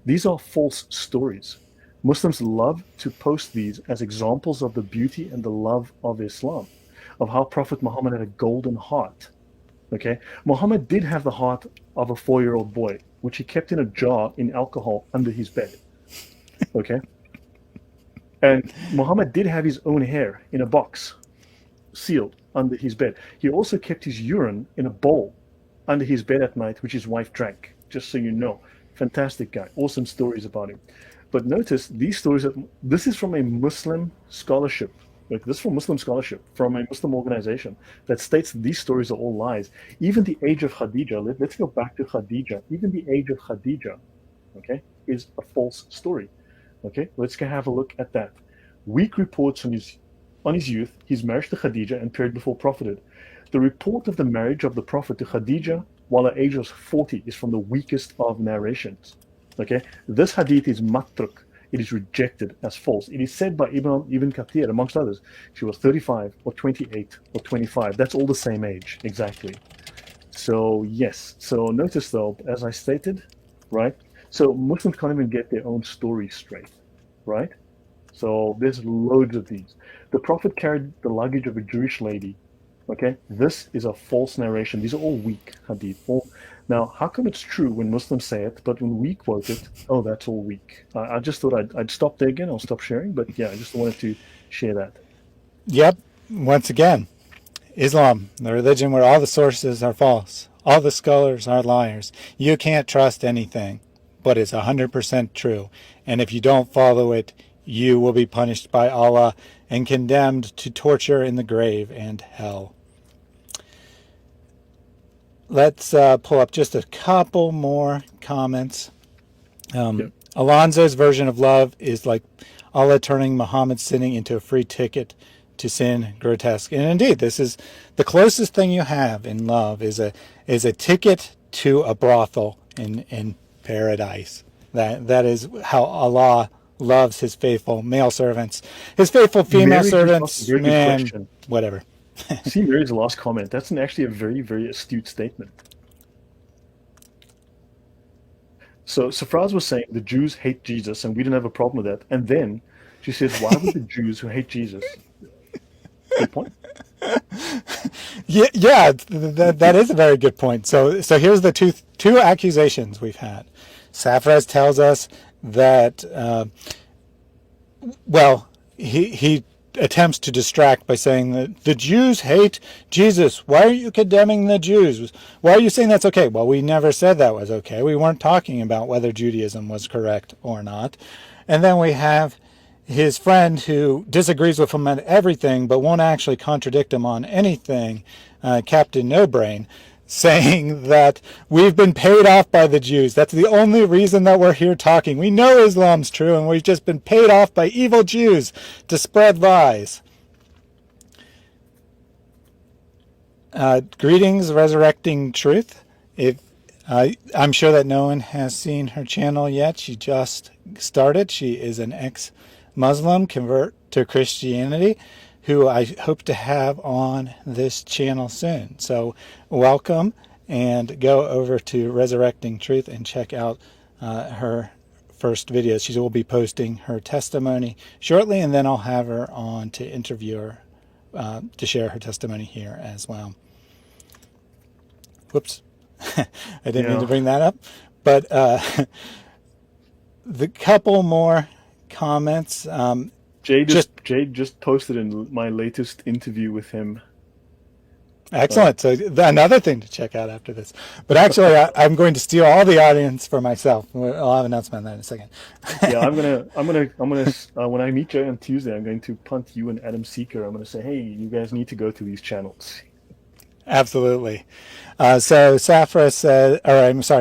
These are false stories. Muslims love to post these as examples of the beauty and the love of Islam, of how Prophet Muhammad had a golden heart. Okay, Muhammad did have the heart of a 4-year-old boy, which he kept in a jar in alcohol under his bed. Okay, and Muhammad did have his own hair in a box, sealed under his bed. He also kept his urine in a bowl under his bed at night, which his wife drank. Just so you know, fantastic guy. Awesome stories about him. But notice these stories. This is from a Muslim scholarship. Like this from Muslim scholarship from a Muslim organization that states these stories are all lies. Even the age of Khadija. Let's go back to Khadija. Even the age of Khadija, okay, is a false story. Okay, let's go have a look at that. Weak reports on his youth, his marriage to Khadija and period before prophethood. The report of the marriage of the Prophet to Khadija while her age was 40 is from the weakest of narrations. Okay, this hadith is matruk. It is rejected as false. It is said by Ibn Kathir, amongst others, she was 35 or 28 or 25. That's all the same age, exactly. So, yes. So, notice though, as I stated, right? So, Muslims can't even get their own story straight, right? So, there's loads of these. The Prophet carried the luggage of a Jewish lady. Okay, this is a false narration. These are all weak hadith. Now, how come it's true when Muslims say it, but when we quote it, oh, that's all weak? I just thought I'd stop there again. I'll stop sharing. But yeah, I just wanted to share that. Yep. Once again, Islam, the religion where all the sources are false, all the scholars are liars. You can't trust anything, but it's 100% true. And if you don't follow it, you will be punished by Allah and condemned to torture in the grave and hell. Let's pull up just a couple more comments. Yep. Alonzo's version of love is like Allah turning Muhammad sinning into a free ticket to sin, grotesque. And indeed, this is the closest thing you have in love is a ticket to a brothel in paradise. That is how Allah loves his faithful male servants. His faithful female Mary just asked a servants, very good man, question. whatever. See Mary's last comment. That's actually a very, very astute statement. So Safraz was saying the Jews hate Jesus and we don't have a problem with that. And then she says, why would the Jews who hate Jesus? Good point. Yeah, that is a very good point. So here's the two accusations we've had. Safraz tells us that, he attempts to distract by saying that the Jews hate Jesus. Why are you condemning the Jews? Why are you saying that's okay? Well, we never said that was okay. We weren't talking about whether Judaism was correct or not. And then we have his friend who disagrees with him on everything but won't actually contradict him on anything, Captain No Brain, saying that we've been paid off by the Jews. That's the only reason that we're here talking. We know Islam's true and we've just been paid off by evil Jews to spread lies. Greetings, Resurrecting Truth. I'm sure that no one has seen her channel yet. She just started. She is an ex-Muslim convert to Christianity who I hope to have on this channel soon. So welcome, and go over to Resurrecting Truth and check out her first videos. She will be posting her testimony shortly, and then I'll have her on to interview her to share her testimony here as well. Whoops. I didn't mean to bring that up. But the couple more comments. Jade just posted in my latest interview with him. Excellent. So another thing to check out after this. But actually, I'm going to steal all the audience for myself. I'll have an announcement on that in a second. Yeah, I'm gonna. When I meet Jay on Tuesday, I'm going to punt you and Adam Seeker. I'm gonna say, hey, you guys need to go to these channels. Absolutely. So Safra said,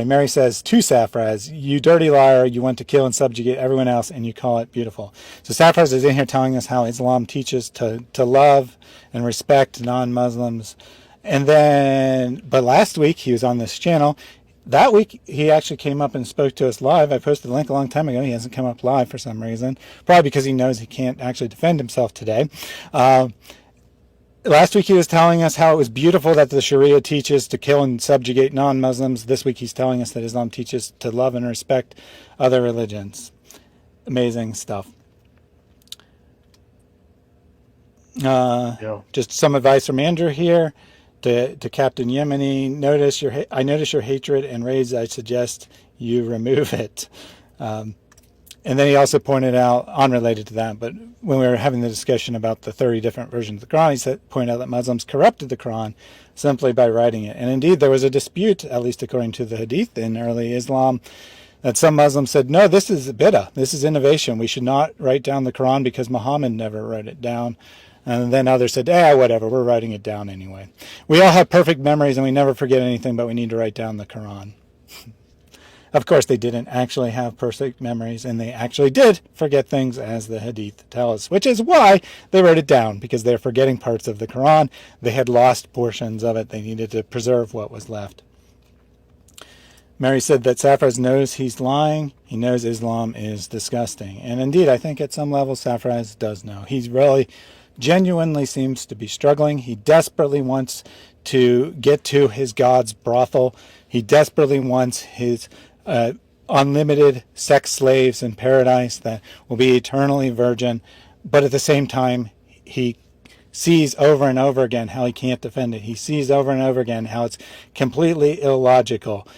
Mary says to Safraz, you dirty liar, you want to kill and subjugate everyone else and you call it beautiful. So Safraz is in here telling us how Islam teaches to love and respect non-Muslims. And then, but last week he was on this channel. That week he actually came up and spoke to us live. I posted the link a long time ago. He hasn't come up live for some reason, probably because he knows he can't actually defend himself today. Last week he was telling us how it was beautiful that the Sharia teaches to kill and subjugate non-Muslims. This week he's telling us that Islam teaches to love and respect other religions. Amazing stuff. Just some advice from Andrew here. to Captain Yemeni, I notice your hatred and rage. I suggest you remove it. And then he also pointed out, unrelated to that, but when we were having the discussion about the 30 different versions of the Quran, he pointed out that Muslims corrupted the Quran simply by writing it. And indeed, there was a dispute, at least according to the Hadith in early Islam, that some Muslims said, no, this is bid'ah, this is innovation. We should not write down the Quran because Muhammad never wrote it down. And then others said, whatever, we're writing it down anyway. We all have perfect memories and we never forget anything, but we need to write down the Quran. Of course, they didn't actually have perfect memories, and they actually did forget things, as the Hadith tell us, which is why they wrote it down, because they're forgetting parts of the Quran. They had lost portions of it. They needed to preserve what was left. Mary said that Safraz knows he's lying. He knows Islam is disgusting. And indeed, I think at some level, Safraz does know. He really genuinely seems to be struggling. He desperately wants to get to his God's brothel. He desperately wants his unlimited sex slaves in paradise that will be eternally virgin, but at the same time he sees over and over again how he can't defend it. He sees over and over again how it's completely illogical,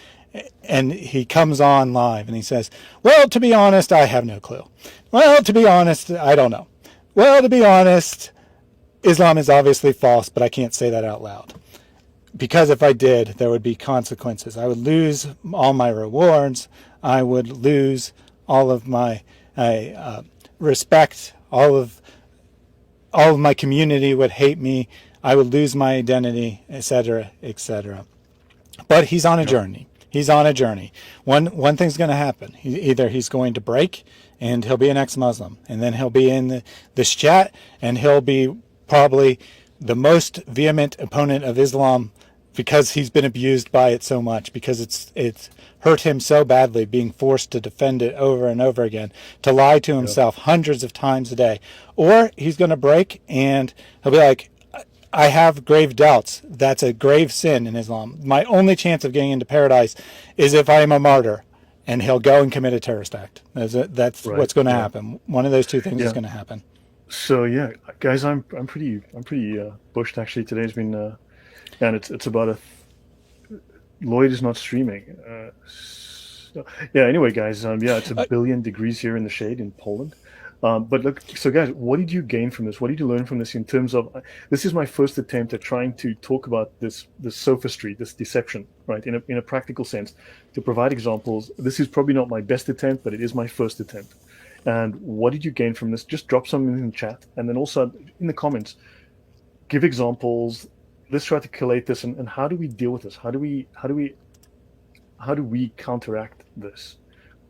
and he comes on live and he says, well, to be honest, I have no clue. Well, to be honest, I don't know. Well, to be honest, Islam is obviously false, but I can't say that out loud. Because if I did, there would be consequences. I would lose all my rewards. I would lose all of my respect. All of my community would hate me. I would lose my identity, etc., etc. But he's on a journey. He's on a journey. One thing's going to happen. Either he's going to break, and he'll be an ex-Muslim, and then he'll be in this chat, and he'll be probably the most vehement opponent of Islam, because he's been abused by it so much, because it's hurt him so badly, being forced to defend it over and over again, to lie to himself hundreds of times a day. Or he's going to break and he'll be like, I have grave doubts. That's a grave sin in Islam. My only chance of getting into paradise is if I am a martyr. And he'll go and commit a terrorist act. That's right. What's going to happen. One of those two things is going to happen. So yeah, guys, I'm pretty bushed actually. Today's been and it's about Lloyd is not streaming. Anyway, guys, it's a billion degrees here in the shade in Poland. But look, so guys, what did you gain from this? What did you learn from this in terms of, this is my first attempt at trying to talk about this sophistry, this deception, right, in a practical sense, to provide examples. This is probably not my best attempt, but it is my first attempt. And what did you gain from this? Just drop something in the chat, and then also in the comments, give examples. Let's try to collate this, and how do we deal with this? How do we counteract this,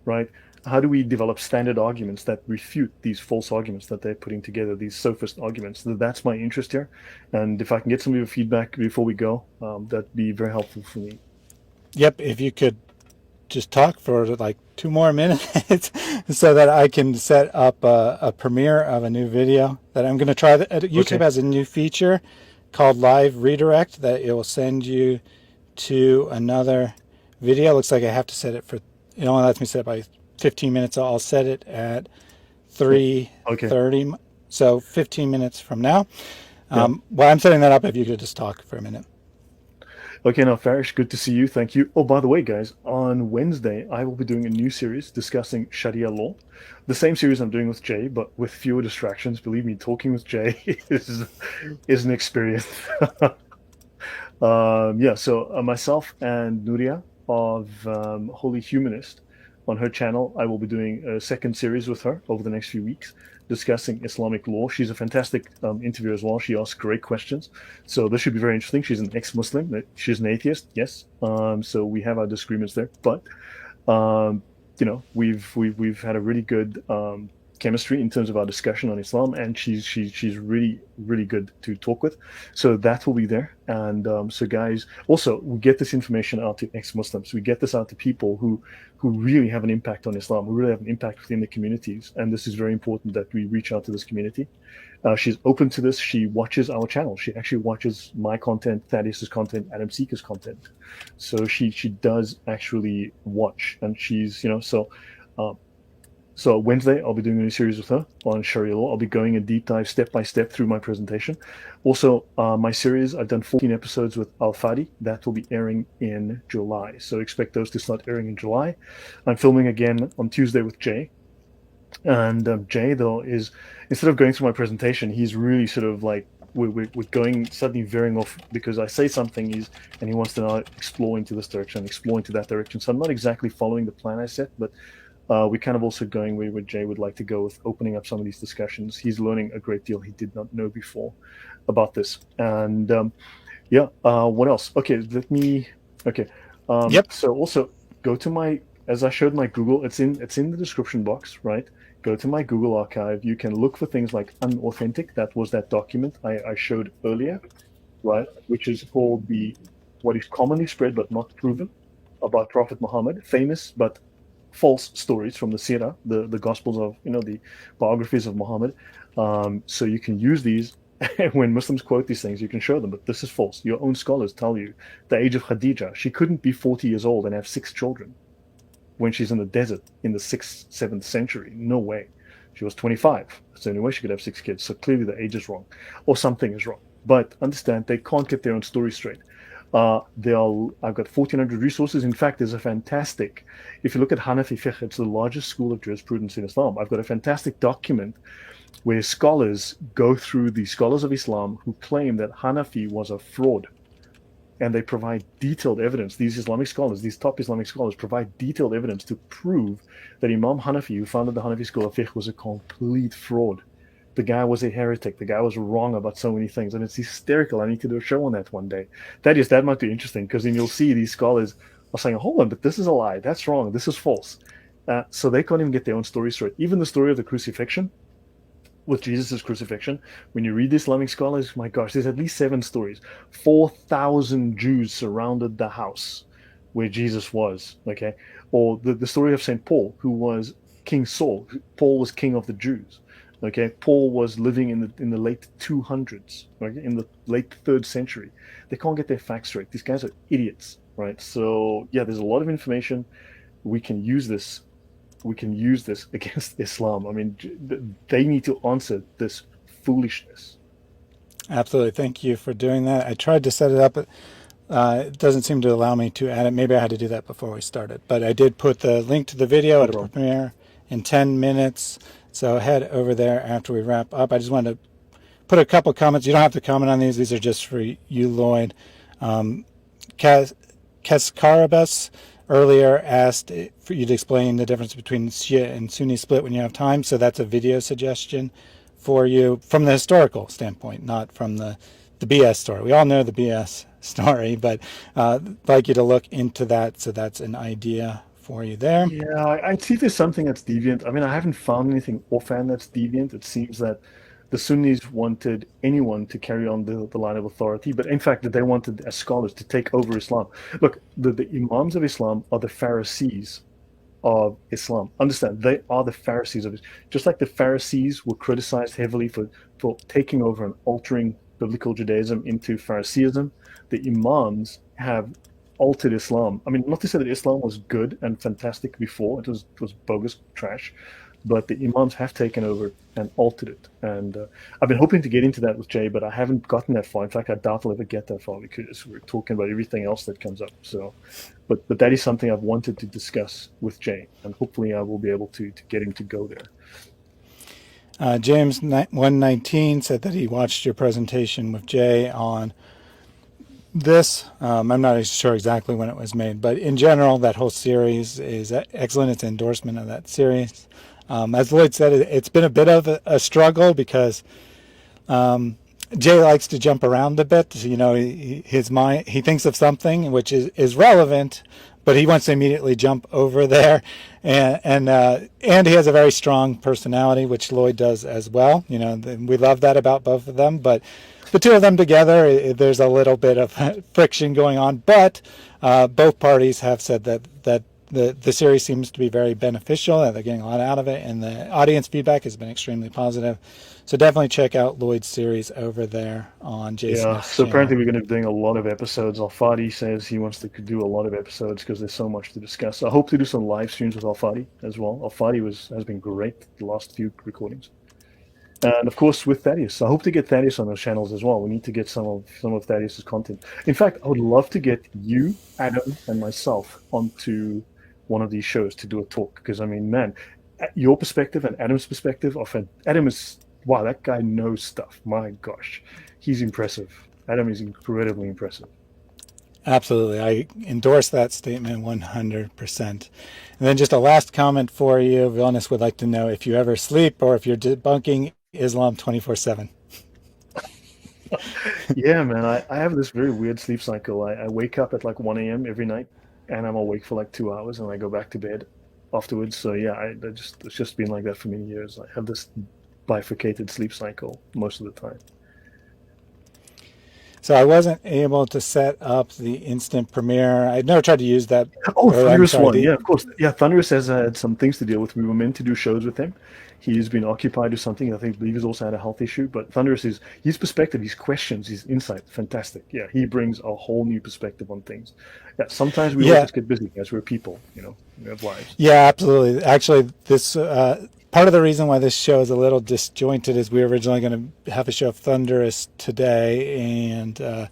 right? How do we develop standard arguments that refute these false arguments that they're putting together, these sophist arguments? That's my interest here. And if I can get some of your feedback before we go, that'd be very helpful for me. Yep, if you could just talk for like 2 more minutes so that I can set up a premiere of a new video that I'm going to try. YouTube has a new feature called Live Redirect that it will send you to another video. Looks like I have to set it for, it only lets me set it by 15 minutes. I'll set it at 3:30. So 15 minutes from now. While I'm setting that up, if you could just talk for a minute. Okay, now Farish, good to see you. Thank you. Oh, by the way, guys, on Wednesday, I will be doing a new series discussing Sharia law. The same series I'm doing with Jay, but with fewer distractions. Believe me, talking with Jay is an experience. So myself and Nuria of Holy Humanist, on her channel, I will be doing a second series with her over the next few weeks, discussing Islamic law. She's a fantastic interviewer as well. She asks great questions. So this should be very interesting. She's an ex-Muslim. She's an atheist, yes. So we have our disagreements there. But, we've had a really good chemistry in terms of our discussion on Islam, and she's really, really good to talk with. So that will be there. And so guys, also we get this information out to ex-Muslims. We get this out to people who really have an impact on Islam, who really have an impact within the communities. And this is very important that we reach out to this community. She's open to this. She watches our channel. She actually watches my content, Thaddeus's content, Adam Seeker's content. So she does actually watch, and she's, So Wednesday, I'll be doing a new series with her on Sharia law. I'll be going a deep dive, step by step, through my presentation. Also, my series, I've done 14 episodes with Al Fadi. That will be airing in July. So expect those to start airing in July. I'm filming again on Tuesday with Jay. And Jay, though, is, instead of going through my presentation, he's really sort of like, we're going suddenly veering off because I say something, and he wants to now explore into this direction, explore into that direction. So I'm not exactly following the plan I set, but we're kind of also going where Jay would like to go with opening up some of these discussions. He's learning a great deal he did not know before about this. And what else? Okay, let me. Okay, Yep. so also go to my, as I showed my Google. It's in the description box, right? Go to my Google archive. You can look for things like unauthentic. That was that document I showed earlier, right? Which is called what is commonly spread but not proven about Prophet Muhammad, famous but false stories from the Sirah, the Gospels of, the biographies of Muhammad. So you can use these when Muslims quote these things. You can show them, but this is false. Your own scholars tell you the age of Khadija. She couldn't be 40 years old and have 6 children when she's in the desert in the 6th, 7th century. No way. She was 25. That's the only way she could have 6 kids. So clearly the age is wrong, or something is wrong. But understand, they can't get their own story straight. I've got 1,400 resources. In fact, there's a fantastic, if you look at Hanafi fiqh, it's the largest school of jurisprudence in Islam. I've got a fantastic document where scholars go through the scholars of Islam who claim that Hanafi was a fraud. And they provide detailed evidence. These Islamic scholars, these top Islamic scholars, provide detailed evidence to prove that Imam Hanafi, who founded the Hanafi school of fiqh, was a complete fraud. The guy was a heretic. The guy was wrong about so many things, and it's hysterical. I need to do a show on that one day. That might be interesting, because then you'll see these scholars are saying, "Hold on, but this is a lie. That's wrong. This is false." So they can't even get their own story straight. Even the story of the crucifixion, with Jesus' crucifixion, when you read the Islamic scholars, my gosh, there's at least 7 stories. 4,000 Jews surrounded the house where Jesus was. Okay, or the story of Saint Paul, who was King Saul. Paul was king of the Jews. Okay, Paul was living in the late 200s, right? In the late 3rd century. They can't get their facts straight. These guys are idiots, right? So yeah, there's a lot of information. We can use this. We can use this against Islam. I mean, they need to answer this foolishness. Absolutely. Thank you for doing that. I tried to set it up. It doesn't seem to allow me to add it. Maybe I had to do that before we started. But I did put the link to the video No at a problem. premiere in 10 minutes. So head over there after we wrap up. I just wanted to put a couple comments. You don't have to comment on these. These are just for you, Lloyd. Keskarabes earlier asked for you to explain the difference between Shia and Sunni split when you have time. So that's a video suggestion for you from the historical standpoint, not from the BS story. We all know the BS story, but I'd like you to look into that. So that's an idea for you there. Yeah, I see there's something that's deviant. I mean, I haven't found anything offhand that's deviant. It seems that the Sunnis wanted anyone to carry on the line of authority, but in fact, that they wanted, as scholars, to take over Islam. Look, the Imams of Islam are the Pharisees of Islam. Understand, they are the Pharisees of it. Just like the Pharisees were criticized heavily for taking over and altering biblical Judaism into Phariseeism, the Imams have altered Islam. I mean, not to say that Islam was good and fantastic before; it was bogus trash, but the Imams have taken over and altered it. And I've been hoping to get into that with Jay, but I haven't gotten that far. In fact, I doubt I'll ever get that far because we're talking about everything else that comes up. So, but that is something I've wanted to discuss with Jay, and hopefully I will be able to get him to go there. James 119 said that he watched your presentation with Jay on this. I'm not sure exactly when it was made, but in general, that whole series is excellent. It's an endorsement of that series. As Lloyd said, it's been a bit of a struggle because Jay likes to jump around a bit. You know, his mind, he thinks of something which is relevant, but he wants to immediately jump over there, and he has a very strong personality, which Lloyd does as well. You know, we love that about both of them, but the two of them together, there's a little bit of friction going on. But both parties have said that the series seems to be very beneficial, and they're getting a lot out of it, and the audience feedback has been extremely positive. So definitely check out Lloyd's series over there on Jay Yeah, Smith's so apparently channel. we're going to be doing a lot of episodes. Al-Fadi says he wants to do a lot of episodes because there's so much to discuss. I hope to do some live streams with Al-Fadi as well. Al-Fadi has been great the last few recordings. And of course with Thaddeus. I hope to get Thaddeus on those channels as well. We need to get some of Thaddeus's content. In fact, I would love to get you, Adam, and myself onto one of these shows to do a talk because I mean, man, your perspective and Adam's perspective are Adam is wow, that guy knows stuff. My gosh, he's impressive. Adam is incredibly impressive. Absolutely. I endorse that statement 100%. And then just a last comment for you. Vilnius would like to know if you ever sleep or if you're debunking Islam 24/7. Yeah, man, I have this very weird sleep cycle. I wake up at like 1 a.m. every night and I'm awake for like 2 hours and I go back to bed afterwards. So yeah, it's just been like that for many years. I have this bifurcated sleep cycle most of the time. So I wasn't able to set up the instant premiere. I'd never tried to use that. Oh, Or I'm Thunderous sorry, one. the Yeah, of course. Yeah, Thunderous has had some things to deal with. We were meant to do shows with him. He's been occupied with something. I believe he's also had a health issue. But Thunderous is his perspective, his questions, his insight, fantastic. Yeah, he brings a whole new perspective on things. Yeah, sometimes we all yeah, just get busy as we're people. We have lives. yeah, absolutely. Actually, this part of the reason why this show is a little disjointed is we were originally going to have a show of Thunderous today, and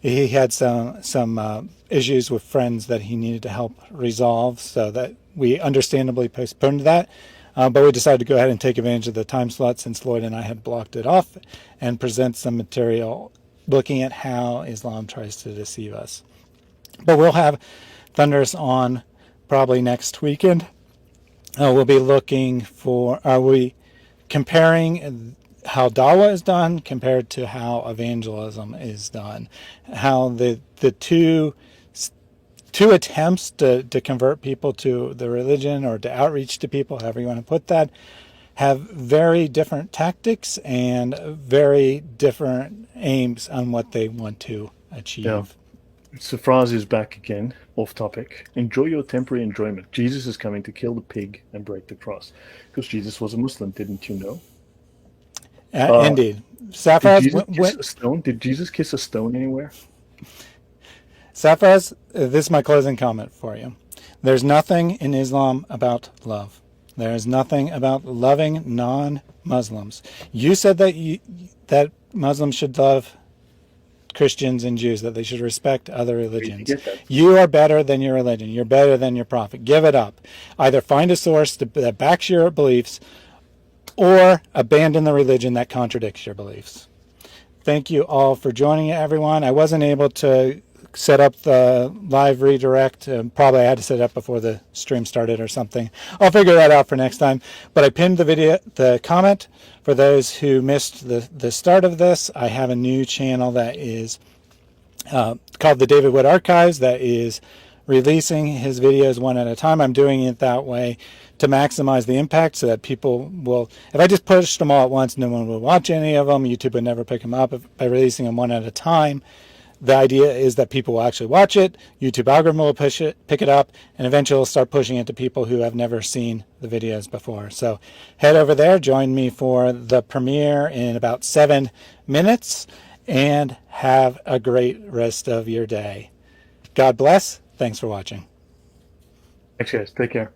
he had some issues with friends that he needed to help resolve, so that we understandably postponed that. But we decided to go ahead and take advantage of the time slot since Lloyd and I had blocked it off and present some material looking at how Islam tries to deceive us. But we'll have Thunderous on probably next weekend. We'll be looking for, are we comparing how Dawah is done compared to how evangelism is done? How the two attempts to convert people to the religion or to outreach to people, however you want to put that, have very different tactics and very different aims on what they want to Yeah. achieve. So Fraz is back again, off topic. Enjoy your temporary enjoyment. Jesus is coming to kill the pig and break the cross. Because Jesus was a Muslim, didn't you know? Uh, Indeed. did Safraz, Jesus kiss a stone? Did Jesus kiss a stone anywhere? Safraz, this is my closing comment for you. There's nothing in Islam about love. There is nothing about loving non-Muslims. You said that Muslims should love Christians and Jews, that they should respect other Where did you religions. get that? You are better than your religion. You're better than your prophet. Give it up. Either find a source that backs your beliefs or abandon the religion that contradicts your beliefs. Thank you all for joining, everyone. I wasn't able to set up the live redirect. Probably I had to set it up before the stream started or something. I'll figure that out for next time. But I pinned the comment for those who missed the start of this. I have a new channel that is called the David Wood Archives that is releasing his videos one at a time. I'm doing it that way to maximize the impact so that people will, if I just pushed them all at once, no one will watch any of them. YouTube would never pick them up. By releasing them one at a time, the idea is that people will actually watch it, YouTube algorithm will pick it up, and eventually it'll start pushing it to people who have never seen the videos before. So head over there, join me for the premiere in about 7 minutes, and have a great rest of your day. God bless. Thanks for watching. Thanks, guys. Take care.